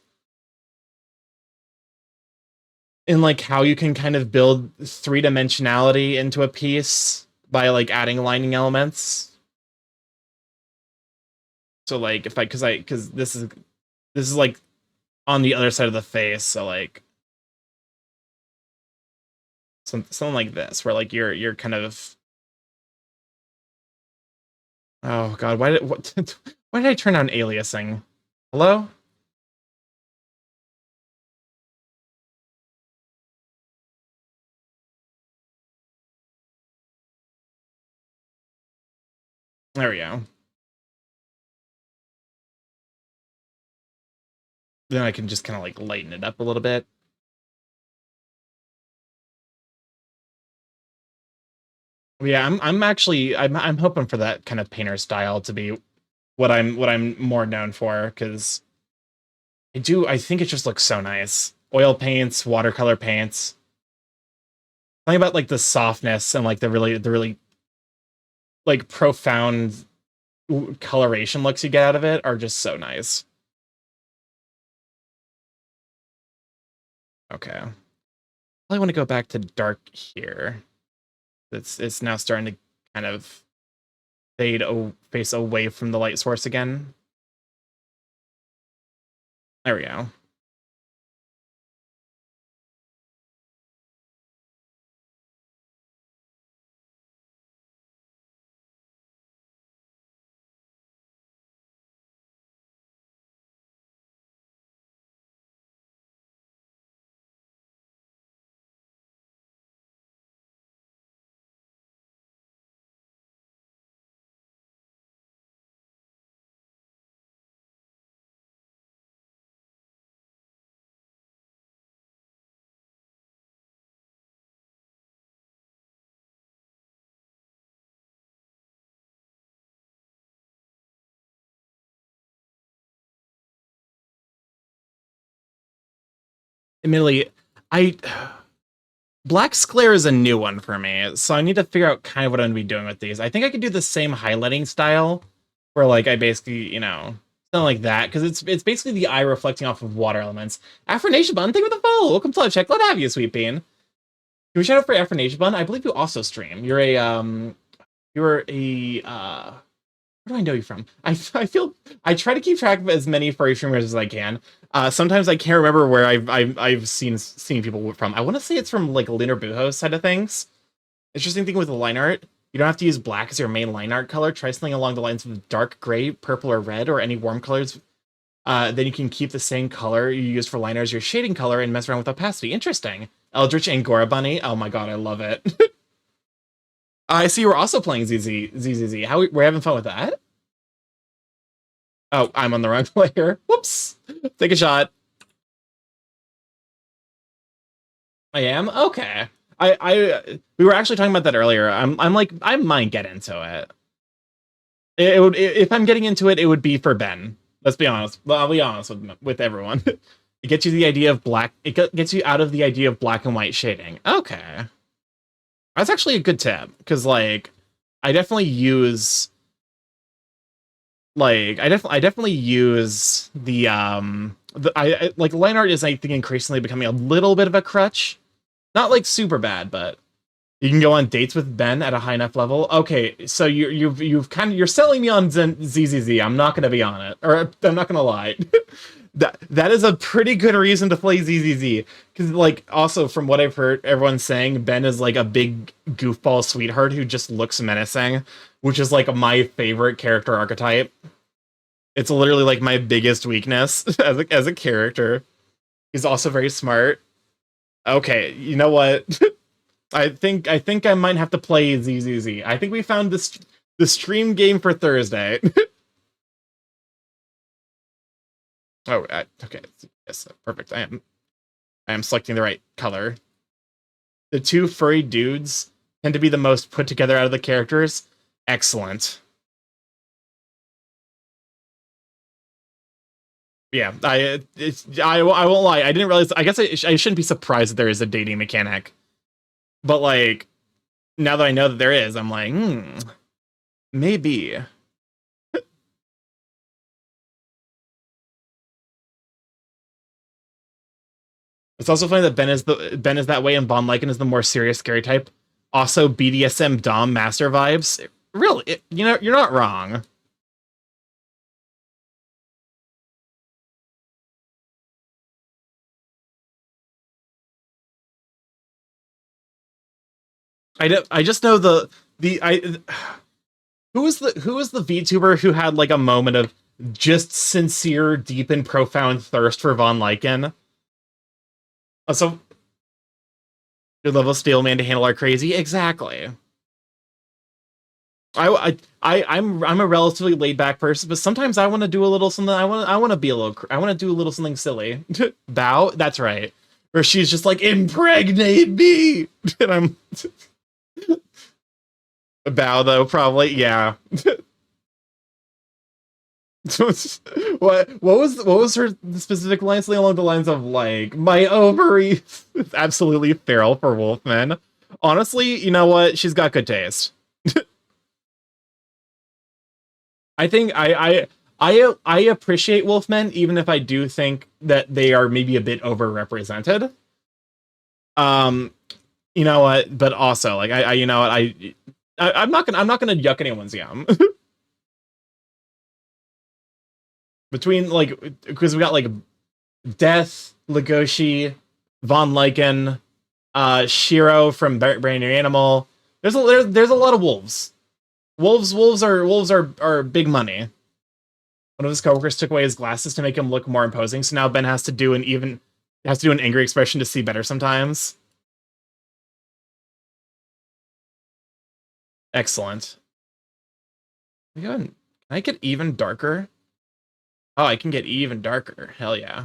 And like how you can kind of build three-dimensionality into a piece by like adding lining elements. So like if because this is like on the other side of the face, so like something like this, where like you're kind of, oh god, why did I turn on aliasing? Hello? There we go. Then I can just kind of like lighten it up a little bit. Yeah, I'm hoping for that kind of painter style to be what I'm more known for, because I think it just looks so nice. Oil paints, watercolor paints. Something about like the softness and like the really like profound coloration looks you get out of it are just so nice. Okay. I want to go back to dark here. It's now starting to kind of face away from the light source again. There we go. Admittedly, I Black Sclare is a new one for me, so I need to figure out kind of what I'm gonna be doing with these. I think I could do the same highlighting style, where like I basically, you know, something like that, because it's basically the eye reflecting off of water elements. Affirmation Bun, thank you for the follow. Welcome to Live Check. Glad to have you, Sweet Bean. Can we shout out for Affirmation Bun? I believe you also stream. You're a where do I know you from? I feel I try to keep track of as many furry streamers as I can. Sometimes I can't remember where I've seen people from. I want to say it's from like Lunar Buho's side of things. Interesting thing with the line art, you don't have to use black as your main line art color. Try something along the lines of dark gray, purple, or red, or any warm colors. Then you can keep the same color you use for line art as your shading color and mess around with opacity. Interesting. Eldritch Angora Bunny. Oh my god, I love it. I see we're also playing ZZZ. How we're having fun with that? Oh, I'm on the wrong player. Whoops. Take a shot. I am? Okay. We were actually talking about that earlier. I'm like, I might get into it. It would, if I'm getting into it, it would be for Ben. Let's be honest. Well, I'll be honest with everyone. It gets you the idea of black. It gets you out of the idea of black and white shading. Okay. That's actually a good tip, because like I definitely use the like line art is, I think, increasingly becoming a little bit of a crutch. Not like super bad, but you can go on dates with Ben at a high enough level. Okay, so you're selling me on ZZZ. I'm not gonna be on it, or I'm not gonna lie. that is a pretty good reason to play ZZZ. Because, like, also from what I've heard everyone saying, Ben is like a big goofball sweetheart who just looks menacing, which is like my favorite character archetype. It's literally like my biggest weakness as a character. He's also very smart. Okay, you know what? I think I might have to play ZZZ. I think we found the stream game for Thursday. Oh, okay. Yes, perfect. I am selecting the right color. The two furry dudes tend to be the most put together out of the characters. Excellent. Yeah, I won't lie. I didn't realize. I guess I shouldn't be surprised that there is a dating mechanic. But like, now that I know that there is, I'm like, maybe. It's also funny that Ben is that way, and Von Lycan is the more serious, scary type. Also, BDSM Dom Master vibes. Really, you know, you're not wrong. I just know the I who was the VTuber who had like a moment of just sincere, deep and profound thirst for Von Lycan? So good level steel man to handle our crazy. Exactly. I'm a relatively laid back person, but sometimes I want to do a little something. I want to be a little. I want to do a little something silly. Bow. That's right. Or she's just like impregnate me, and I'm bow though probably yeah. What was her specific line? Something along the lines of like my ovaries. It's absolutely feral for Wolfman. Honestly, you know what? She's got good taste. I think I appreciate Wolfmen, even if I do think that they are maybe a bit overrepresented. Um, you know what? But also, like I you know what? I'm not gonna yuck anyone's yum. Between like because we got like Death, Legoshi, Von Lycan, Shiro from Brand New Animal. There's a lot of wolves. Wolves are big money. One of his coworkers took away his glasses to make him look more imposing, so now Ben has to do an angry expression to see better sometimes. Excellent. Can I get even darker? Oh, I can get even darker. Hell yeah.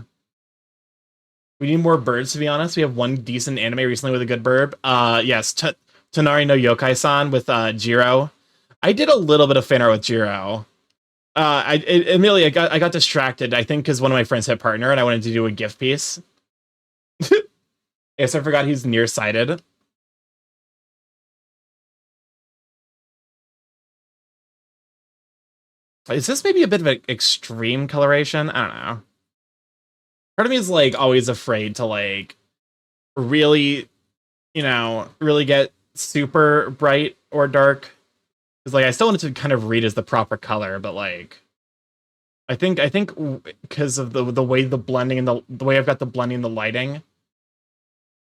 We need more birds, to be honest. We have one decent anime recently with a good burb. Yes, Tonari no Yokai-san with Jiro. I did a little bit of fan art with Jiro. Immediately I got distracted. I think because one of my friends hit partner and I wanted to do a gift piece. Yes, I forgot he's nearsighted. Is this maybe a bit of an extreme coloration? I don't know. Part of me is like always afraid to like really, really get super bright or dark. Because like I still want it to kind of read as the proper color, but like I think because of the way the blending and the way I've got the blending and the lighting,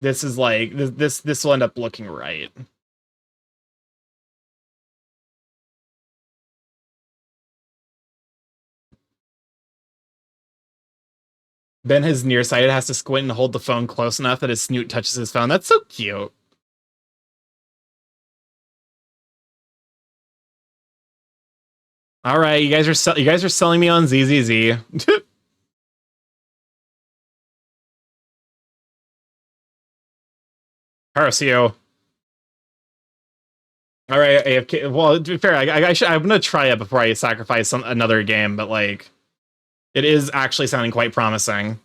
this is like this will end up looking right. Ben, his nearsighted, has to squint and hold the phone close enough that his snoot touches his phone. That's so cute. All right, you guys are selling me on ZZZ. Parasio. All right, AFK. Well, to be fair, I'm gonna try it before I sacrifice another game, but like, it is actually sounding quite promising.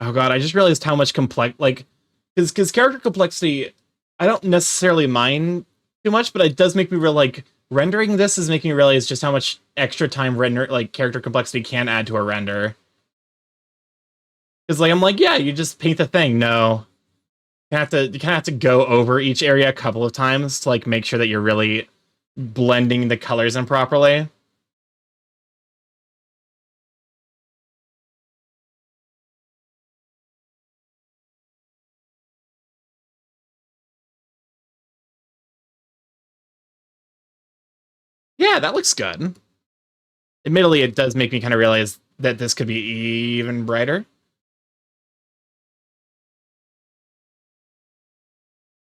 Oh god, I just realized how much complex, like, because character complexity. I don't necessarily mind too much, but it does make me real like rendering this is making me realize just how much extra time render like character complexity can add to a render. Because like I'm like, yeah, you just paint the thing. No, you kind of have to go over each area a couple of times to like make sure that you're really blending the colors in properly. Yeah, that looks good. Admittedly, it does make me kind of realize that this could be even brighter.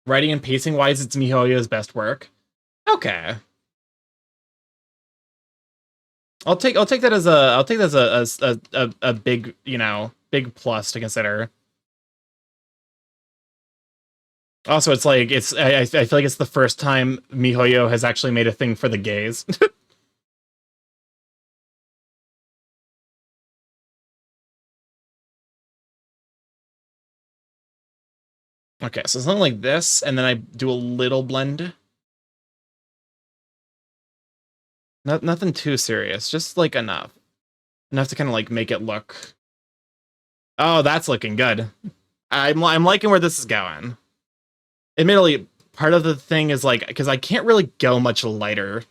Writing and pacing wise, it's MiHoYo's best work. Okay. I'll take that as a big, you know, big plus to consider. Also, it's like I feel like it's the first time MiHoYo has actually made a thing for the gays. Okay, so something like this, and then I do a little blend. Nothing too serious, just like enough to kind of like make it look. Oh, that's looking good. I'm liking where this is going. Admittedly, part of the thing is like because I can't really go much lighter.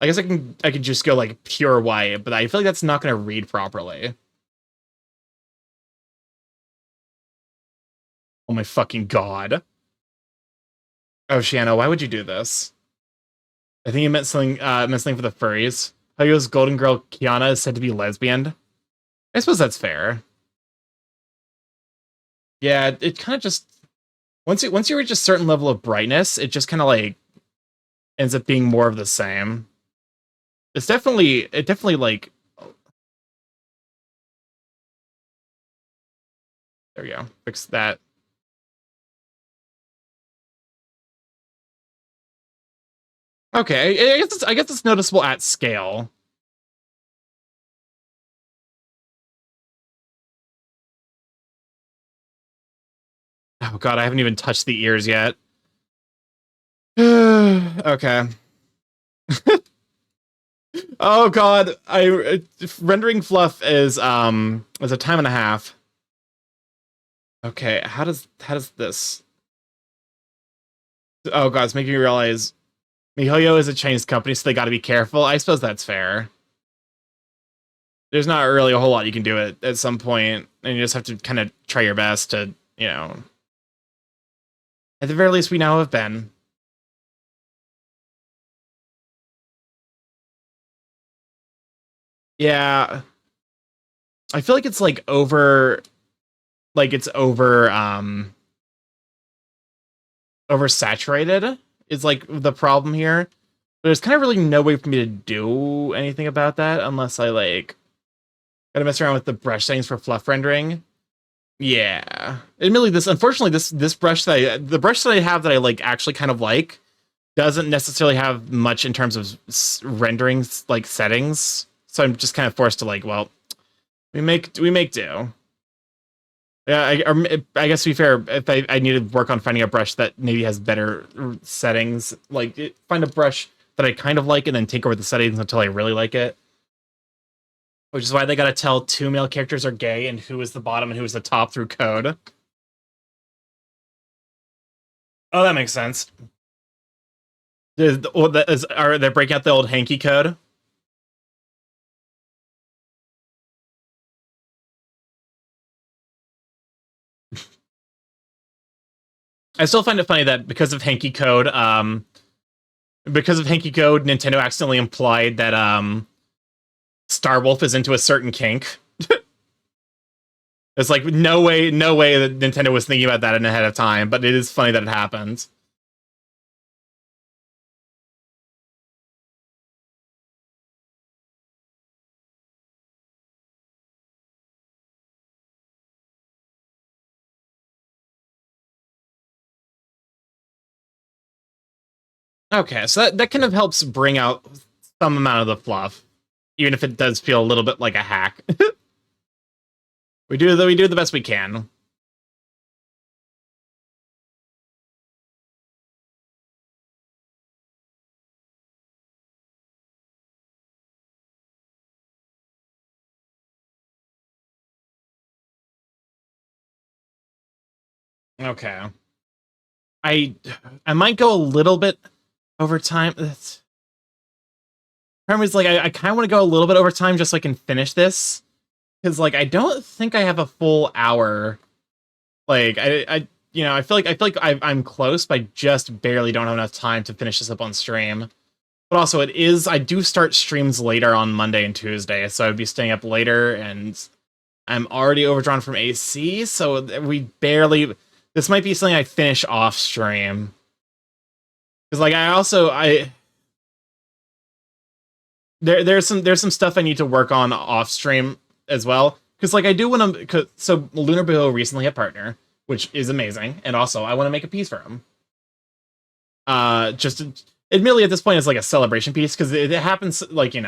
I guess I can just go like pure white, but I feel like that's not going to read properly. Oh my fucking god. Oh, Shiano, why would you do this? I think you meant something for the furries. Hoyo's golden girl Kiana is said to be lesbian. I suppose that's fair. Yeah, it kind of just once you reach a certain level of brightness, it just kind of like ends up being more of the same. It definitely like there we go. Fix that. Okay, I guess it's noticeable at scale. Oh god, I haven't even touched the ears yet. Okay. Oh god, rendering fluff is a time and a half. Okay, how does this? Oh god, it's making me realize MiHoYo is a Chinese company, so they got to be careful. I suppose that's fair. There's not really a whole lot you can do at some point, and you just have to kind of try your best to, you know. At the very least, we now have Ben. Yeah, I feel like it's like oversaturated is like the problem here. But there's kind of really no way for me to do anything about that unless I like gotta mess around with the brush settings for fluff rendering. Yeah, admittedly, unfortunately this brush the brush that I have that I like actually kind of like doesn't necessarily have much in terms of rendering like settings. So I'm just kind of forced to like, well, we make do. Yeah, I guess to be fair, if I need to work on finding a brush that maybe has better settings, like find a brush that I kind of like and then tinker with the settings until I really like it. Which is why they gotta tell 2 male characters are gay and who is the bottom and who is the top through code. Oh, that makes sense. Are they breaking out the old hanky code? I still find it funny that because of hanky code, Nintendo accidentally implied that Starwolf is into a certain kink. It's like no way that Nintendo was thinking about that ahead of time, but it is funny that it happened. Okay, so that kind of helps bring out some amount of the fluff, even if it does feel a little bit like a hack. we do the best we can. Okay. I might go a little bit over time. Problem is, like, I kind of want to go a little bit over time just so I can finish this. Because, like, I don't think I have a full hour. Like, I feel like I'm close, but I just barely don't have enough time to finish this up on stream. But also, I do start streams later on Monday and Tuesday, so I'd be staying up later, and I'm already overdrawn from AC, so this might be something I finish off stream. Because, like, there's some stuff I need to work on off stream as well. Because, like, I do want to, so Lunar Bill recently had partner, which is amazing, and also I want to make a piece for him. Admittedly, at this point, it's like a celebration piece, because it happens, like, he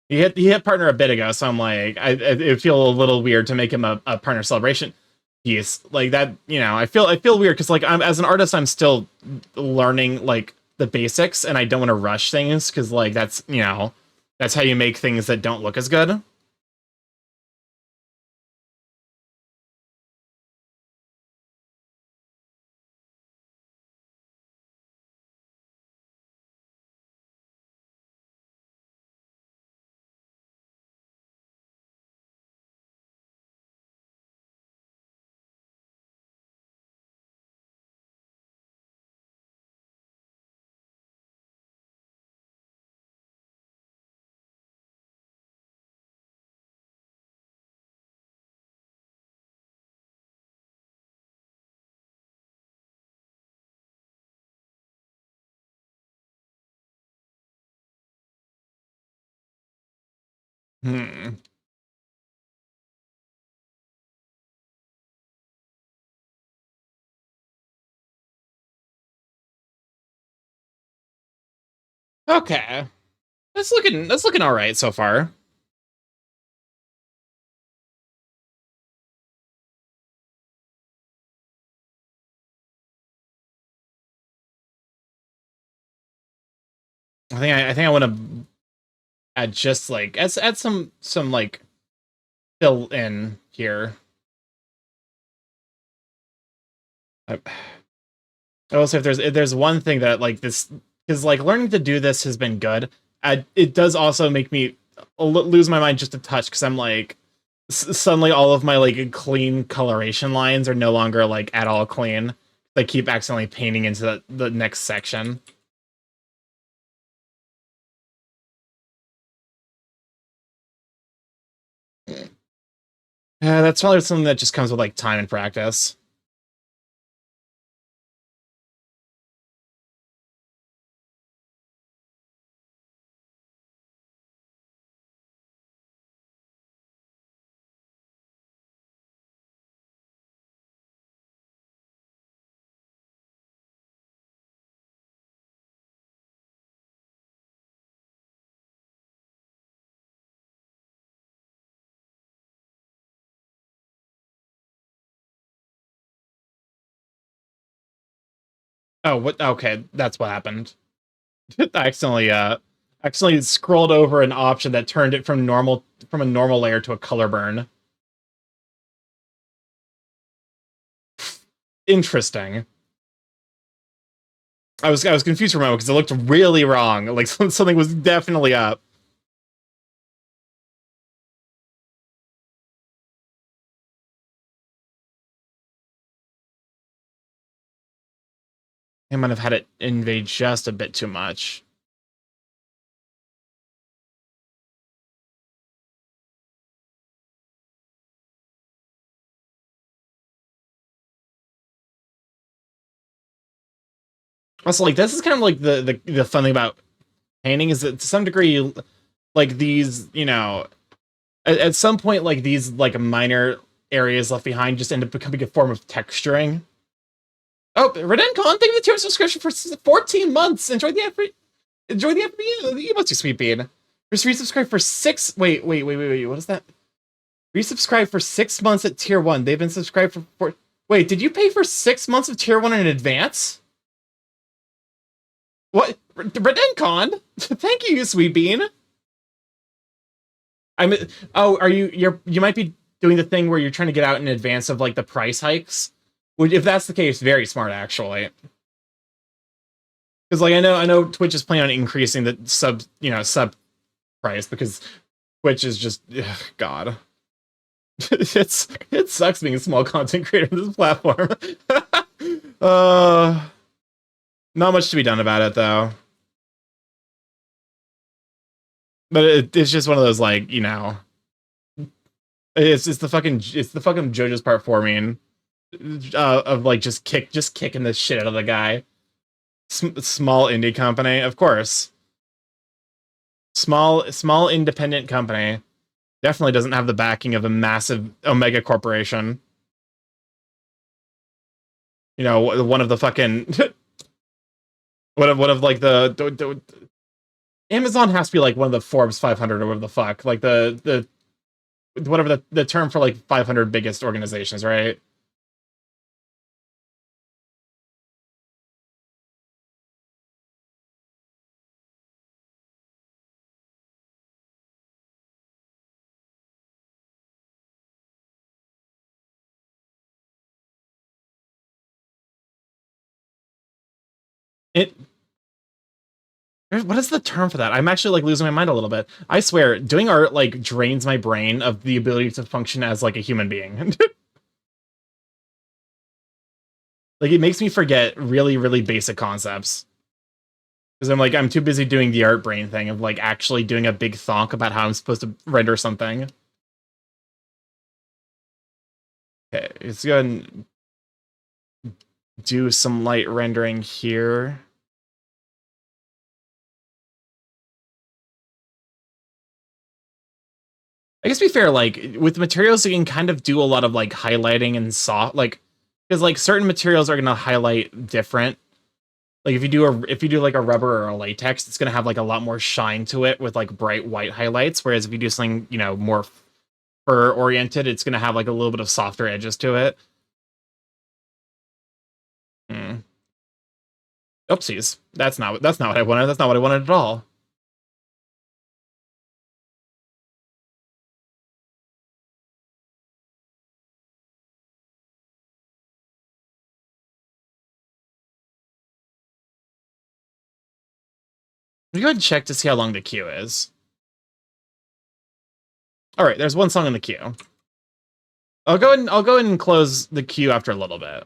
hit partner a bit ago, so I'm like, it feel a little weird to make him a partner celebration piece like that. I feel weird because, like, as an artist, I'm still learning, like, the basics, and I don't want to rush things because, like, that's how you make things that don't look as good. Hmm. Okay. That's looking all right so far. I think I want to add just, like, add some like fill in here. I will say, if there's one thing that, like, this, because, like, learning to do this has been good. It does also make me lose my mind just a touch, because I'm like, suddenly all of my, like, clean coloration lines are no longer, like, at all clean. They keep accidentally painting into the next section. Yeah, that's probably something that just comes with, like, time and practice. Oh, what? Okay, that's what happened. I accidentally scrolled over an option that turned it from a normal layer to a color burn. Interesting. I was confused for a moment because it looked really wrong. Like, something was definitely up. I might have had it invade just a bit too much. Also, like, this is kind of like the fun thing about painting, is that to some degree, like, these, at some point, like, these, like, minor areas left behind just end up becoming a form of texturing. Oh, Redencon, thank you for the tier subscription for 14 months. Enjoy the effort. Enjoy the effort. You must be sweet bean. Just resubscribe for 6. Wait. What is that? Resubscribe for 6 months at tier 1. They've been subscribed for 4. Wait, did you pay for 6 months of tier 1 in advance? What? Redencon? Thank you, sweet bean. Oh, you might be doing the thing where you're trying to get out in advance of, like, the price hikes. Which, if that's the case, very smart actually. Because like I know Twitch is planning on increasing the sub price because Twitch is just God. It sucks being a small content creator on this platform. uh, Not much to be done about it though. But it's just one of those like it's the fucking JoJo's Part 4 meme of like just kicking the shit out of the guy. Small indie company, of course. Small independent company definitely doesn't have the backing of a massive Omega corporation. One of the fucking one of like the Amazon has to be like one of the Forbes 500 or whatever the fuck, like the whatever the term for like 500 biggest organizations, right? It What is the term for that? I'm actually like losing my mind a little bit. I swear, doing art like drains my brain of the ability to function as like a human being. Like it makes me forget really, really basic concepts. Because I'm too busy doing the art brain thing of like actually doing a big thonk about how I'm supposed to render something. Okay, let's go ahead and do some light rendering here. I guess to be fair, like with materials, you can kind of do a lot of like highlighting and soft, like because like certain materials are gonna highlight different. Like if you do like a rubber or a latex, it's gonna have like a lot more shine to it with like bright white highlights. Whereas if you do something more fur oriented, it's gonna have like a little bit of softer edges to it. Hmm. Oopsies, that's not what I wanted. That's not what I wanted at all. Let me go ahead and check to see how long the queue is. All right, there's one song in the queue. I'll go ahead and close the queue after a little bit.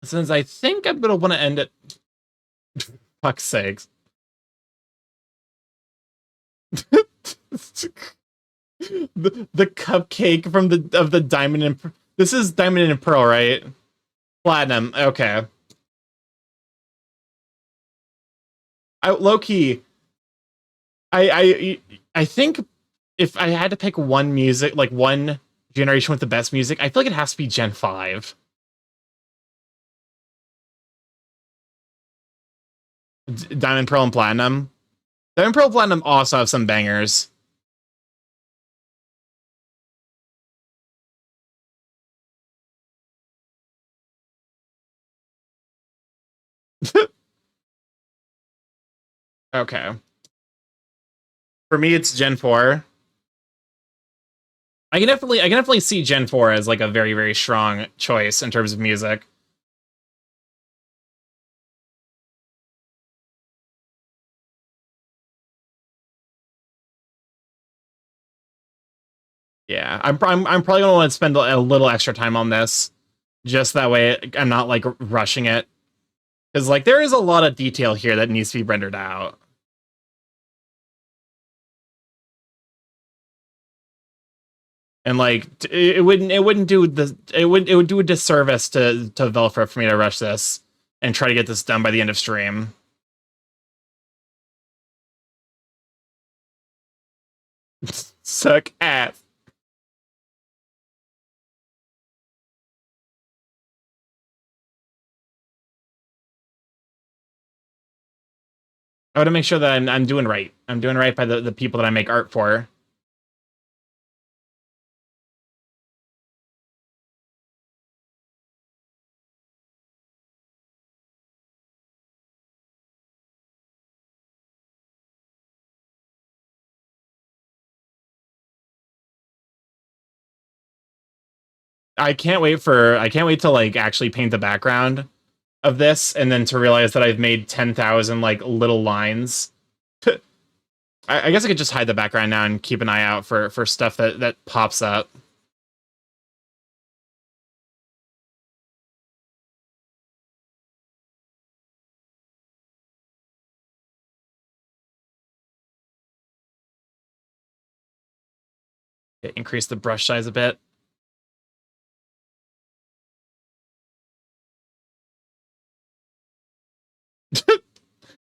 Since I think I'm gonna want to end it. Fuck's sakes. The cupcake from the diamond and this is diamond and pearl, right? Platinum. Okay. Low key. I think if I had to pick one music, like one generation with the best music, I feel like it has to be Gen 5. Diamond, Pearl, and Platinum. Diamond, Pearl, Platinum also have some bangers. Okay. For me, it's Gen 4. I can definitely see Gen 4 as like a very, very strong choice in terms of music. Yeah, I'm probably gonna want to spend a little extra time on this, just that way I'm not like rushing it, because like there is a lot of detail here that needs to be rendered out. And like it would do a disservice to Velfra for me to rush this and try to get this done by the end of stream. Suck ass. I want to make sure that I'm doing right. I'm doing right by the people that I make art for. I can't wait to like actually paint the background of this and then to realize that I've made 10,000 like little lines. I guess I could just hide the background now and keep an eye out for stuff that pops up. Increase the brush size a bit.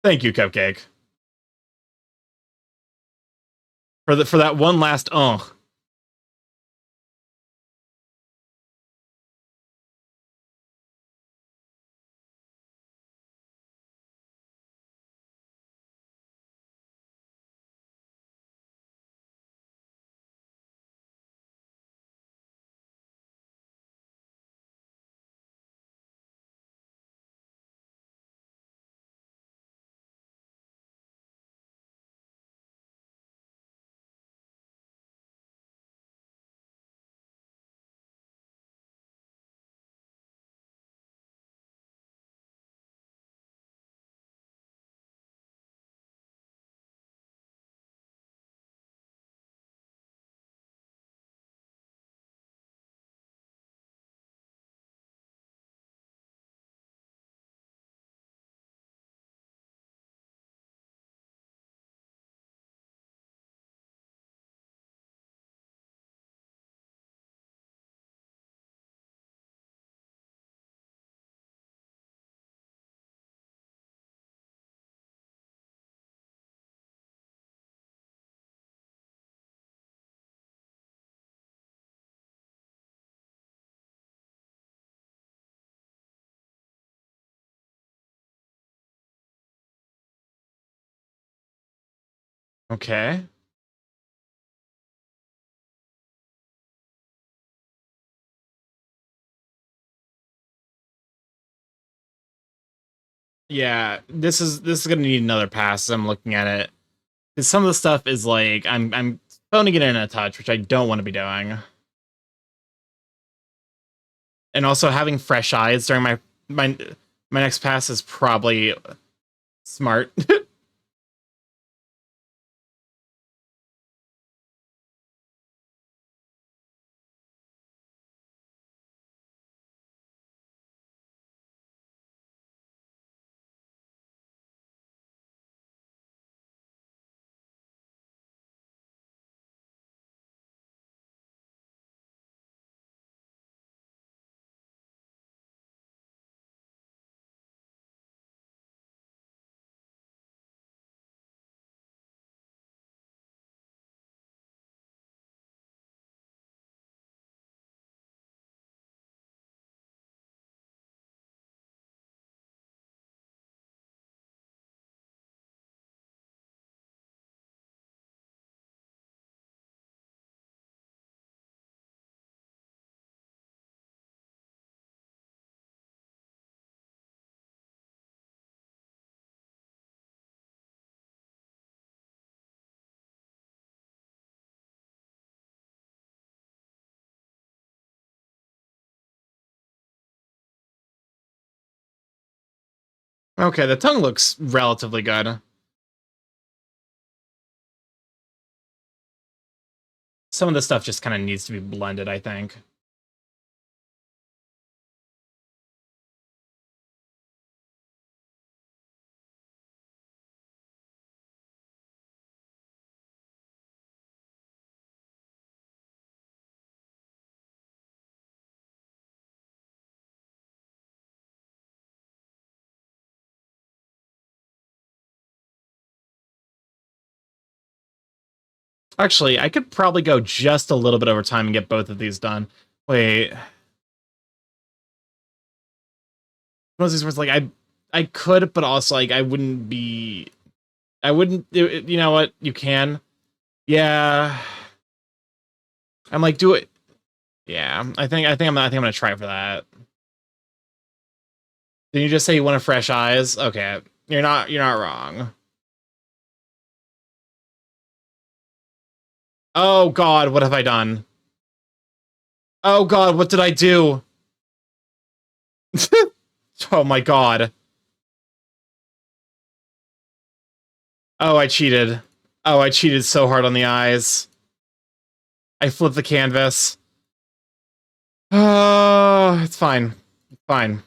Thank you, Cupcake. For that one last Okay. Yeah, this is gonna need another pass as I'm looking at it. Because some of the stuff is like I'm phoning it in a touch, which I don't want to be doing. And also having fresh eyes during my next pass is probably smart. Okay, the tongue looks relatively good. Some of the stuff just kind of needs to be blended, I think. Actually, I could probably go just a little bit over time and get both of these done. Wait. One of these words, like, I could, but also, like, I wouldn't be... I wouldn't... You know what? You can. Yeah. I'm like, do it. Yeah, I think I'm gonna try for that. Did you just say you want fresh eyes? Okay. You're not wrong. Oh god, what have I done? Oh god, what did I do? Oh my god. Oh, I cheated. Oh, I cheated so hard on the eyes. I flipped the canvas. Oh, it's fine. It's fine.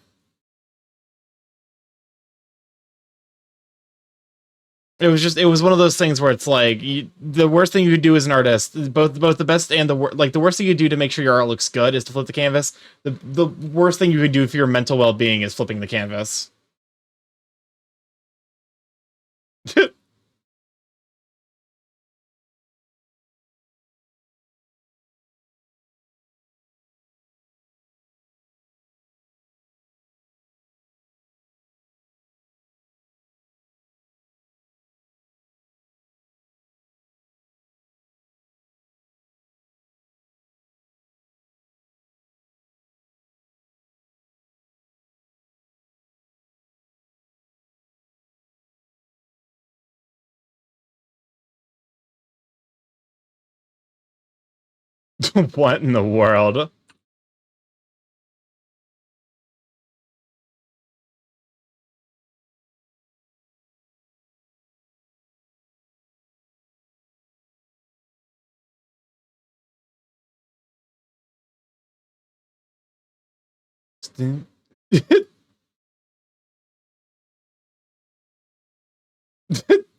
It was one of those things where it's like, the worst thing you could do as an artist, both the best and the worst thing you do to make sure your art looks good is to flip the canvas. The worst thing you could do for your mental well-being is flipping the canvas. What in the world?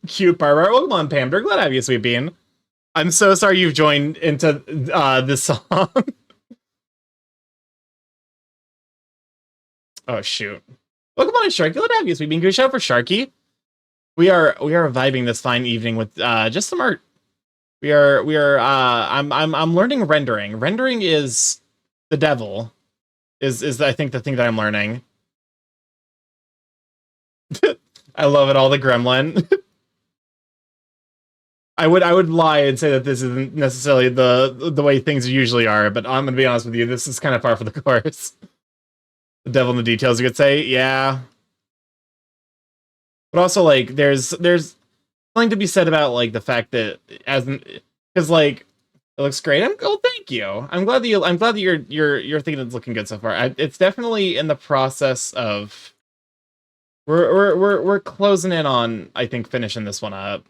Cute Barbara. Welcome on, Pamper. Glad to have you, sweet bean. I'm so sorry you've joined into this song. Oh shoot. Welcome on, Sharky. Glad to have you, sweet bean. Good shout for Sharky. We are vibing this fine evening with just some art. I'm learning rendering. Rendering is the devil. Is I think the thing that I'm learning. I love it, all the gremlin. I would lie and say that this isn't necessarily the way things usually are, but I'm gonna be honest with you, this is kind of par for the course. The devil in the details, you could say, yeah. But also, like, there's something to be said about like the fact that because like it looks great. Oh, thank you. I'm glad that you're thinking it's looking good so far. It's definitely in the process of we're closing in on, I think, finishing this one up.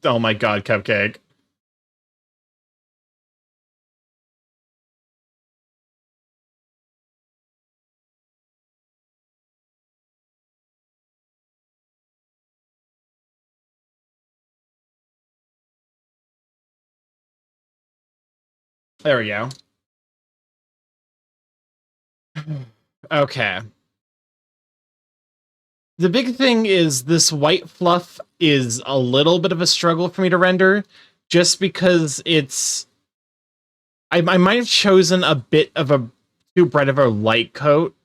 Oh my god, Cupcake. There we go. Okay. The big thing is this white fluff is a little bit of a struggle for me to render, just because it's... I might have chosen a bit of a too bright of a light coat.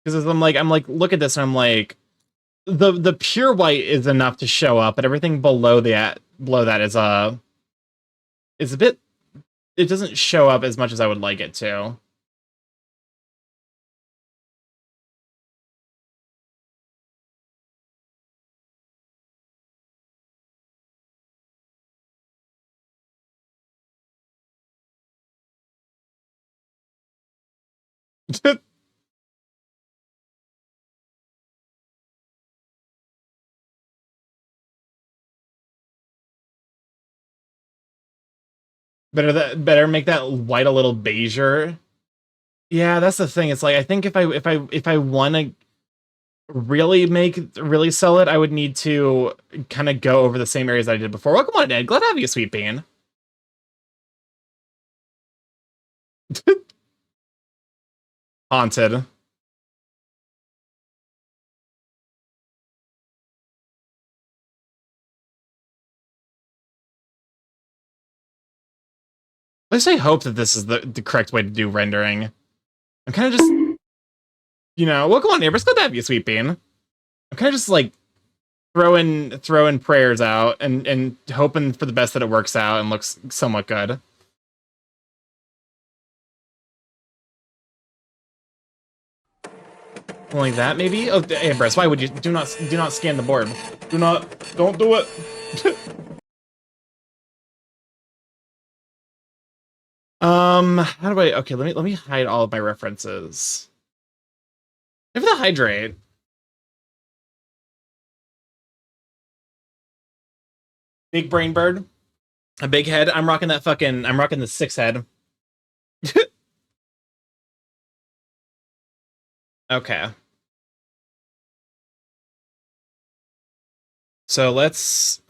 Because I'm like, look at this, and I'm like, the pure white is enough to show up, but everything below that is a bit... It doesn't show up as much as I would like it to. Better make that white a little beigeur. Yeah, that's the thing. It's like, I think if I want to really sell it, I would need to kind of go over the same areas I did before. Welcome on, Ed. Glad to have you, sweet bean. Haunted. At least I hope that this is the correct way to do rendering. I'm kind of just, welcome on, neighbors. Glad to have you, sweet bean. I'm kind of just like throwing prayers out and hoping for the best that it works out and looks somewhat good. Like that, maybe? Oh, hey, Bress, why would you? Do not scan the board. Don't do it. How do I, okay, let me hide all of my references. Maybe the hydrate. Big brain bird. A big head. I'm rocking the 6 head. Okay. So let's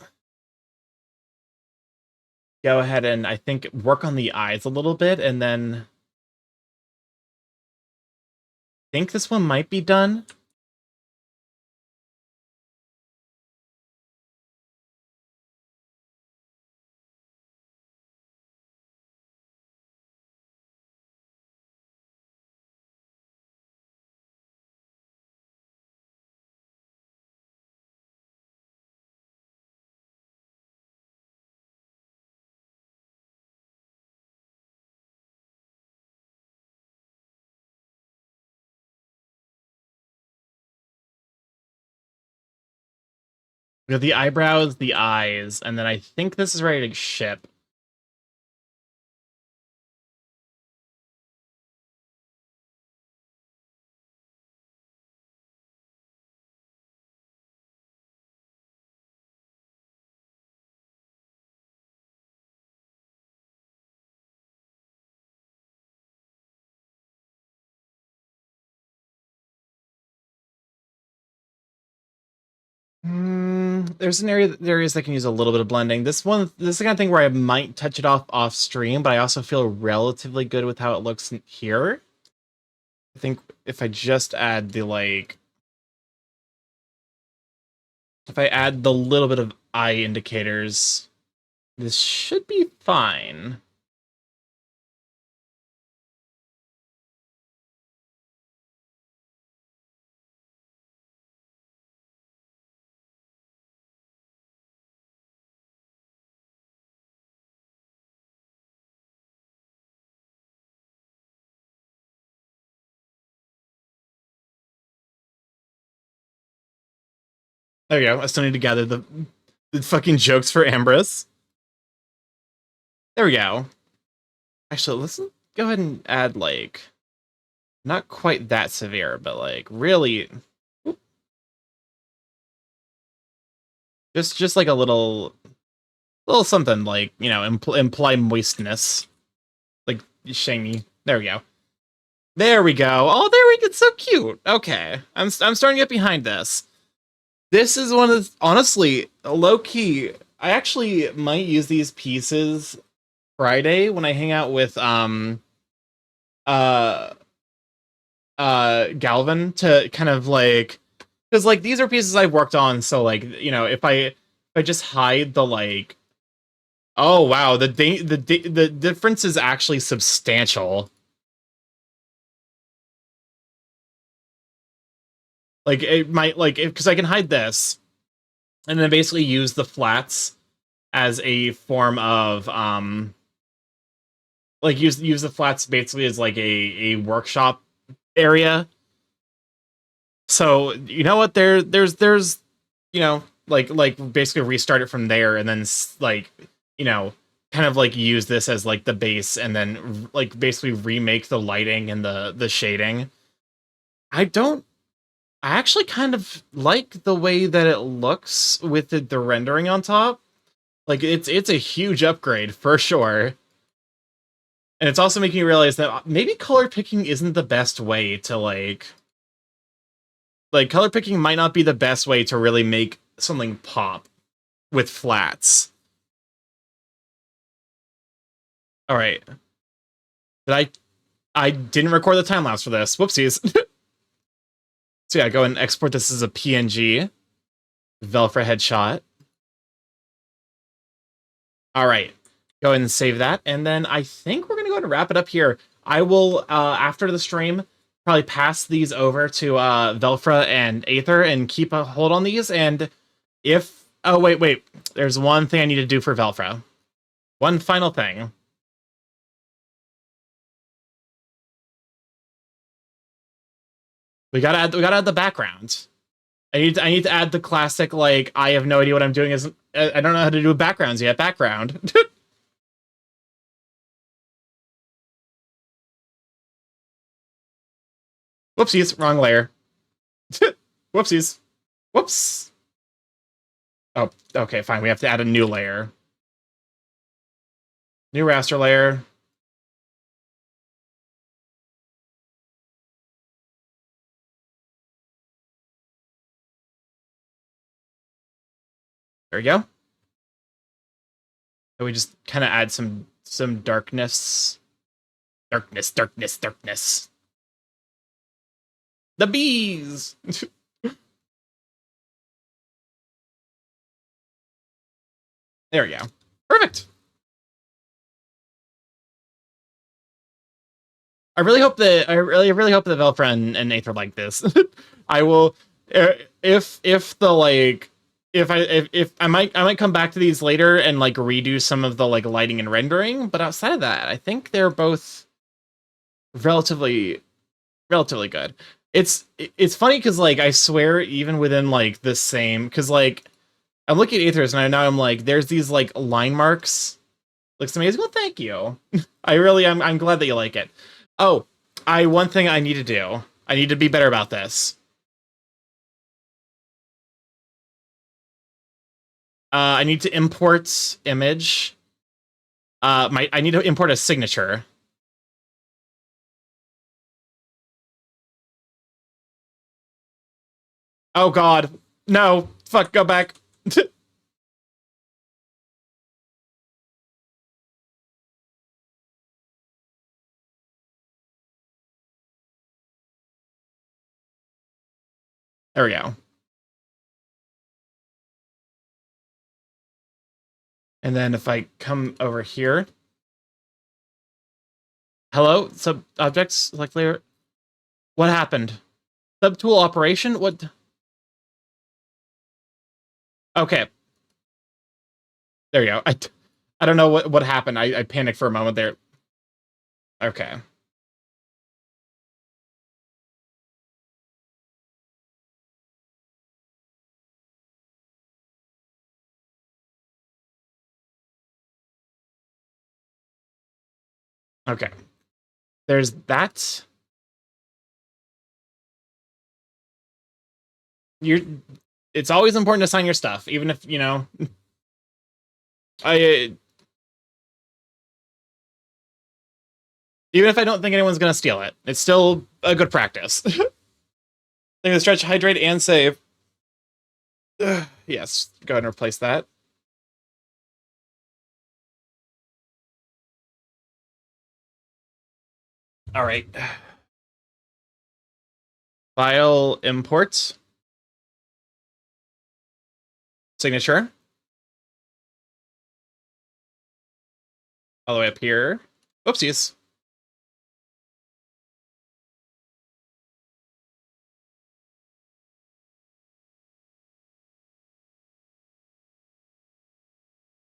go ahead and I think work on the eyes a little bit, and then I think this one might be done. We have the eyebrows, the eyes, and then I think this is ready to ship. There's areas that can use a little bit of blending. This is the kind of thing where I might touch it off stream, but I also feel relatively good with how it looks here. I think if I just add the if I add the little bit of eye indicators, this should be fine. There we go. I still need to gather the fucking jokes for Ambrose. There we go. Actually, let's go ahead and add not quite that severe, but really just like a little something imply moistness. Like shiny. There we go. There we go. Oh, there we go. It's so cute. Okay. I'm starting to get behind this. This is one of the, honestly, low key, I actually might use these pieces Friday when I hang out with Galvin to kind of because these are pieces I've worked on, so if I just hide the oh wow, the difference is actually substantial. It might because I can hide this and then basically use the flats as a form of use the flats basically as a workshop area. So you know what, there's basically restart it from there, and then kind of use this as the base, and then basically remake the lighting and the shading. I actually kind of like the way that it looks with the rendering on top. It's a huge upgrade for sure. And it's also making me realize that maybe color picking isn't the best way to color picking might not be the best way to really make something pop with flats. All right. I didn't record the time lapse for this. Whoopsies. So yeah, go and export this as a PNG. Velfra headshot. All right. Go ahead and save that. And then I think we're going to go ahead and wrap it up here. I will, after the stream, probably pass these over to Velfra and Aether and keep a hold on these. And if... Oh, wait. There's one thing I need to do for Velfra. One final thing. we gotta add the background. I need to add the classic, like, I have no idea what I'm doing, I don't know how to do backgrounds yet, background. Whoopsies, wrong layer. Whoopsies. Whoops. Oh, okay, fine. We have to add a new layer. New raster layer. There we go. And we just kind of add some darkness. Darkness, darkness, darkness. The bees! There we go. Perfect. I really hope that really hope that Velfra and Aether like this. I will if the like if I might come back to these later and like redo some of the like lighting and rendering, but outside of that, I think they're both relatively good. It's funny because like I swear even within like the same, because like I'm looking at Aethers and now I'm like there's these like line marks. Looks amazing. Well, thank you. I'm glad that you like it. Oh, one thing I need to do. I need to be better about this. I need to import image. I need to import a signature. Oh God, no! Fuck, go back. There we go. And then if I come over here, hello, sub objects, select layer. What happened? Subtool operation? What? Okay. There you go. I don't know what happened. I panicked for a moment there. Okay. Okay. There's that. It's always important to sign your stuff, even if, you know, even if I don't think anyone's gonna steal it. It's still a good practice. Thing to stretch, hydrate, and save. Yes, go ahead and replace that. All right. File imports. Signature. All the way up here. Oopsies.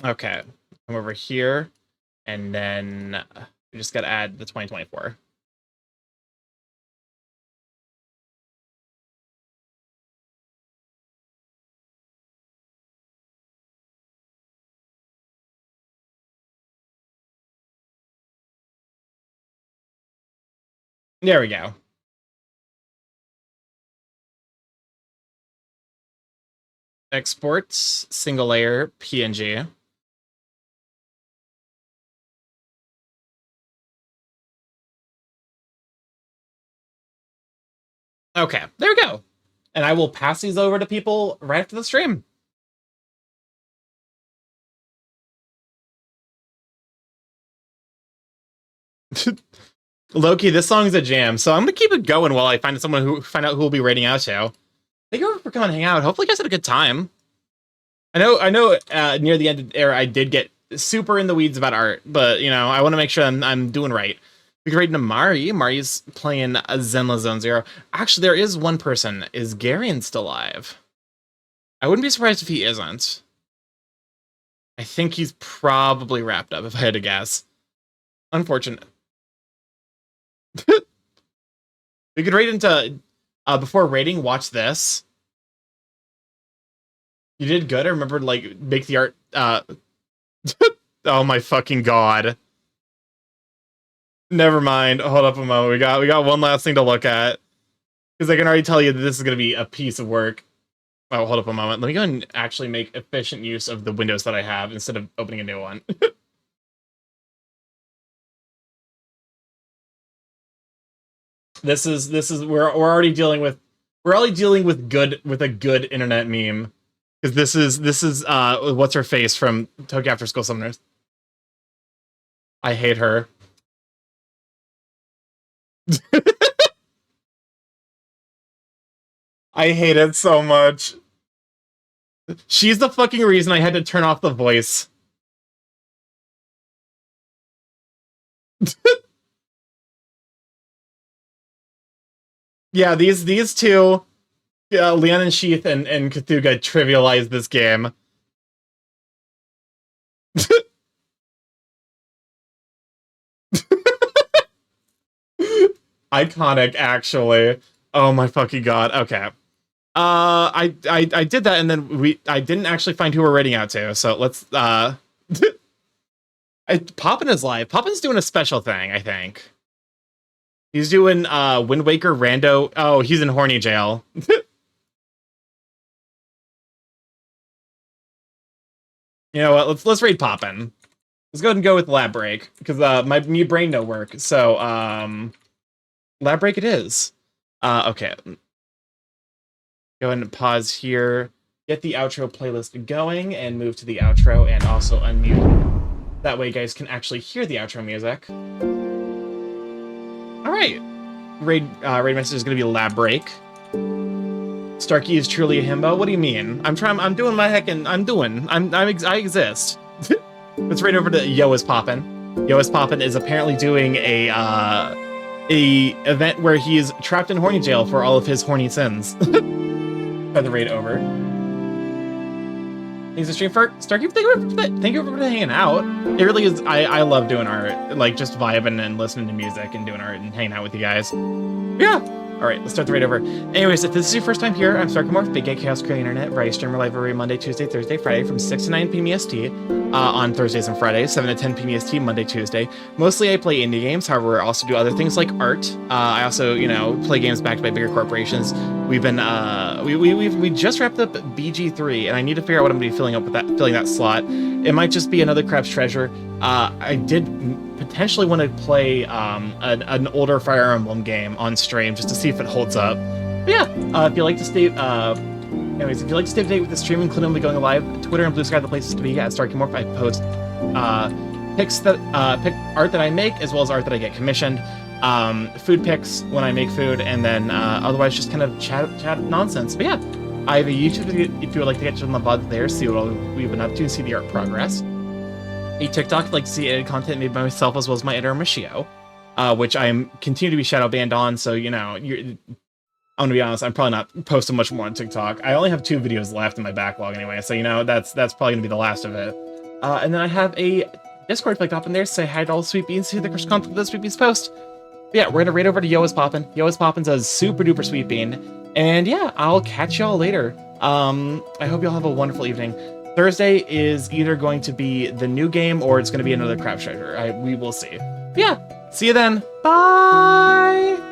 Okay. Come over here. And then we just got to add the 2024. There we go. Exports, single layer, PNG. Okay, there we go. And I will pass these over to people right after the stream. Loki, this song's a jam, so I'm gonna keep it going while I find out who will be raiding out to. Thank you for coming and hang out. Hopefully you guys had a good time. I know near the end of the era I did get super in the weeds about art, but you know, I want to make sure I'm doing right. We can raid into Mari. Mari's playing a Zenla Zone Zero. Actually, there is one person. Is Garion still alive? I wouldn't be surprised if he isn't. I think he's probably wrapped up, if I had to guess. Unfortunate. We could raid into before rating, watch this. You did good. I remember, like, make the art, oh my fucking god. Never mind. Hold up a moment. We got one last thing to look at. Because I can already tell you that this is going to be a piece of work. Oh, hold up a moment. Let me go and actually make efficient use of the windows that I have instead of opening a new one. This is we're already dealing with a good internet meme. Because this is what's her face from Tokyo After School Summoners. I hate her. I hate it so much. She's the fucking reason I had to turn off the voice. Yeah, these two, Leon and Sheath and Cthulhu trivialized this game. Iconic, actually. Oh my fucking god. Okay. I did that, and then I didn't actually find who we're rating out to. So let's Poppin is live. Poppin's doing a special thing, I think. He's doing Wind Waker Rando. Oh, he's in horny jail. You know what? Let's raid Poppin. Let's go ahead and go with Lab Break because my brain no work. So Lab Break it is. Okay. Go ahead and pause here. Get the outro playlist going and move to the outro and also unmute. That way you guys can actually hear the outro music. Alright. Raid message is gonna be Lab Break. Starky is truly a himbo. What do you mean? I'm doing my heckin'. I exist. Let's raid over to Yo is Poppin'. Yo is Poppin' is apparently doing a event where he is trapped in horny jail for all of his horny sins. By the raid over. Thanks to stream for Starky. Thank you for hanging out. It really is. I love doing art, like just vibing and listening to music and doing art and hanging out with you guys. Yeah. All right, let's start the raid over. Anyways, if this is your first time here, I'm StarkyMorph, Big Gay Chaos Creating Internet, variety streamer live every Monday, Tuesday, Thursday, Friday from 6 to 9 p.m. EST, on Thursdays and Fridays, 7 to 10 p.m. EST, Monday, Tuesday. Mostly I play indie games, however, I also do other things like art. I also, play games backed by bigger corporations. We've been, we just wrapped up BG3, and I need to figure out what I'm going to be filling that slot. It might just be another Crab's Treasure. I did potentially want to play an older Fire Emblem game on stream just to see if it holds up. But yeah, if you like to stay, if you like to stay up to date with the stream, including will be going live, Twitter and Blue Sky are the places to be. At StarkyMorph, I post pick art that I make as well as art that I get commissioned. Food pics when I make food, and then otherwise just kind of chat nonsense. But yeah, I have a YouTube if you would like to get to the VODs there, see what we've been up to, see the art progress. A TikTok, I'd like to see edited content made by myself as well as my editor Michio, which I am continue to be shadow banned on. So I'm gonna be honest, I'm probably not posting much more on TikTok. I only have 2 videos left in my backlog anyway, so that's probably gonna be the last of it. And then I have a Discord if I hop in there, say hi to all the sweet beans, see the first content of the sweet beans post. But yeah, we're gonna raid over to Yo is Poppin'. Yo is Poppin's a super duper sweet bean, and yeah, I'll catch y'all later. I hope y'all have a wonderful evening. Thursday is either going to be the new game or it's going to be another Crab Treasure. We will see. But yeah, see you then. Bye!